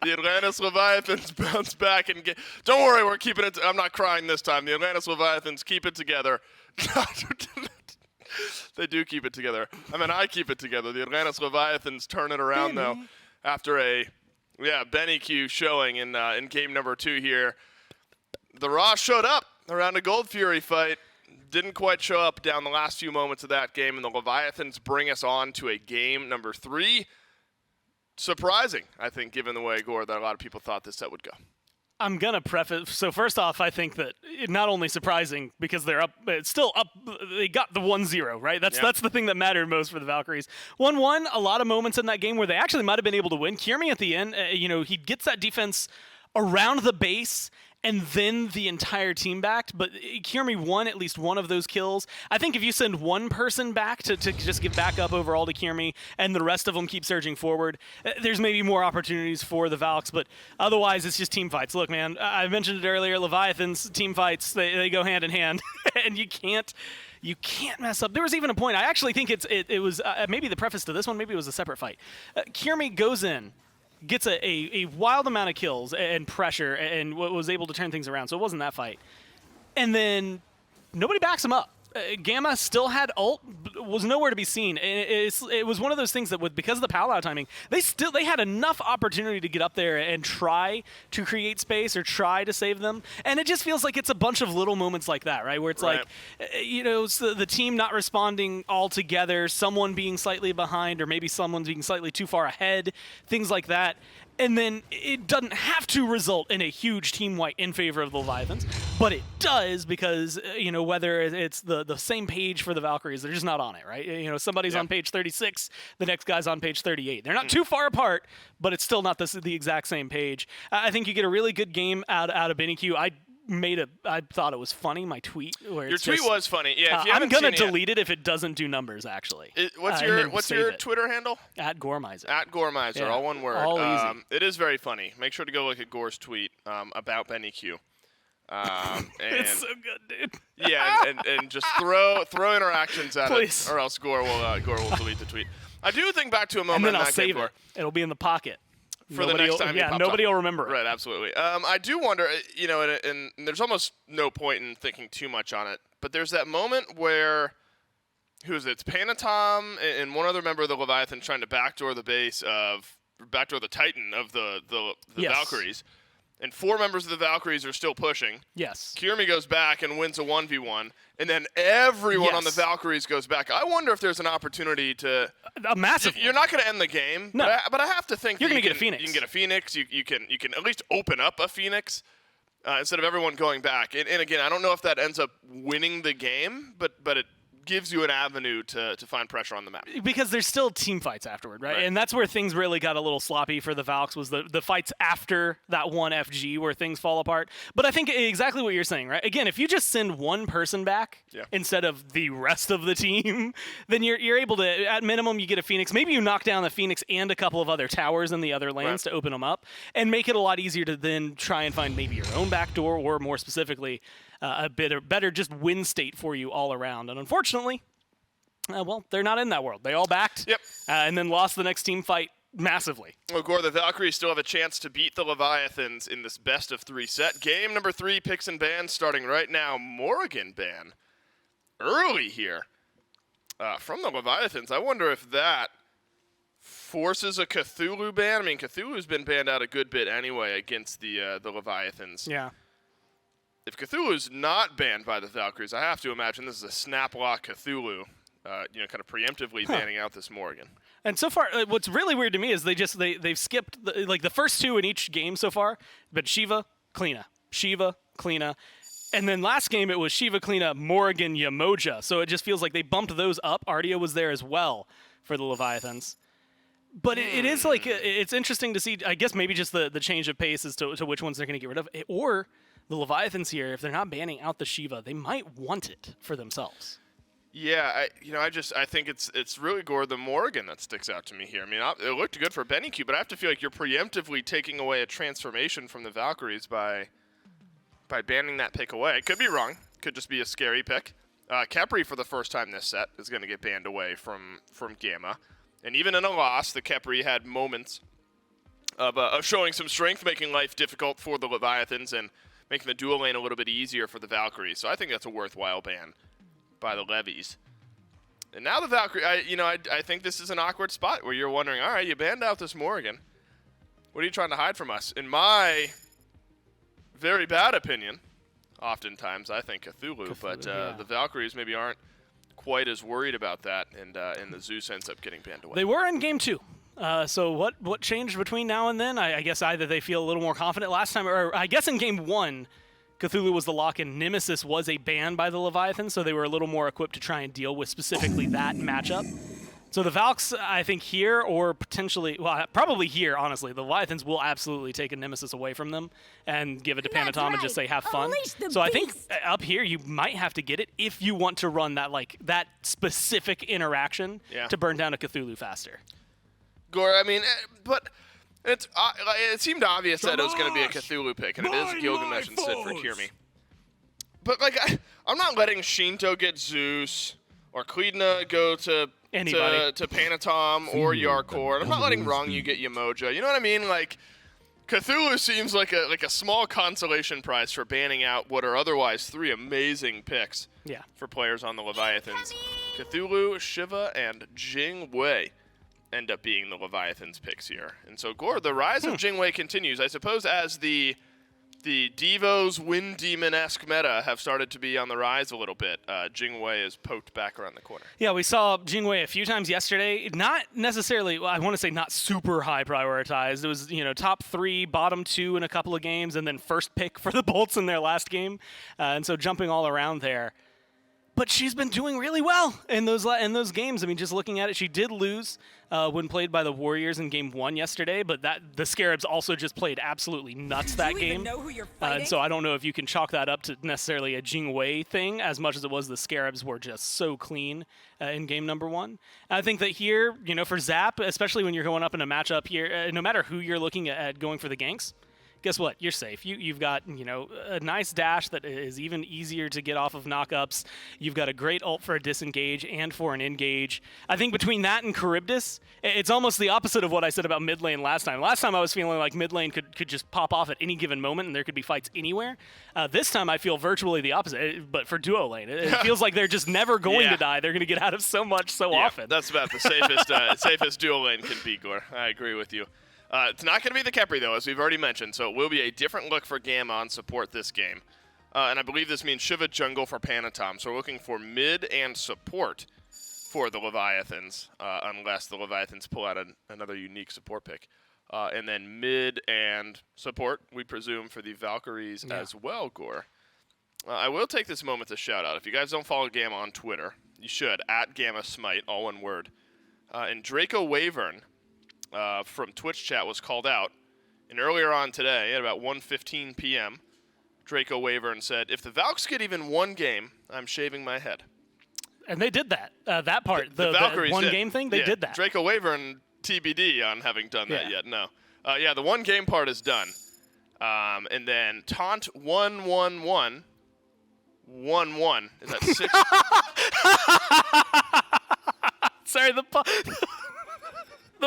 The Atlantis Leviathans bounce back and get. Don't worry, we're keeping it. I'm not crying this time. The Atlantis Leviathans keep it together. They do keep it together. I mean, I keep it together. The Atlantis Leviathans turn it around, though, after a Benny Q showing in game number 2 here. The Raw showed up around a Gold Fury fight. Didn't quite show up down the last few moments of that game, and the Leviathans bring us on to a game number 3. Surprising, I think, given the way, Gore, that a lot of people thought this set would go. I'm going to preface. So first off, I think that not only surprising because they're up, it's still up. They got the 1-0, right? That's the thing that mattered most for the Valkyries. 1-1, a lot of moments in that game where they actually might have been able to win. Kiermi at the end, he gets that defense around the base and then the entire team backed, but Kiermi won at least one of those kills. I think if you send one person back to just give back up overall to Kiermi and the rest of them keep surging forward, there's maybe more opportunities for the Valks, but otherwise it's just team fights. Look, man, I mentioned it earlier, Leviathans, team fights, they go hand in hand, and you can't mess up. There was even a point, I actually think it was maybe the preface to this one, maybe it was a separate fight. Kiermi goes in, gets a wild amount of kills and pressure and was able to turn things around, so it wasn't that fight. And then nobody backs him up. Gamma still had ult, was nowhere to be seen. It was one of those things that, because of the Palau timing, they had enough opportunity to get up there and try to create space or try to save them. And it just feels like it's a bunch of little moments like that, right? Where it's like, it's the team not responding all together, someone being slightly behind, or maybe someone's being slightly too far ahead, things like that. And then it doesn't have to result in a huge team wipe in favor of the Leviathans, but it does because, whether it's the same page for the Valkyries, they're just not on it, right? Somebody's on page 36, the next guy's on page 38. They're not too far apart, but it's still not the exact same page. I think you get a really good game out of Benny Q. I thought it was funny, my tweet. Where Your it's tweet just, was funny. Yeah, if you I'm haven't gonna seen it yet. delete it if it doesn't do numbers. Actually, What's and then your save it. Twitter handle? @Gormizer. @Gormizer, Yeah, all one word. all easy. It is very funny. Make sure to go look at Gore's tweet about Benny Q. And It's so good, dude. yeah, and just throw interactions at Please. it, or else Gore will delete the tweet. I do think back to a moment And then in I'll that game, save Gore, it. It'll be in the pocket. for the next time. Yeah, nobody will remember it. Right, absolutely. I do wonder, and there's almost no point in thinking too much on it, but there's that moment where, who is it? It's Panatom and one other member of the Leviathan trying to backdoor the Titan of the Yes. Valkyries. And 4 members of the Valkyries are still pushing. Yes. Kiermi goes back and wins a 1v1, and then everyone on the Yes. Valkyries goes back. I wonder if there's an opportunity to... A massive You're not going to end the game, No. but I have to think You're that gonna you get a Phoenix. You can get a Phoenix. You can at least open up a Phoenix instead of everyone going back. And again, I don't know if that ends up winning the game, but it gives you an avenue to find pressure on the map. Because there's still team fights afterward, right? And that's where things really got a little sloppy for the Valks, was the fights after that one FG where things fall apart. But I think exactly what you're saying, right? Again, if you just send one person back instead of the rest of the team, then you're able to, at minimum, you get a Phoenix. Maybe you knock down the Phoenix and a couple of other towers in the other lanes to open them up and make it a lot easier to then try and find maybe your own backdoor, or more specifically, a better just win state for you all around. And unfortunately, well, they're not in that world. They all backed and then lost the next team fight massively. Well, Gore, the Valkyries still have a chance to beat the Leviathans in this best-of-3 set. Game number 3, picks and bans starting right now. Morrigan ban early here from the Leviathans. I wonder if that forces a Cthulhu ban. I mean, Cthulhu's been banned out a good bit anyway against the Leviathans. Yeah. If Cthulhu's not banned by the Valkyries, I have to imagine this is a snap lock Cthulhu, kind of preemptively banning out this Morrigan. And so far, what's really weird to me is they've skipped the first 2 in each game so far, but Shiva, Kleena, Shiva, Kleena. And then last game it was Shiva, Kleena, Morrigan, Yamoja. So it just feels like they bumped those up. Ardia was there as well for the Leviathans. But it is like, it's interesting to see, I guess maybe just the change of pace as to which ones they're going to get rid of. Or the Leviathans here, if they're not banning out the Shiva, they might want it for themselves. Yeah, I think it's really, Gore, the Morrigan that sticks out to me here. I mean, it looked good for Benny Q, but I have to feel like you're preemptively taking away a transformation from the Valkyries by banning that pick away. Could be wrong. Could just be a scary pick. Khepri, for the first time this set, is going to get banned away from Gamma. And even in a loss, the Khepri had moments of showing some strength, making life difficult for the Leviathans and making the dual lane a little bit easier for the Valkyries. So I think that's a worthwhile ban by the Levies. And now the Valkyrie, I think this is an awkward spot where you're wondering, all right, you banned out this Morrigan. What are you trying to hide from us? In my very bad opinion, oftentimes I think Cthulhu, but the Valkyries maybe aren't quite as worried about that, and the Zeus ends up getting banned away. They were in game 2. So what changed between now and then? I guess either they feel a little more confident last time, or I guess in game 1, Cthulhu was the lock and Nemesis was a ban by the Leviathan, so they were a little more equipped to try and deal with specifically that matchup. So the Valks, I think here, or potentially, well, probably here, honestly, the Leviathans will absolutely take a Nemesis away from them and give it to Panatom and just say, have fun. So I think up here, you might have to get it if you want to run that specific interaction to burn down a Cthulhu faster. Gore, I mean, but it seemed obvious that it was going to be a Cthulhu pick, and it is Gilgamesh instead for Kiermi. But, I'm not letting Shinto get Zeus or Kleedna go to Panatom or Yarkor. And I'm not letting Rongyu get Yamoja. You know what I mean? Cthulhu seems like a small consolation prize for banning out what are otherwise 3 amazing picks for players on the Leviathans. Cthulhu, Shiva, and Jing Wei end up being the Leviathans picks here. And so, Gore, the rise of Jing Wei continues. I suppose as the Devos Wind Demon-esque meta have started to be on the rise a little bit, Jing Wei is poked back around the corner. Yeah, we saw Jing Wei a few times yesterday. Not necessarily, well, I want to say not super high prioritized. It was, top 3, bottom 2 in a couple of games, and then first pick for the Bolts in their last game. And so jumping all around there. but she's been doing really well in those games. I mean, just looking at it, she did lose when played by the Warriors in Game 1 yesterday, but the Scarabs also just played absolutely nuts that game. Know who you're And so I don't know if you can chalk that up to necessarily a Jingwei thing as much as it was the Scarabs were just so clean in game number 1. I think that here, for Zap, especially when you're going up in a matchup here, no matter who you're looking at going for the ganks, guess what? You're safe. You've got, a nice dash that is even easier to get off of knockups. You've got a great ult for a disengage and for an engage. I think between that and Charybdis, it's almost the opposite of what I said about mid lane last time. Last time I was feeling like mid lane could just pop off at any given moment and there could be fights anywhere. This time I feel virtually the opposite, but for duo lane. It feels like they're just never going to die. They're going to get out of so much so often. That's about the safest duo lane can be, Gore. I agree with you. It's not going to be the Khepri, though, as we've already mentioned, so it will be a different look for Gamma on support this game. And I believe this means Shiva jungle for Panatom, so we're looking for mid and support for the Leviathans, unless the Leviathans pull out another unique support pick. And then mid and support, we presume, for the Valkyries as well, Gore. I will take this moment to shout out. If you guys don't follow Gamma on Twitter, you should, at Gamma Smite, all one word. And Draco Wavern from Twitch chat was called out. And earlier on today, at about 1:15 p.m., Draco Wavern said, if the Valks get even one game, I'm shaving my head. And they did that. That part, the Valkyries one did. game thing, they did that. Draco Wavern TBD on having done that yet. No. The one game part is done. And then Taunt 1-1-1. 1-1. Is that 6? Sorry, the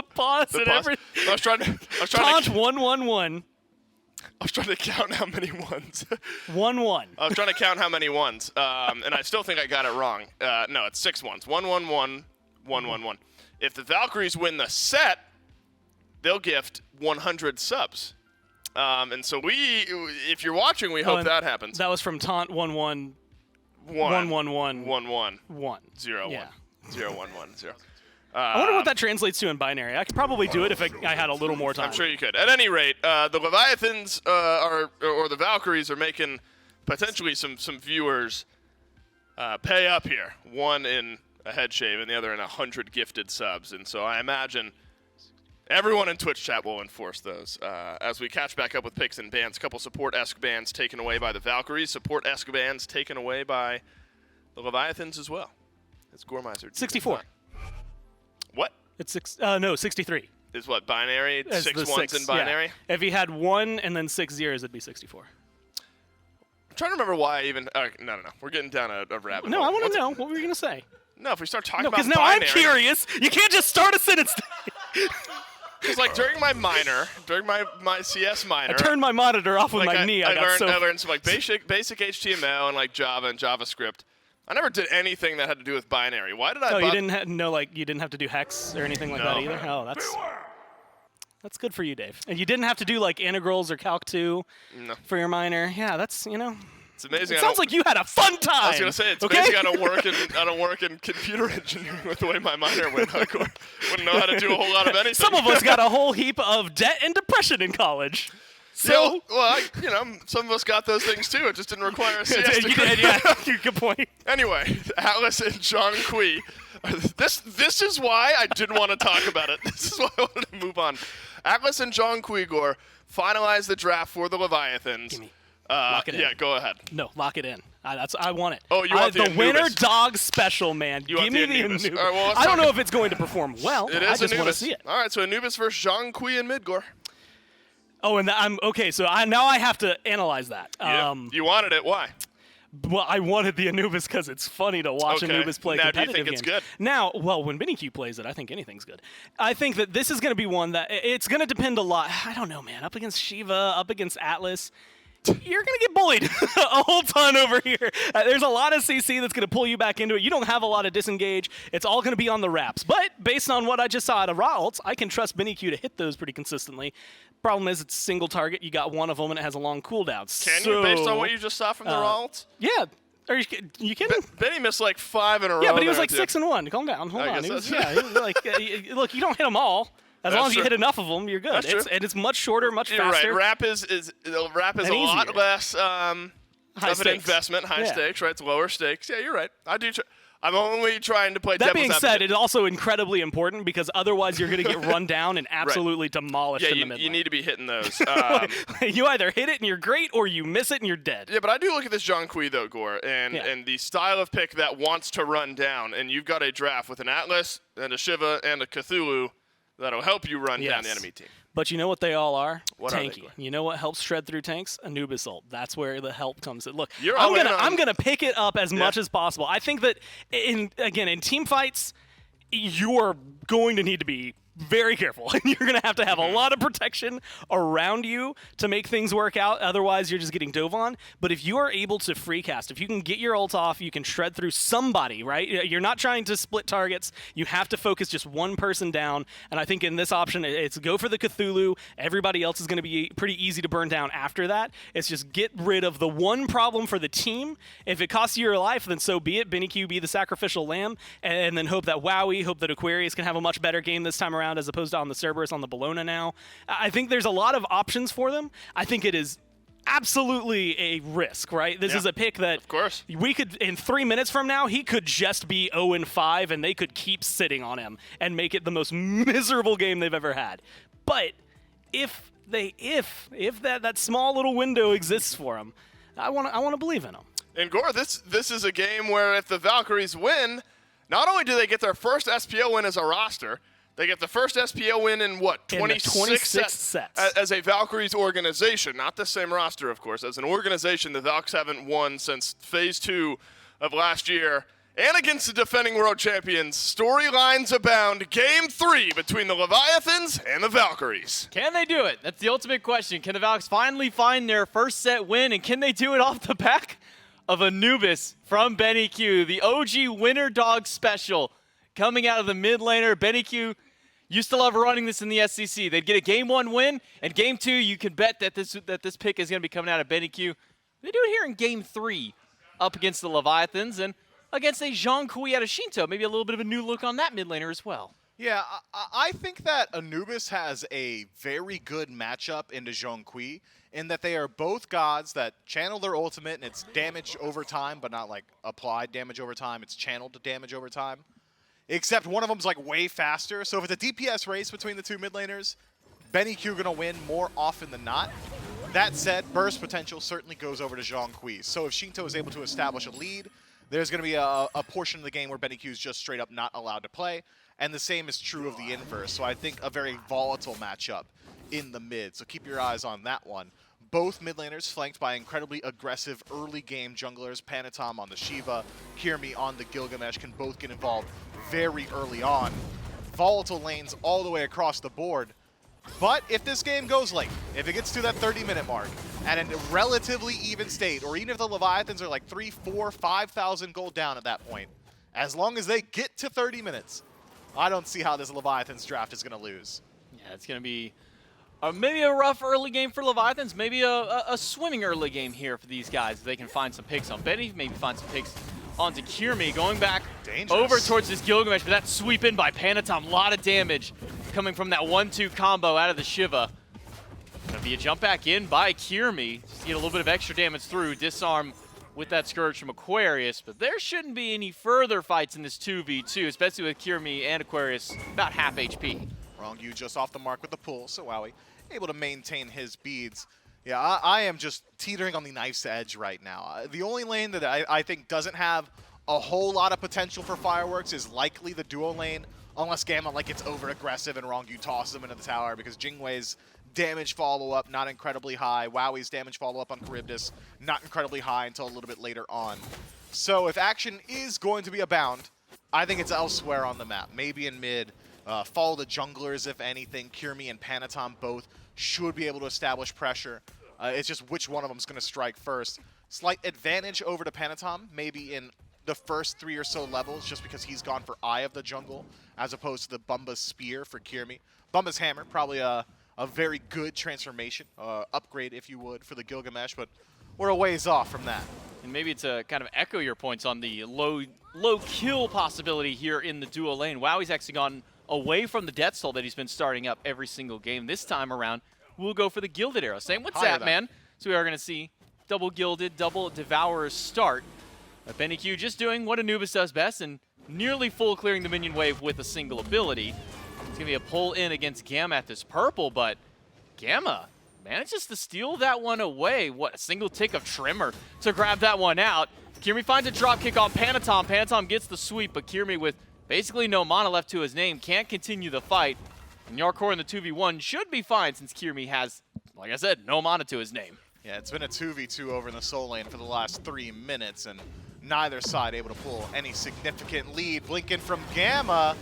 pause and everything. I was trying to Taunt 1-1-1. I was trying to count how many ones. 1-1. I was trying to count how many ones, and I still think I got it wrong. No, it's 6 ones. 1-1-1, 1-1-1. If the Valkyries win the set, they'll gift 100 subs. And so if you're watching, we hope that happens. That was from Taunt 1-1. 1-1-1. 1-1. 0-1. Yeah. 0-1-1. 0. I wonder what that translates to in binary. I could probably do it if I had a little more time. I'm sure you could. At any rate, the Leviathans or the Valkyries are making potentially some viewers pay up here. One in a head shave and the other in 100 gifted subs. And so I imagine everyone in Twitch chat will enforce those. As we catch back up with picks and bans, a couple support-esque bans taken away by the Valkyries, support-esque bans taken away by the Leviathans as well. It's Gormizer. 64. What? It's 63. Is what, binary? As 6 the ones 6, in binary? Yeah. If he had 1 and then 6 zeros, it'd be 64. I'm trying to remember why I even... no. We're getting down a rabbit hole. No, I want to know. What were you going to say? No, if we start talking about because now binary, I'm curious. You can't just start a sentence. Because like during my CS minor... I turned my monitor off with my knee. I learned some like basic HTML and like Java and JavaScript. I never did anything that had to do with binary. Why did I... you didn't have to do hex or anything like that either? Oh, that's good for you, Dave. And you didn't have to do like integrals or calc 2 for your minor. Yeah, that's, It's amazing. It sounds like you had a fun time. I was going to say, it's amazing I don't work in computer engineering with the way my minor went. I wouldn't know how to do a whole lot of anything. Some of us got a whole heap of debt and depression in college. So, some of us got those things too. It just didn't require a CS degree. Good point. Anyway, Atlas and Zhang Kui. This is why I didn't want to talk about it. This is why I wanted to move on. Atlas and Zhang Kui Gore finalized the draft for the Leviathans. Gimme. Lock it in. Yeah, go ahead. No, lock it in. I want it. Oh, you want the winner dog special, man. You Give me the Anubis. Anubis. All right, well, I don't know if it's going to perform well. It is I just Anubis. want to see it. All right, so Anubis versus Zhang Kui in mid, Gore. Oh, and I'm okay. So now I have to analyze that. Yeah. You wanted it. Why? Well, I wanted the Anubis because it's funny to watch Anubis play competitive do you think games. it's good? Now, when BinnyQ plays it, I think anything's good. I think that this is going to be one that it's going to depend a lot. I don't know, man. Up against Shiva, up against Atlas, you're going to get bullied a whole ton over here. There's a lot of CC that's going to pull you back into it. You don't have a lot of disengage. It's all going to be on the wraps. But based on what I just saw out of raw ults, I can trust BinnyQ to hit those pretty consistently. Problem is, it's single target. You got one of them, and it has a long cooldown. Can you, based on what you just saw from the raw ults? Yeah. Are you kidding? Benny missed like 5 in a row. Yeah, but he was like 6-1. Calm down. Hold on. He was look, you don't hit them all. As long as you hit enough of them, you're good. And it's much shorter, much faster. You're right. Rap is a lot less of an investment, high stakes, right? It's lower stakes. Yeah, you're right. I do. I'm only trying to play devil's advocate. That being said, it's also incredibly important because otherwise you're going to get run down and absolutely demolished in the mid lane. You need to be hitting those. You either hit it and you're great, or you miss it and you're dead. Yeah, but I do look at this Zhonghui, though, Gore, and the style of pick that wants to run down, and you've got a draft with an Atlas and a Shiva and a Cthulhu that'll help you run down the enemy team. But you know what they all are? What tanky. Are they? You know what helps shred through tanks? Anubis ult. That's where the help comes in. Look, You're I'm gonna pick it up as much as possible. I think that in team fights, you're going to need to be very careful. You're going to have a lot of protection around you to make things work out. Otherwise, you're just getting dove on. But if you are able to free cast, if you can get your ult off, you can shred through somebody, right? You're not trying to split targets. You have to focus just one person down. And I think in this option, it's go for the Cthulhu. Everybody else is going to be pretty easy to burn down after that. It's just get rid of the one problem for the team. If it costs you your life, then so be it. BennyQ be the sacrificial lamb. And then hope that Wowie, hope that Aquarius can have a much better game this time around as opposed to on the Cerberus, on the Bologna now. I think there's a lot of options for them. I think it is absolutely a risk, right? This is a pick that of course we could, in 3 minutes from now, he could just be 0-5 and they could keep sitting on him and make it the most miserable game they've ever had. But if that small little window exists for him, I want to believe in him. And Gore, this is a game where if the Valkyries win, not only do they get their first SPO win as a roster, they get the first SPO win in what, 26 sets as a Valkyries organization. Not the same roster, of course. As an organization, the Valks haven't won since Phase 2 of last year. And against the defending world champions, storylines abound. Game 3 between the Leviathans and the Valkyries. Can they do it? That's the ultimate question. Can the Valks finally find their first set win, and can they do it off the back of Anubis from BennyQ, the OG winner dog special coming out of the mid laner? BennyQ used to love running this in the SCC. They'd get a Game 1 win, and Game 2, you can bet that this pick is going to be coming out of BennyQ. They do it here in Game 3 up against the Leviathans and against a Zhonghui out of Shinto. Maybe a little bit of a new look on that mid laner as well. Yeah, I think that Anubis has a very good matchup into Zhonghui in that they are both gods that channel their ultimate, and it's damage over time, but not like applied damage over time. It's channeled damage over time. Except one of them's like way faster. So if it's a DPS race between the two mid laners, BennyQ gonna win more often than not. That said, burst potential certainly goes over to Zhonghui. So if Shinto is able to establish a lead, there's gonna be a portion of the game where BennyQ is just straight up not allowed to play. And the same is true of the inverse. So I think a very volatile matchup in the mid. So keep your eyes on that one. Both mid laners flanked by incredibly aggressive early game junglers. Panatom on the Shiva, Kirmi on the Gilgamesh can both get involved very early on. Volatile lanes all the way across the board. But if this game goes late, if it gets to that 30-minute mark at a relatively even state, or even if the Leviathans are like 3, 4, 5,000 gold down at that point, as long as they get to 30 minutes, I don't see how this Leviathans draft is going to lose. Yeah, it's going to be maybe a rough early game for Leviathans, maybe a swimming early game here for these guys. If they can find some picks on Benny, maybe find some picks onto Kirmi, going back over towards this Gilgamesh, but that sweep in by Panatom, a lot of damage coming from that 1-2 combo out of the Shiva. Gonna be a jump back in by Kirmi, just to get a little bit of extra damage through, disarm with that Scourge from Aquarius, but there shouldn't be any further fights in this 2v2, especially with Kirmi and Aquarius about half HP. Rongyu just off the mark with the pull, so Wowie able to maintain his beads. Yeah, I am just teetering on the knife's edge right now. The only lane that I think doesn't have a whole lot of potential for fireworks is likely the duo lane, unless Gamma gets over-aggressive and Rongyu tosses him into the tower, because Jingwei's damage follow-up not incredibly high. Wowie's damage follow-up on Charybdis not incredibly high until a little bit later on. So if action is going to be abound, I think it's elsewhere on the map. Maybe in mid, follow the junglers if anything. Kirmi and Panatom both should be able to establish pressure. It's just which one of them is going to strike first. Slight advantage over to Panatom, maybe in the first 3 or so levels, just because he's gone for Eye of the Jungle, as opposed to the Bumba's Spear for Kirmi. Bumba's Hammer, probably a very good transformation, upgrade if you would, for the Gilgamesh, but we're a ways off from that. And maybe to kind of echo your points on the low kill possibility here in the duo lane. Wowie's actually gone away from the Death Soul that he's been starting up every single game. This time around, we'll go for the Gilded Arrow. Saying, what's that, man? So we are going to see double gilded, double devourer start. But BennyQ just doing what Anubis does best and nearly full clearing the minion wave with a single ability. It's going to be a pull in against Gamma at this purple, but Gamma manages to steal that one away. What, a single tick of Tremor to grab that one out. Kirmi finds a drop kick on Panatom. Panatom gets the sweep, but Kirmi with basically no mana left to his name can't continue the fight. And Yarkor in the 2v1 should be fine since Kirmi has, like I said, no mana to his name. Yeah, it's been a 2v2 over in the Soul Lane for the last 3 minutes, and neither side able to pull any significant lead. Blinking from Gamma.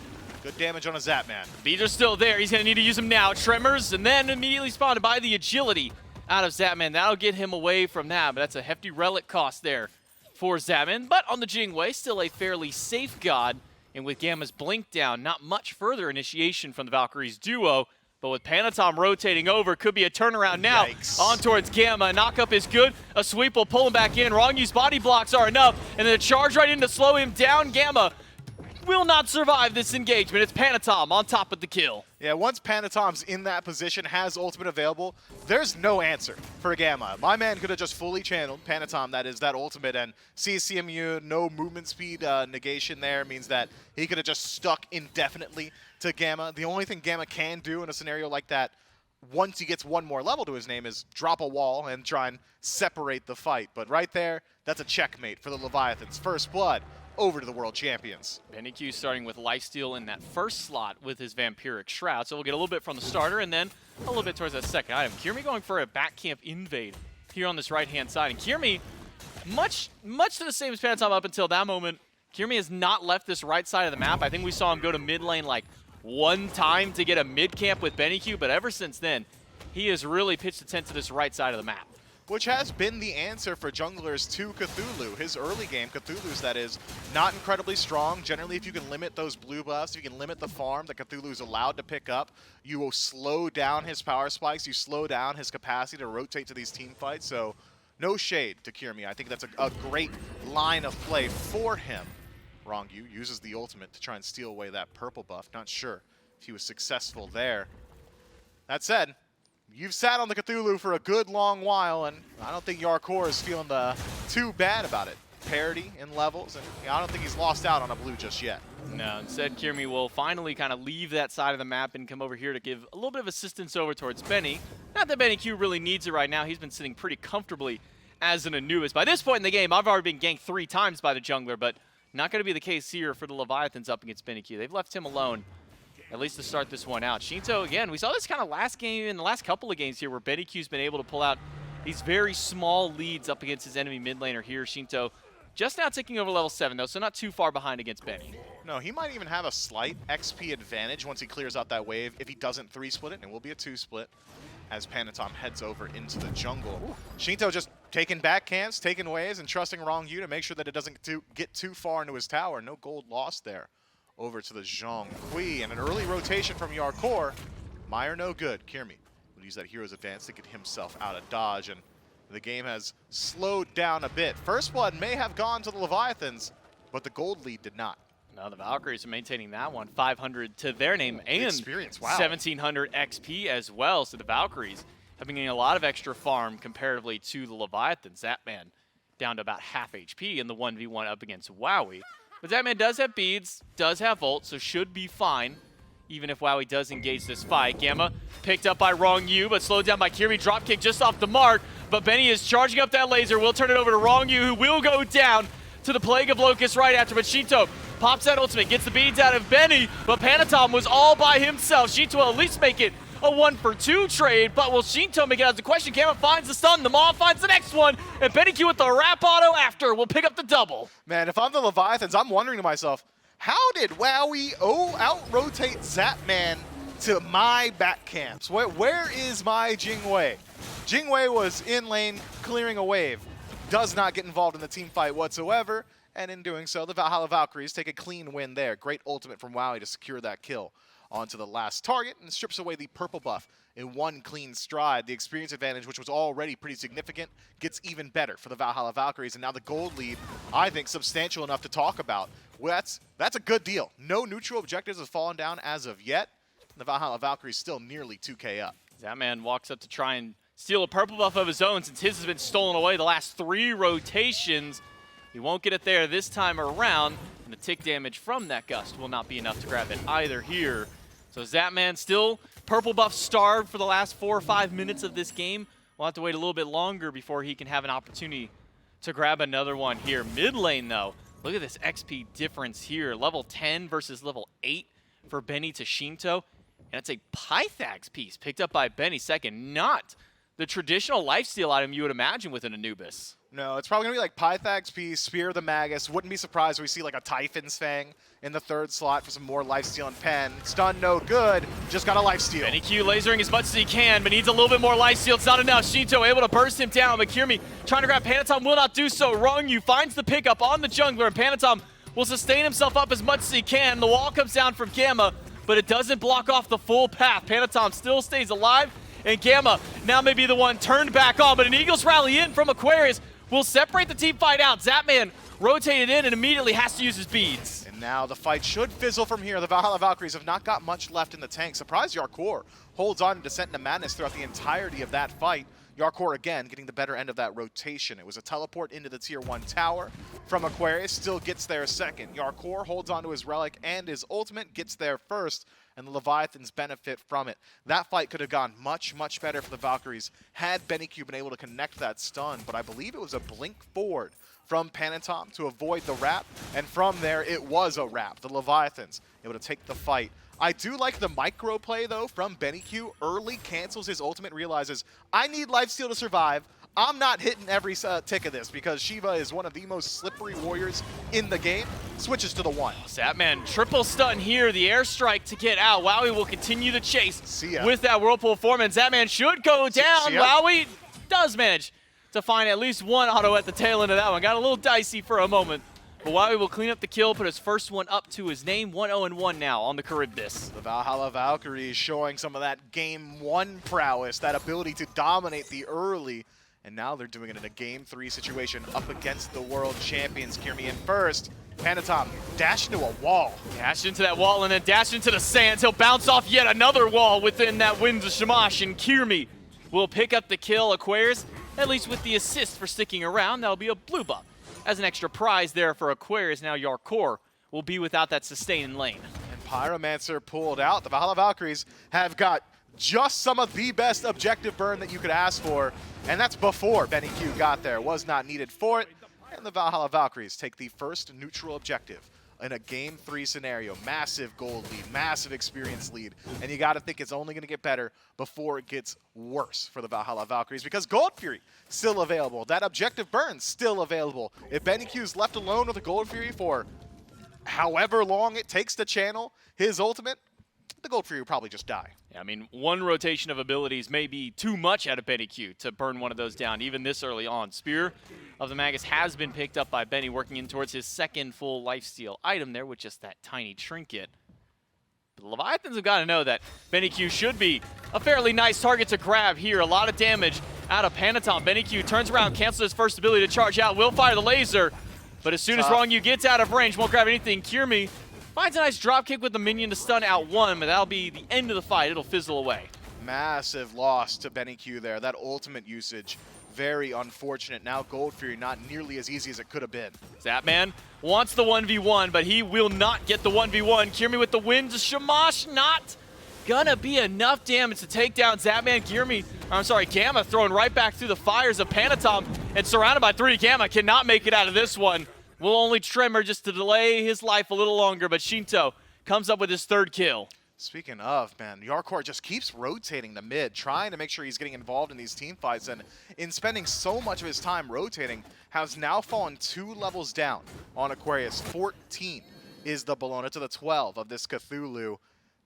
Good damage on a Zapman. Beater's still there. He's going to need to use him now. Tremors, and then immediately spotted by the agility out of Zapman. That'll get him away from that, but that's a hefty relic cost there for Zapman. But on the Jingwei, still a fairly safe god. And with Gamma's blink down, not much further initiation from the Valkyries duo. But with Panatom rotating over, could be a turnaround now. Yikes. On towards Gamma. Knockup is good. A sweep will pull him back in. Wrong use body blocks are enough. And then a charge right in to slow him down. Gamma will not survive this engagement. It's Panatom on top of the kill. Yeah, once Panatom's in that position, has ultimate available, there's no answer for Gamma. My man could have just fully channeled Panatom, that is that ultimate, and CCMU, no movement speed negation there, means that he could have just stuck indefinitely to Gamma. The only thing Gamma can do in a scenario like that, once he gets one more level to his name, is drop a wall and try and separate the fight. But right there, that's a checkmate for the Leviathans. First blood over to the world champions. BennyQ starting with lifesteal in that first slot with his Vampiric Shroud. So we'll get a little bit from the starter and then a little bit towards that second item. Kirmi going for a back camp invade here on this right-hand side. And Kirmi, much to the same as Panatom up until that moment, Kirmi has not left this right side of the map. I think we saw him go to mid lane like one time to get a mid camp with BennyQ, but ever since then, he has really pitched a tent to this right side of the map. Which has been the answer for junglers to Cthulhu. His early game, Cthulhu's that is, not incredibly strong. Generally, if you can limit those blue buffs, if you can limit the farm that Cthulhu's allowed to pick up, you will slow down his power spikes, you slow down his capacity to rotate to these team fights. So no shade to Kirmi. I think that's a great line of play for him. Rongyu uses the ultimate to try and steal away that purple buff. Not sure if he was successful there. That said, you've sat on the Cthulhu for a good long while, and I don't think Yarkor is feeling too bad about it. Parity in levels, and I don't think he's lost out on a blue just yet. No, instead Kirmi will finally kind of leave that side of the map and come over here to give a little bit of assistance over towards Benny. Not that BennyQ really needs it right now. He's been sitting pretty comfortably as an Anubis. By this point in the game, I've already been ganked 3 times by the jungler, but not going to be the case here for the Leviathans up against BennyQ. They've left him alone, at least to start this one out. Shinto, again, we saw this kind of last game, in the last couple of games here, where BennyQ's been able to pull out these very small leads up against his enemy mid laner here. Shinto just now ticking over level 7, though, so not too far behind against Benny. No, he might even have a slight XP advantage once he clears out that wave if he doesn't 3-split it, and it will be a 2-split as Panatom heads over into the jungle. Ooh. Shinto just taking back camps, taking waves, and trusting Rongyu to make sure that it doesn't get too far into his tower. No gold lost there. Over to the Zhong Kui, and an early rotation from Yarkor. Meyer no good. Kirmi will use that hero's advance to get himself out of dodge, and the game has slowed down a bit. First blood may have gone to the Leviathans, but the gold lead did not. Now the Valkyries are maintaining that one. 500 to their name and experience. Wow. 1,700 XP as well. So the Valkyries have been getting a lot of extra farm comparatively to the Leviathans. That man down to about half HP in the 1v1 up against Wowie. But that man does have beads, does have ult, so should be fine, even if Wowie does engage this fight. Gamma picked up by Rongyu, but slowed down by Kirmi. Dropkick just off the mark, but Benny is charging up that laser. We'll turn it over to Rongyu, who will go down to the Plague of Locusts right after. But Shinto pops that ultimate, gets the beads out of Benny, but Panatom was all by himself. Shinto will at least make it a 1-for-2 trade, but will Shinto make it out of the question? Gamma finds the stun, the Maw finds the next one, and BennyQ with the wrap auto after will pick up the double. Man, if I'm the Leviathans, I'm wondering to myself, how did Wowie out-rotate Zapman to my back camps? Where is my Jingwei? Jingwei was in lane clearing a wave. Does not get involved in the team fight whatsoever, and in doing so, the Valhalla Valkyries take a clean win there. Great ultimate from Wowie to secure that kill onto the last target, and strips away the purple buff in one clean stride. The experience advantage, which was already pretty significant, gets even better for the Valhalla Valkyries, and now the gold lead, I think, substantial enough to talk about. Well, that's a good deal. No neutral objectives have fallen down as of yet. The Valhalla Valkyries still nearly 2k up. That man walks up to try and steal a purple buff of his own since his has been stolen away the last 3 rotations. He won't get it there this time around, and the tick damage from that gust will not be enough to grab it either here. So Zapman still purple buff starved for the last 4 or 5 minutes of this game. We'll have to wait a little bit longer before he can have an opportunity to grab another one here. Mid lane though, look at this XP difference here. Level 10 versus level 8 for Benny to Shinto. And it's a Pythax piece picked up by Benny second, not the traditional lifesteal item you would imagine with an Anubis. No, it's probably going to be like Pythax piece, Spear of the Magus. Wouldn't be surprised if we see like a Typhon's Fang in the 3rd slot for some more lifesteal and pen. Stun no good, just got a lifesteal. Benny Q lasering as much as he can, but needs a little bit more lifesteal. It's not enough. Shinto able to burst him down, but Kirmi trying to grab Panatom will not do so. Rongyu finds the pickup on the jungler, and Panatom will sustain himself up as much as he can. The wall comes down from Gamma, but it doesn't block off the full path. Panatom still stays alive, and Gamma now may be the one turned back on, but an Eagles rally in from Aquarius will separate the team fight out. Zapman rotated in and immediately has to use his beads. And now the fight should fizzle from here. The Valhalla Valkyries have not got much left in the tank. Surprised Yarkor holds on to Descent into Madness throughout the entirety of that fight. Yarkor again getting the better end of that rotation. It was a teleport into the tier 1 tower from Aquarius, still gets there second. Yarkor holds on to his relic and his ultimate, gets there first, and the Leviathans benefit from it. That fight could have gone much, much better for the Valkyries had Benny Q been able to connect that stun, but I believe it was a blink forward from Panatom to avoid the wrap, and from there it was a wrap. The Leviathans able to take the fight. I do like the micro play though from Benny Q. Early cancels his ultimate, realizes I need lifesteal to survive. I'm not hitting every tick of this because Shiva is one of the most slippery warriors in the game. Switches to the 1. Zapman triple stun here, the airstrike to get out. Wowie will continue the chase See ya. with that Whirlpool form, and Zapman should go down. See ya. Wowie does manage to find at least one auto at the tail end of that one. Got a little dicey for a moment, but Wowie will clean up the kill, put his first one up to his name. 1-0-1 now on the Charybdis. The Valhalla Valkyries showing some of that game 1 prowess, that ability to dominate the early. And now they're doing it in a game 3 situation up against the world champions. Kirmi in first. Panatom dash into a wall. Dash into that wall and then dash into the sands. He'll bounce off yet another wall within that Winds of Shamash, and Kirmi will pick up the kill. Aquarius, at least with the assist for sticking around, that'll be a blue buff as an extra prize there for Aquarius. Now Yarkor will be without that sustain lane. And Pyromancer pulled out. The Valhalla Valkyries have got just some of the best objective burn that you could ask for, and that's before Benny Q got there. Was not needed for it, and the Valhalla Valkyries take the first neutral objective in a game 3 scenario. Massive gold lead, massive experience lead, and you got to think it's only going to get better before it gets worse for the Valhalla Valkyries, because Gold Fury still available. That objective burn still available. If Benny Q's left alone with a Gold Fury for however long it takes to channel his ultimate, the Gold Fury will probably just die. Yeah, I mean, one rotation of abilities may be too much out of Benny Q to burn one of those down, even this early on. Spear of the Magus has been picked up by Benny, working in towards his second full lifesteal item there with just that tiny trinket. But the Leviathans have got to know that Benny Q should be a fairly nice target to grab here. A lot of damage out of Panatom. Benny Q turns around, cancels his first ability to charge out, will fire the laser, but as soon as Rongyu gets out of range, won't grab anything. Kirmi finds a nice drop kick with the minion to stun out one, but that'll be the end of the fight. It'll fizzle away. Massive loss to Benny Q there. That ultimate usage, very unfortunate. Now Gold Fury not nearly as easy as it could have been. Zapman wants the 1v1, but he will not get the 1v1. Kirmi with the Winds of Shamash, not gonna be enough damage to take down Zapman. Gamma thrown right back through the fires of Panatom and surrounded by 3. Gamma cannot make it out of this one. Will only Tremor just to delay his life a little longer, but Shinto comes up with his 3rd kill. Speaking of, man, Yarkor just keeps rotating the mid, trying to make sure he's getting involved in these team fights, and in spending so much of his time rotating, has now fallen 2 levels down on Aquarius. 14 is the Bologna to the 12 of this Cthulhu.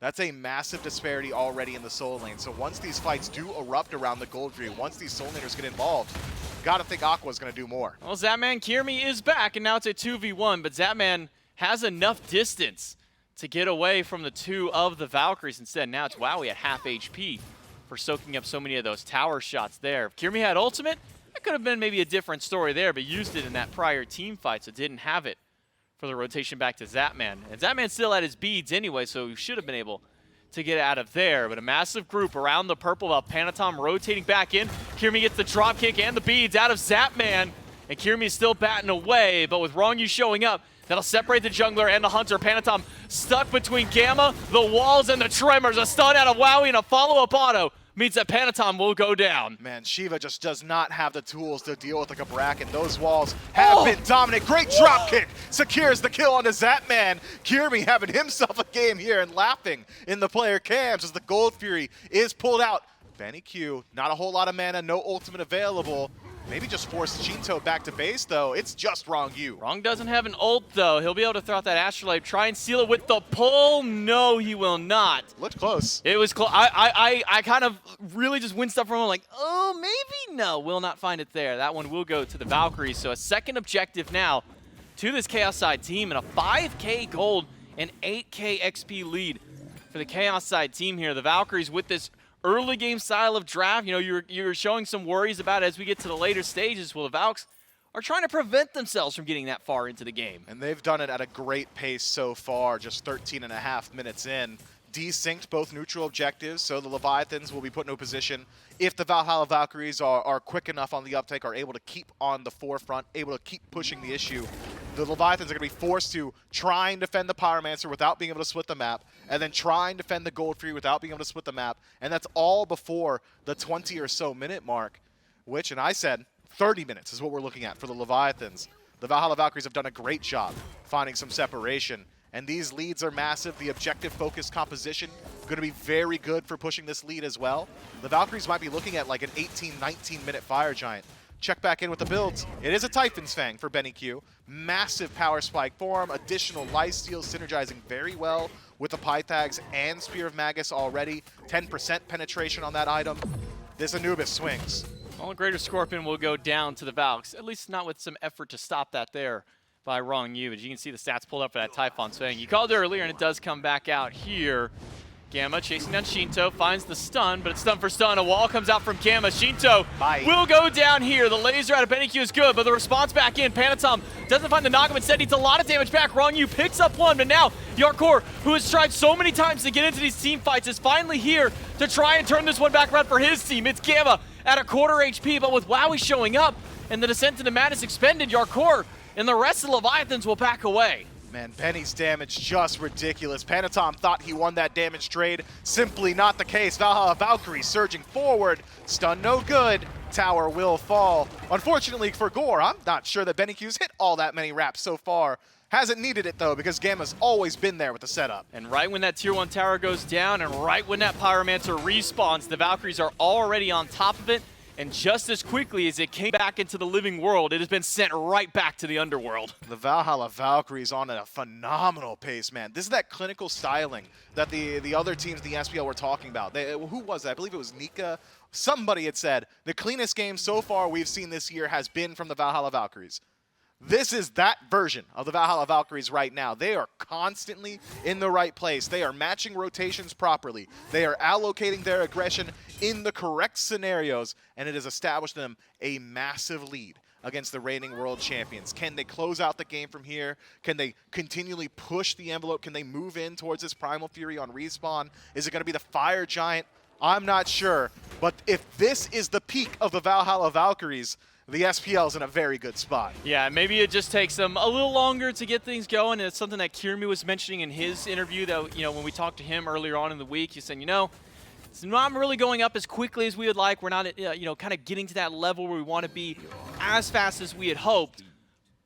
That's a massive disparity already in the soul lane. So once these fights do erupt around the Gold Tree, once these soul laners get involved, gotta think Aqua's gonna do more. Well, Zapman Kirmi is back, and now it's a 2v1, but Zapman has enough distance to get away from the 2 of the Valkyries instead. Now it's Wowie at half HP for soaking up so many of those tower shots there. If Kirmi had ultimate, that could have been maybe a different story there, but used it in that prior team fight, so didn't have it for the rotation back to Zapman. And Zapman still had his beads anyway, so he should have been able to get out of there. But a massive group around the purple while Panatom rotating back in. Kirmi gets the drop kick and the beads out of Zapman. And Kirmi is still batting away, but with Rongyu showing up, that'll separate the jungler and the hunter. Panatom stuck between Gamma, the walls, and the Tremors. A stun out of Wowie and a follow-up auto means that Panatom will go down. Man, Shiva just does not have the tools to deal with like a Bracken. Those walls have been dominant. Great drop kick. Secures the kill onto Zapman. Kirmi having himself a game here and laughing in the player cams as the Gold Fury is pulled out. Benny Q, not a whole lot of mana, no ultimate available. Maybe just force Shinto back to base, though. It's just Rongyu. Rong doesn't have an ult, though. He'll be able to throw out that Astrolabe, try and seal it with the pull. No, he will not. Looked close. It was close. I kind of really just winced up from him like, oh, maybe? No, will not find it there. That one will go to the Valkyries. So a second objective now to this Chaos side team and a 5K gold and 8K XP lead for the Chaos side team here. The Valkyries with this early game style of draft, you know, you're showing some worries about it as we get to the later stages. Well, the Valks are trying to prevent themselves from getting that far into the game. And they've done it at a great pace so far, just 13.5 minutes in. Desynced both neutral objectives, so the Leviathans will be put in a position, if the Valhalla Valkyries are quick enough on the uptake, are able to keep on the forefront, able to keep pushing the issue, the Leviathans are going to be forced to try and defend the Pyromancer without being able to split the map, and then try and defend the Gold Fury without being able to split the map, and that's all before the 20 or so minute mark, which, and I said, 30 minutes is what we're looking at for the Leviathans. The Valhalla Valkyries have done a great job finding some separation. And these leads are massive. The objective-focused composition going to be very good for pushing this lead as well. The Valkyries might be looking at like an 18, 19-minute Fire Giant. Check back in with the builds. It is a Typhon's Fang for Benny Q. Massive Power Spike form, additional lifesteal synergizing very well with the Pythags and Spear of Magus already. 10% penetration on that item. This Anubis swings. Well, Greater Scorpion will go down to the Valks, at least not with some effort to stop that there by Rongyu, but you can see the stats pulled up for that Typhon's Fang. You called it earlier, and it does come back out here. Gamma chasing down Shinto, finds the stun, but it's stun for stun. A wall comes out from Gamma. Shinto will go down here. The laser out of Benny Q is good, but the response back in. Panatom doesn't find the knock-up, instead needs a lot of damage back. Rongyu picks up one, but now Yarkor, who has tried so many times to get into these team fights, is finally here to try and turn this one back around for his team. It's Gamma at a quarter HP, but with Wowie showing up and the Descent into Madness expended, Yarkor and the rest of the Leviathans will back away. Man, Benny's damage just ridiculous. Panatom thought he won that damage trade. Simply not the case. Valhalla Valkyrie surging forward. Stun no good. Tower will fall. Unfortunately for Gore, I'm not sure that Benny Q's hit all that many wraps so far. Hasn't needed it though, because Gamma's always been there with the setup. And right when that tier 1 tower goes down and right when that Pyromancer respawns, the Valkyries are already on top of it. And just as quickly as it came back into the living world, it has been sent right back to the underworld. The Valhalla Valkyries on a phenomenal pace, man. This is that clinical styling that the other teams in the SPL were talking about. Who was that? I believe it was Nika. Somebody had said, the cleanest game so far we've seen this year has been from the Valhalla Valkyries. This is that version of the Valhalla Valkyries right now. They are constantly in the right place. They are matching rotations properly. They are allocating their aggression in the correct scenarios, and it has established them a massive lead against the reigning world champions. Can they close out the game from here? Can they continually push the envelope? Can they move in towards this Primal Fury on respawn? Is it going to be the Fire Giant? I'm not sure. But if this is the peak of the Valhalla Valkyries, the SPL's in a very good spot. Yeah, maybe it just takes them a little longer to get things going, and it's something that Kirmi was mentioning in his interview that, you know, when we talked to him earlier on in the week, he said, you know, it's not really going up as quickly as we would like. We're not, you know, kind of getting to that level where we want to be as fast as we had hoped.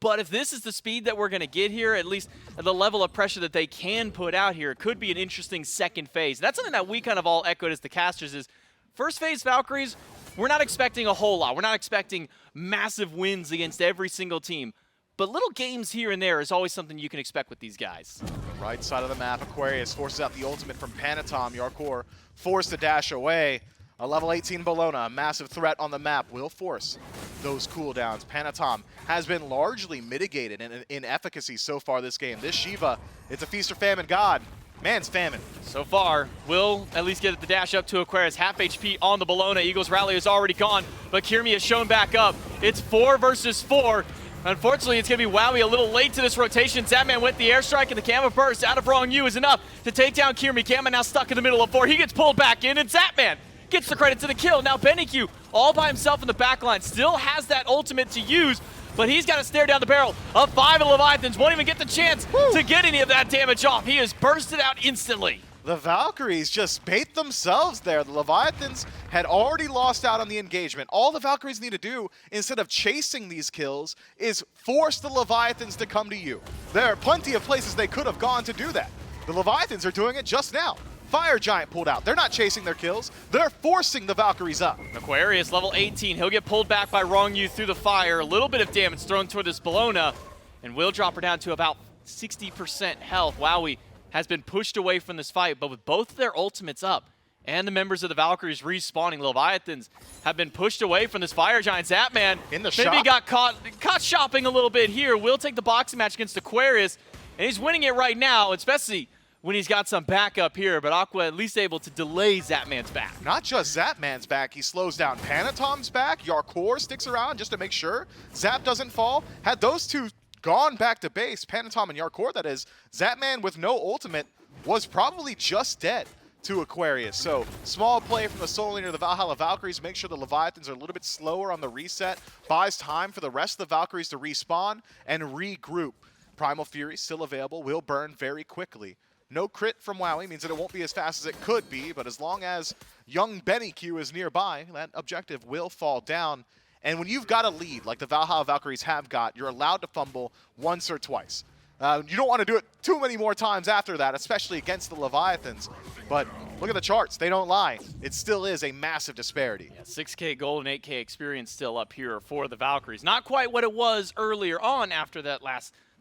But if this is the speed that we're going to get here, at least the level of pressure that they can put out here, it could be an interesting second phase. That's something that we kind of all echoed as the casters is, first phase Valkyries, we're not expecting a whole lot. We're not expecting massive wins against every single team. But little games here and there is always something you can expect with these guys. Right side of the map, Aquarius forces out the ultimate from Panatom. Yarkor forced to dash away. A level 18 Bologna, a massive threat on the map, will force those cooldowns. Panatom has been largely mitigated in efficacy so far this game. This Shiva, it's a feast or famine god. Man's famine. So far, will at least get the dash up to Aquarius. Half HP on the Bologna. Eagles Rally is already gone, but Kirmi has shown back up. It's 4 versus 4. Unfortunately, it's going to be Wowie a little late to this rotation. Zapman with the airstrike and the Gamma Burst out of Wrong U is enough to take down Kirmi. Gamma now stuck in the middle of 4. He gets pulled back in, and Zapman gets the credit to the kill. Now BennyQ all by himself in the backline, still has that ultimate to use, but he's got to stare down the barrel of 5 Leviathans. Won't even get the chance to get any of that damage off. He is bursted out instantly. The Valkyries just bait themselves there. The Leviathans had already lost out on the engagement. All the Valkyries need to do, instead of chasing these kills, is force the Leviathans to come to you. There are plenty of places they could have gone to do that. The Leviathans are doing it just now. Fire Giant pulled out. They're not chasing their kills. They're forcing the Valkyries up. Aquarius, level 18. He'll get pulled back by Wrong U through the fire. A little bit of damage thrown toward this Bologna, and will drop her down to about 60% health. Wowie has been pushed away from this fight, but with both of their ultimates up and the members of the Valkyries respawning, Leviathans have been pushed away from this Fire Giant. Zapman in the maybe got caught shopping a little bit here. Will take the boxing match against Aquarius, and he's winning it right now, especially when he's got some backup here, but Aqua at least able to delay Zapman's back. Not just Zapman's back, he slows down Panatom's back. Yarkor sticks around just to make sure Zap doesn't fall. Had those two gone back to base, Panatom and Yarkor that is, Zapman with no ultimate was probably just dead to Aquarius. So small play from the solo leader of the Valhalla Valkyries, make sure the Leviathans are a little bit slower on the reset, buys time for the rest of the Valkyries to respawn and regroup. Primal Fury still available, will burn very quickly. No crit from Wowie means that it won't be as fast as it could be, but as long as young BennyQ is nearby, that objective will fall down. And when you've got a lead, like the Valhalla Valkyries have got, you're allowed to fumble once or twice. You don't want to do it too many more times after that, especially against the Leviathans. But look at the charts. They don't lie. It still is a massive disparity. Yeah, 6K gold and 8K experience still up here for the Valkyries. Not quite what it was earlier on after that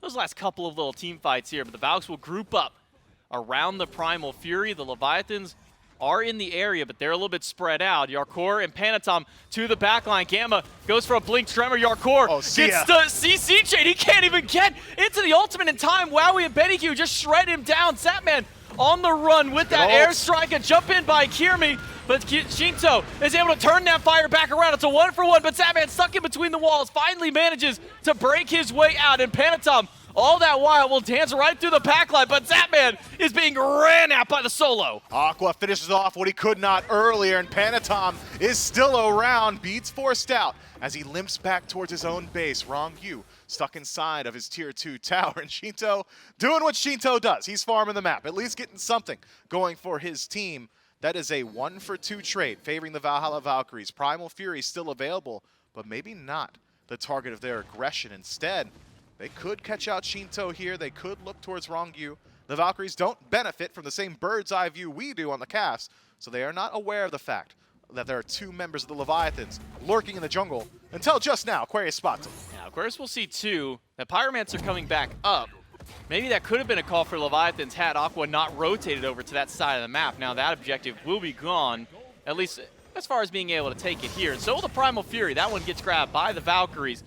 those last couple of little team fights here, but the Valks will group up around the Primal Fury. The Leviathans are in the area, but they're a little bit spread out. Yarkor and Panatom to the backline. Gamma goes for a Blink Tremor. Yarkor gets the CC chain. He can't even get into the ultimate in time. Wowie and BennyQ just shred him down. Zapman on the run with that airstrike. A jump in by Kirmi, but Shinto is able to turn that fire back around. It's a 1-for-1, but Zapman stuck in between the walls finally manages to break his way out, and Panatom all that while will dance right through the backline, but Zapman is being ran at by the solo. Aqua finishes off what he could not earlier, and Panatom is still around, beats forced out as he limps back towards his own base. Wrong U stuck inside of his tier 2 tower, and Shinto doing what Shinto does. He's farming the map, at least getting something going for his team. That is a 1-for-2 trade favoring the Valhalla Valkyries. Primal Fury still available, but maybe not the target of their aggression. Instead, they could catch out Shinto here. They could look towards Wrong U. The Valkyries don't benefit from the same bird's eye view we do on the cast, so they are not aware of the fact that there are 2 members of the Leviathans lurking in the jungle until just now. Aquarius spots them. Yeah, Aquarius will see 2. The Pyromancer coming back up. Maybe that could have been a call for Leviathans had Aqua not rotated over to that side of the map. Now that objective will be gone, at least as far as being able to take it here. And so will the Primal Fury. That one gets grabbed by the Valkyries.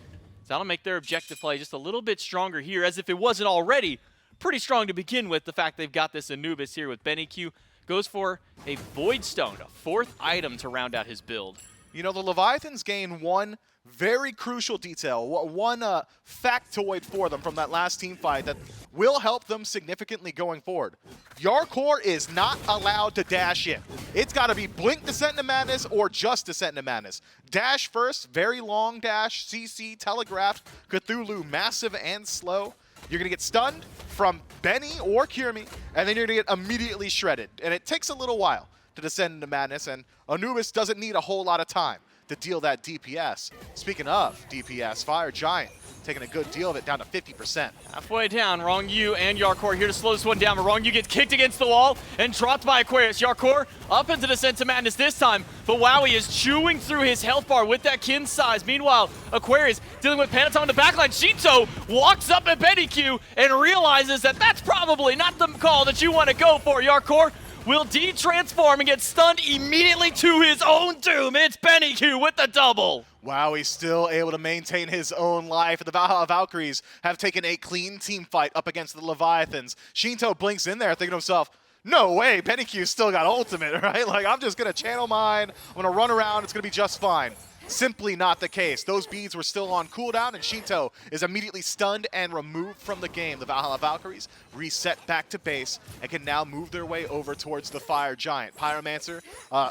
That'll make their objective play just a little bit stronger here, as if it wasn't already pretty strong to begin with. The fact they've got this Anubis here with BennyQ goes for a Void Stone, a 4th item to round out his build. You know, the Leviathans gain one very crucial detail, one factoid for them from that last team fight that will help them significantly going forward. Yarkor is not allowed to dash in. It's got to be Blink Descent into Madness or just Descent into Madness. Dash first, very long dash, CC, telegraphed, Cthulhu, massive and slow. You're going to get stunned from Benny or Kirmi, and then you're going to get immediately shredded. And it takes a little while to descend into Madness, and Anubis doesn't need a whole lot of time to deal that DPS. Speaking of DPS, Fire Giant taking a good deal of it down to 50%. Halfway down, Wrong U and Yarkor here to slow this one down, but Wrong U gets kicked against the wall and dropped by Aquarius. Yarkor up into Descent to Madness this time, but Wowie is chewing through his health bar with that kin size. Meanwhile, Aquarius dealing with Panatom in the backline. Shinto walks up at BennyQ and realizes that that's probably not the call that you want to go for. Yarkor will de-transform and get stunned immediately to his own doom. It's BennyQ with the double. Wow, he's still able to maintain his own life. The Valhalla Valkyries have taken a clean team fight up against the Leviathans. Shinto blinks in there thinking to himself, no way, BennyQ's still got ultimate, right? Like, I'm just going to channel mine. I'm going to run around. It's going to be just fine. Simply not the case. Those beads were still on cooldown, and Shinto is immediately stunned and removed from the game. The Valhalla Valkyries reset back to base and can now move their way over towards the Fire Giant. Pyromancer,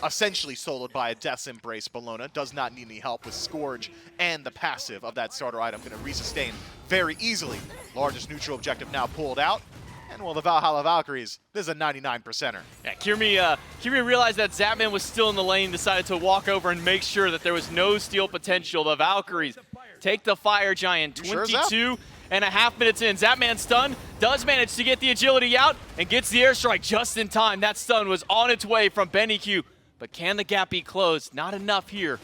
essentially soloed by a Death's Embrace Bologna, does not need any help with Scourge and the passive of that starter item. Going to resustain very easily. Largest neutral objective now pulled out. And well, the Valhalla Valkyries, this is a 99%er. Yeah, Kirmi realized that Zapman was still in the lane, decided to walk over and make sure that there was no steal potential. The Valkyries take the Fire Giant, 22 and a half minutes in. Zapman stun, does manage to get the agility out, and gets the airstrike just in time. That stun was on its way from BennyQ, but can the gap be closed? Not enough here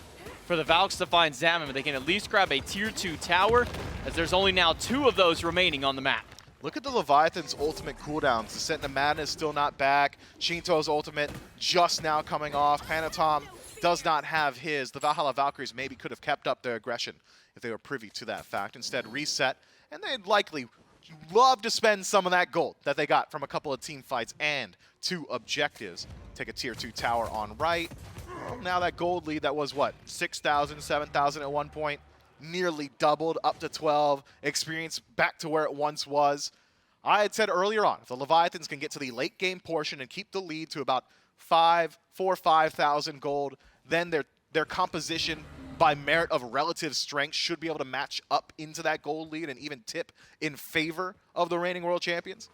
for the Valks to find Zapman, but they can at least grab a tier 2 tower, as there's only now 2 of those remaining on the map. Look at the Leviathan's ultimate cooldowns. Descent into Madness still not back. Shinto's ultimate just now coming off. Panatom does not have his. The Valhalla Valkyries maybe could have kept up their aggression if they were privy to that fact. Instead, reset, and they'd likely love to spend some of that gold that they got from a couple of team fights and 2 objectives. Take a tier 2 tower on right. Well, now that gold lead that was, what, 6,000, 7,000 at one point, nearly doubled up to 12, experience back to where it once was. I had said earlier on, if the Leviathans can get to the late game portion and keep the lead to about 4,000 or 5,000 gold, then their composition by merit of relative strength should be able to match up into that gold lead and even tip in favor of the reigning world champions.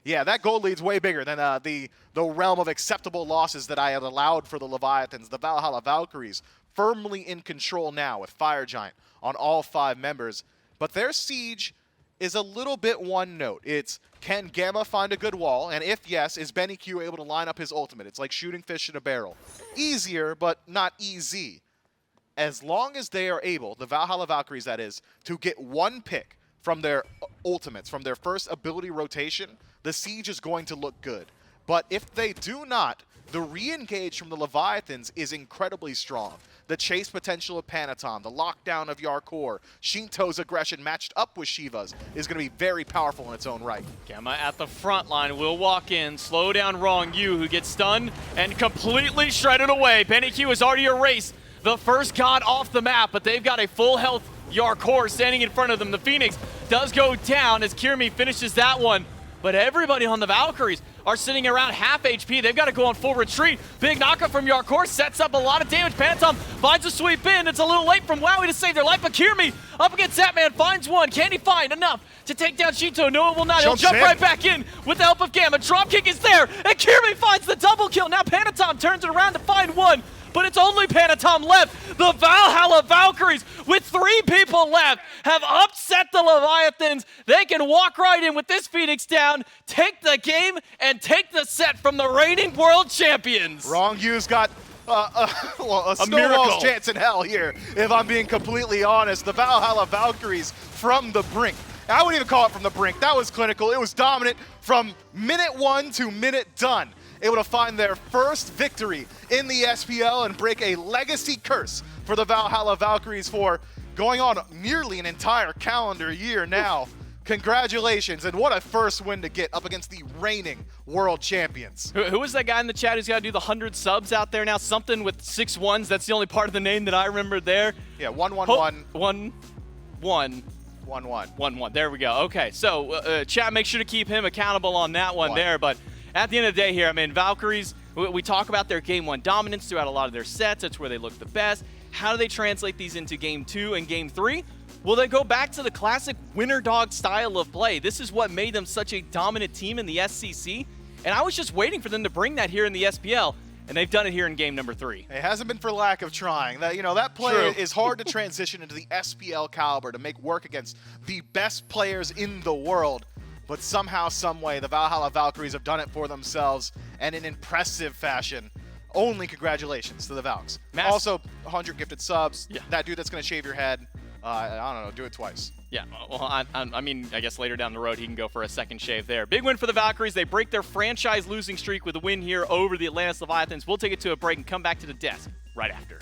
Yeah, that gold lead's way bigger than the realm of acceptable losses that I had allowed for the Leviathans. The Valhalla Valkyries firmly in control now with Fire Giant on all 5 members, but their siege is a little bit one note. It's, can Gamma find a good wall? And if yes, is BennyQ able to line up his ultimate? It's like shooting fish in a barrel. Easier, but not easy. As long as they are able, the Valhalla Valkyries that is, to get 1 pick from their ultimates, from their first ability rotation, the siege is going to look good. But if they do not, the re-engage from the Leviathans is incredibly strong. The chase potential of Panatom, the lockdown of Yarkor, Shinto's aggression matched up with Shiva's is going to be very powerful in its own right. Gamma at the front line will walk in, slow down Wrong Yu, who gets stunned and completely shredded away. BennyQ has already erased the first god off the map, but they've got a full health Yarkor standing in front of them. The Phoenix does go down as Kirmi finishes that one, but everybody on the Valkyries are sitting around half HP. They've got to go on full retreat. Big knockup from Yarkor sets up a lot of damage. Panatom finds a sweep in. It's a little late from Wowie to save their life, but Kirmi up against Zapman finds one. Can he find enough to take down Shinto? No, it will not. He'll jump right back in with the help of Gamma. Dropkick is there, and Kirmi finds the double kill. Now Panatom turns it around to find one, but it's only Panatom left. The Valhalla Valkyries, with 3 people left, have upset the Leviathans. They can walk right in with this Phoenix down, take the game, and take the set from the reigning world champions. Wrong U's got a snowball's chance in hell here, if I'm being completely honest. The Valhalla Valkyries from the brink. I wouldn't even call it from the brink. That was clinical. It was dominant from minute 1 to minute done. Able to find their first victory in the SPL and break a legacy curse for the Valhalla Valkyries for going on nearly an entire calendar year now. Congratulations, and what a first win to get up against the reigning world champions. Who was that guy in the chat who's got to do the 100 subs out there now? Something with 6 1s. That's the only part of the name that I remember there. Yeah, 111. 1 1. 1-1. There we go. Okay, so chat, make sure to keep him accountable on that one there. But at the end of the day here, I mean, Valkyries, we talk about their Game 1 dominance throughout a lot of their sets. That's where they look the best. How do they translate these into Game 2 and Game 3? Well, they go back to the classic winner dog style of play. This is what made them such a dominant team in the SCC. And I was just waiting for them to bring that here in the SPL. And they've done it here in game number 3. It hasn't been for lack of trying. That play is hard to transition into the SPL caliber to make work against the best players in the world. But somehow, some way, the Valhalla Valkyries have done it for themselves and in impressive fashion. Only congratulations to the Valks. Also, 100 gifted subs. Yeah. That dude that's going to shave your head, I don't know, do it twice. Yeah, well, I mean, I guess later down the road he can go for a second shave there. Big win for the Valkyries. They break their franchise losing streak with a win here over the Atlantis Leviathans. We'll take it to a break and come back to the desk right after.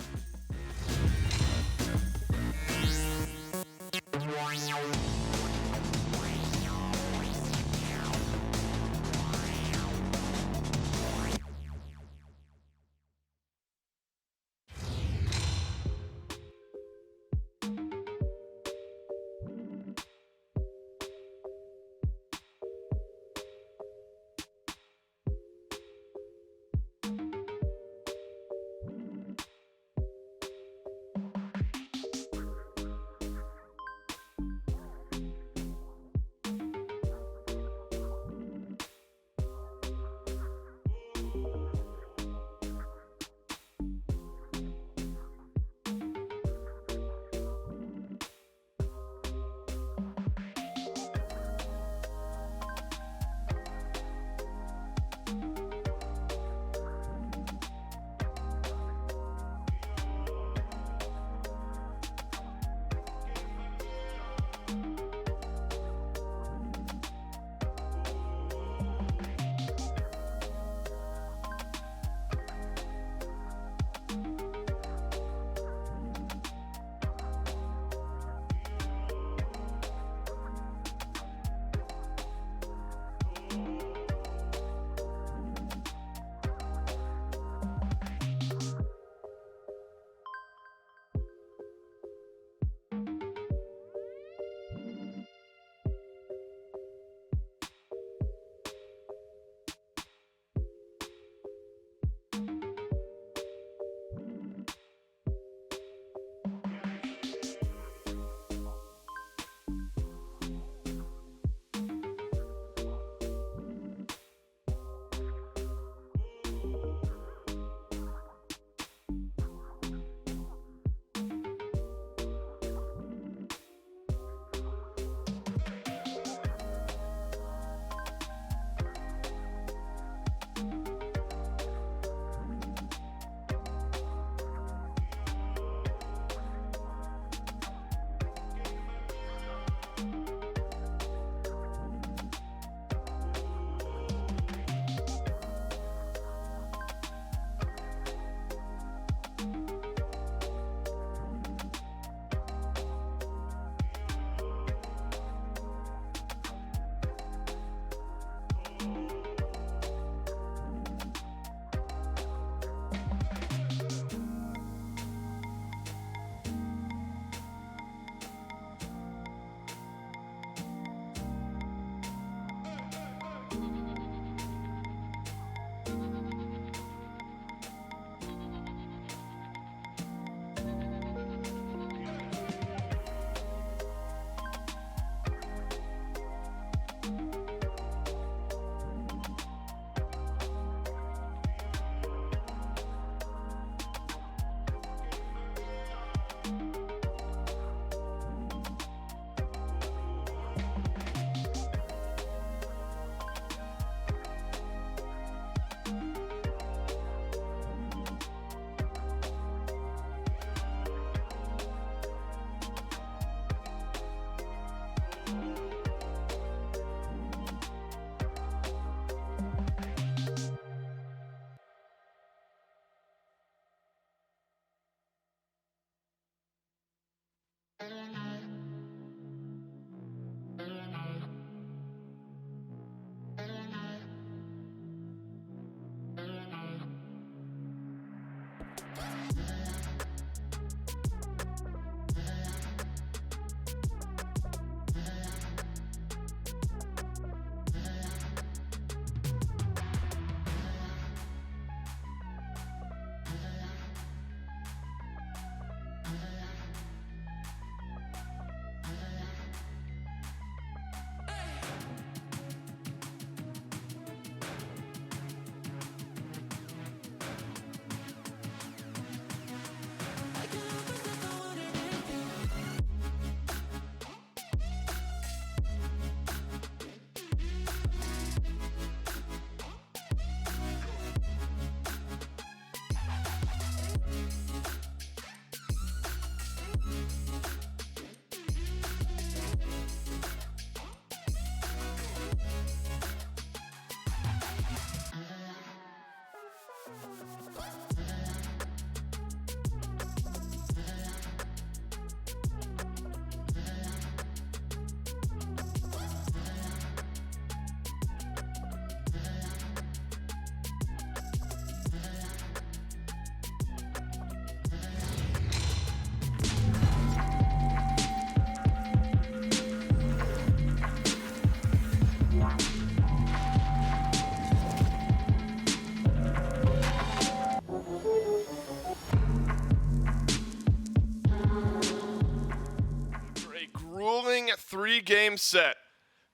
3-game set.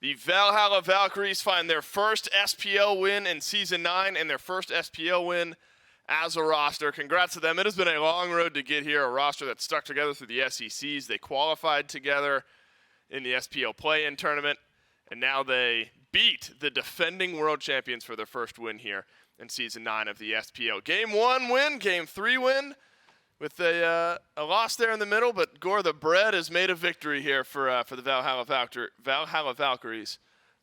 The Valhalla Valkyries find their first SPL win in Season 9 and their first SPL win as a roster. Congrats to them. It has been a long road to get here, a roster that stuck together through the SECs. They qualified together in the SPL play-in tournament, and now they beat the defending world champions for their first win here in Season 9 of the SPL. Game 1 win, Game 3 win, with a loss there in the middle, but Gore, the bread is made a victory here for the Valhalla Valkyries.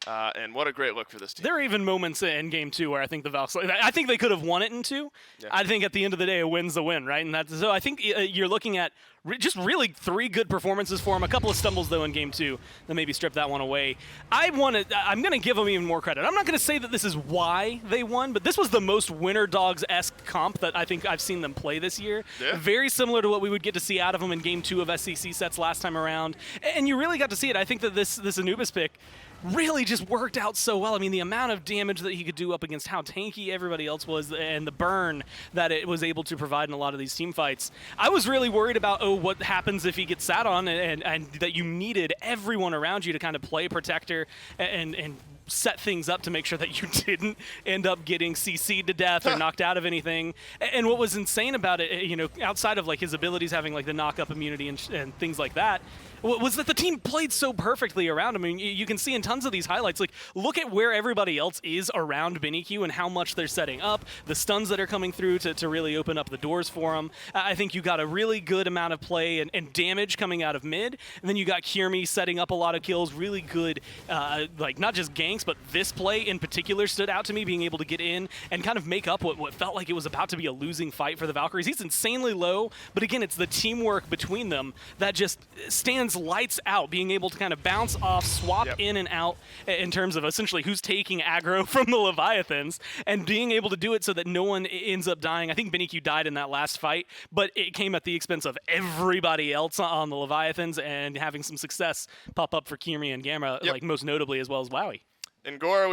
And what a great look for this team. There are even moments in Game 2 where I think the Valkyries, I think they could have won it in 2. Yeah. I think at the end of the day, a win's a win, right? And so I think you're looking at just really 3 good performances for them. A couple of stumbles, though, in Game 2 that maybe stripped that one away. I'm going to give them even more credit. I'm not going to say that this is why they won, but this was the most Winter Dogs-esque comp that I think I've seen them play this year. Yeah. Very similar to what we would get to see out of them in Game 2 of SEC sets last time around. And you really got to see it. I think that this Anubis pick really just worked out so well. I mean, the amount of damage that he could do up against how tanky everybody else was and the burn that it was able to provide in a lot of these team fights. I was really worried about, what happens if he gets sat on and that you needed everyone around you to kind of play protector and set things up to make sure that you didn't end up getting CC'd to death or knocked out of anything. And what was insane about it, outside of like his abilities having like the knock-up immunity and things like that, was that the team played so perfectly around him. I mean, you can see in tons of these highlights, like, look at where everybody else is around BennyQ and how much they're setting up, the stuns that are coming through to really open up the doors for him. I think you got a really good amount of play and damage coming out of mid, and then you got Kiermi setting up a lot of kills, really good, like, not just ganks, but this play in particular stood out to me, being able to get in and kind of make up what felt like it was about to be a losing fight for the Valkyries. He's insanely low, but again, it's the teamwork between them that just stands lights out, being able to kind of bounce off, swap in and out in terms of essentially who's taking aggro from the Leviathans, and being able to do it so that no one ends up dying. I think BennyQ died in that last fight, but it came at the expense of everybody else on the Leviathans, and having some success pop up for Kiermi and Gamma, like most notably, as well as Wowie. And Gore,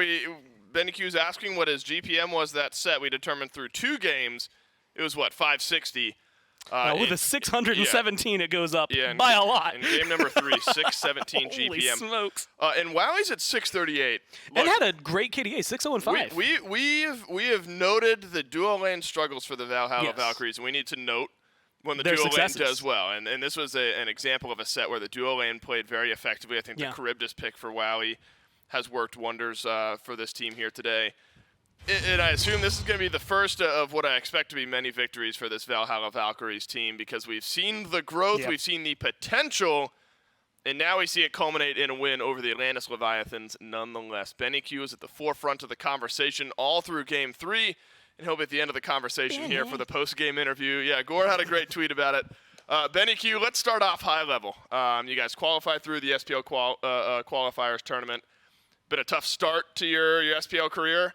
BennyQ's asking what his GPM was that set. We determined through 2 games, it was what, 560. With a 617, it goes up by a lot. In game number 3, 617 GPM. Holy smokes. And Wowie's at 638. Look, and had a great KDA, 6015. We have noted the dual lane struggles for the Valhalla Valkyries, and we need to note when the dual lane does well. And this was an example of a set where the dual lane played very effectively. I think the Charybdis pick for Wowie has worked wonders for this team here today. And I assume this is going to be the first of what I expect to be many victories for this Valhalla Valkyries team, because we've seen the growth, we've seen the potential, and now we see it culminate in a win over the Atlantis Leviathans nonetheless. BennyQ is at the forefront of the conversation all through Game 3, and he'll be at the end of the conversation here for the post-game interview. Yeah, Gore had a great tweet about it. BennyQ, let's start off high level. You guys qualified through the SPL qualifiers tournament. Been a tough start to your SPL career.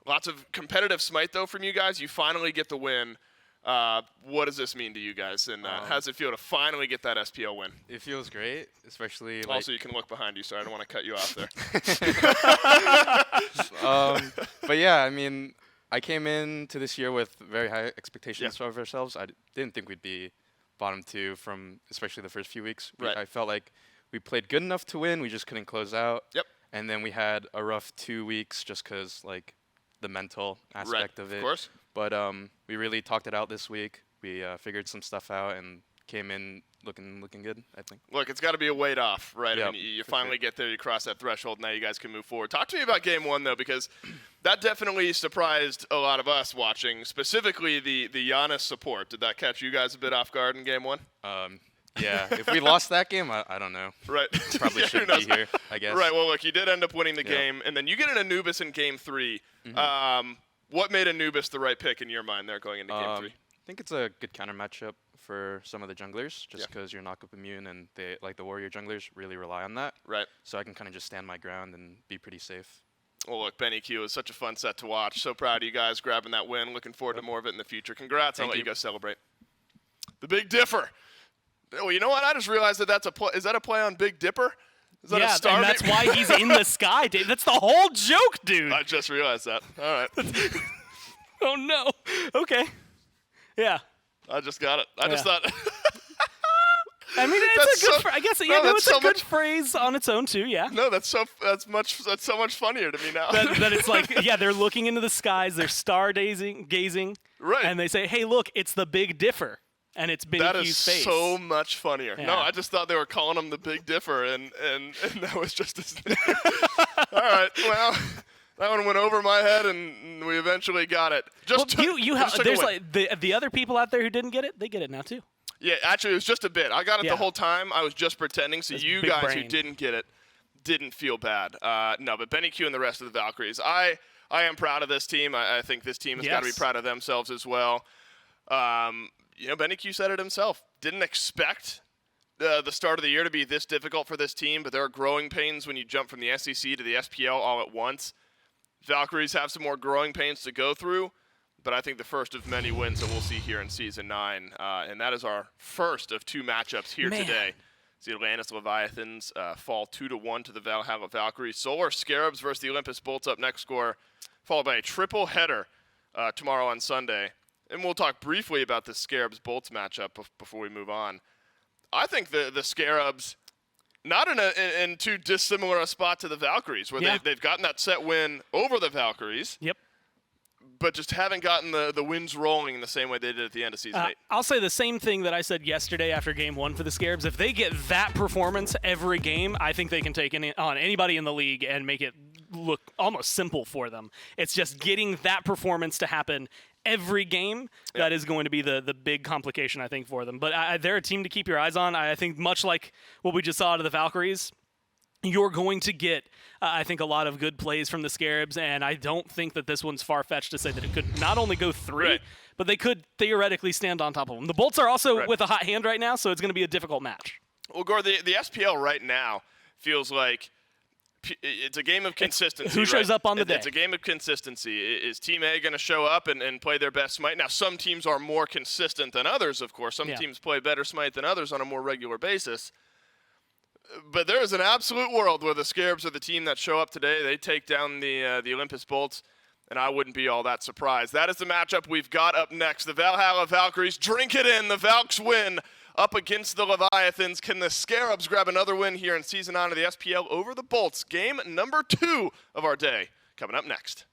Lots of competitive SMITE, though, from you guys. You finally get the win. What does this mean to you guys, and how does it feel to finally get that SPL win? It feels great, especially also, you can look behind you, so I don't want to cut you off there. But yeah, I mean, I came into this year with very high expectations of ourselves. I didn't think we'd be bottom 2 from especially the first few weeks. I felt like we played good enough to win. We just couldn't close out. And then we had a rough 2 weeks just because, like, the mental aspect of it. Of course. But we really talked it out this week. We figured some stuff out and came in looking good, I think. Look, it's got to be a weight off, right? I mean, you finally get there, you cross that threshold, now you guys can move forward. Talk to me about Game 1, though, because that definitely surprised a lot of us watching, specifically the Giannis support. Did that catch you guys a bit off guard in Game 1? Yeah, if we lost that game, I don't know. Right. Probably shouldn't be here, I guess. Right, well, look, you did end up winning the game, and then you get an Anubis in Game 3. What made Anubis the right pick in your mind there going into Game 3? I think it's a good counter matchup for some of the junglers, just because you're knock-up immune, and they, like the warrior junglers, really rely on that. Right. So I can kind of just stand my ground and be pretty safe. Well, look, BennyQ is such a fun set to watch. So proud of you guys grabbing that win. Looking forward to more of it in the future. Congrats. I'll let you guys celebrate. The Big Dipper. Oh, you know what? I just realized that is that a play on Big Dipper? Is that a star and that's why he's in the sky, Dave. That's the whole joke, dude. I just realized that. All right. Oh, no. Okay. Yeah. I just got it. I just thought. I mean, it's a good. I guess it's a good phrase on its own too. Yeah. No, that's so much funnier to me now. that it's like, they're looking into the skies, they're gazing, right? And they say, "Hey, look, it's the Big Dipper." And it's Benny Q's face. That is so much funnier. Yeah. No, I just thought they were calling him the Big Dipper, and that was just his name. All right, well, that one went over my head, and we eventually got it. There's like the other people out there who didn't get it. They get it now too. Yeah, actually, it was just a bit. I got it the whole time. I was just pretending, so you guys who didn't get it didn't feel bad. No, but Benny Q and the rest of the Valkyries. I am proud of this team. I think this team has got to be proud of themselves as well. Benny Q said it himself. Didn't expect the start of the year to be this difficult for this team, but there are growing pains when you jump from the SEC to the SPL all at once. Valkyries have some more growing pains to go through, but I think the first of many wins that we'll see here in Season 9, and that is our first of 2 matchups here today. It's the Atlantis Leviathans fall 2-1 to the Valhalla Valkyries. Solar Scarabs versus the Olympus Bolts up next score, followed by a triple header tomorrow on Sunday. And we'll talk briefly about the Scarabs-Bolts matchup before we move on. I think the Scarabs, not in too dissimilar a spot to the Valkyries, where they've gotten that set win over the Valkyries. Yep. But just haven't gotten the wins rolling in the same way they did at the end of Season 8. I'll say the same thing that I said yesterday after Game 1 for the Scarabs. If they get that performance every game, I think they can take on anybody in the league and make it look almost simple for them. It's just getting that performance to happen every game that is going to be the big complication, I think, for them. But they're a team to keep your eyes on. I think much like what we just saw out of the Valkyries, you're going to get, I think, a lot of good plays from the Scarabs, and I don't think that this one's far-fetched to say that it could not only go 3, but they could theoretically stand on top of them. The Bolts are also with a hot hand right now, so it's going to be a difficult match. Well, Gore, the SPL right now feels like it's a game of consistency. Who shows up on the day? It's a game of consistency. Is Team A going to show up and play their best Smite? Now, some teams are more consistent than others, of course. Some teams play better Smite than others on a more regular basis. But there is an absolute world where the Scarabs are the team that show up today. They take down the Olympus Bolts, and I wouldn't be all that surprised. That is the matchup we've got up next. The Valhalla Valkyries drink it in. The Valks win up against the Leviathans. Can the Scarabs grab another win here in Season 9 of the SPL over the Bolts? Game number 2 of our day coming up next.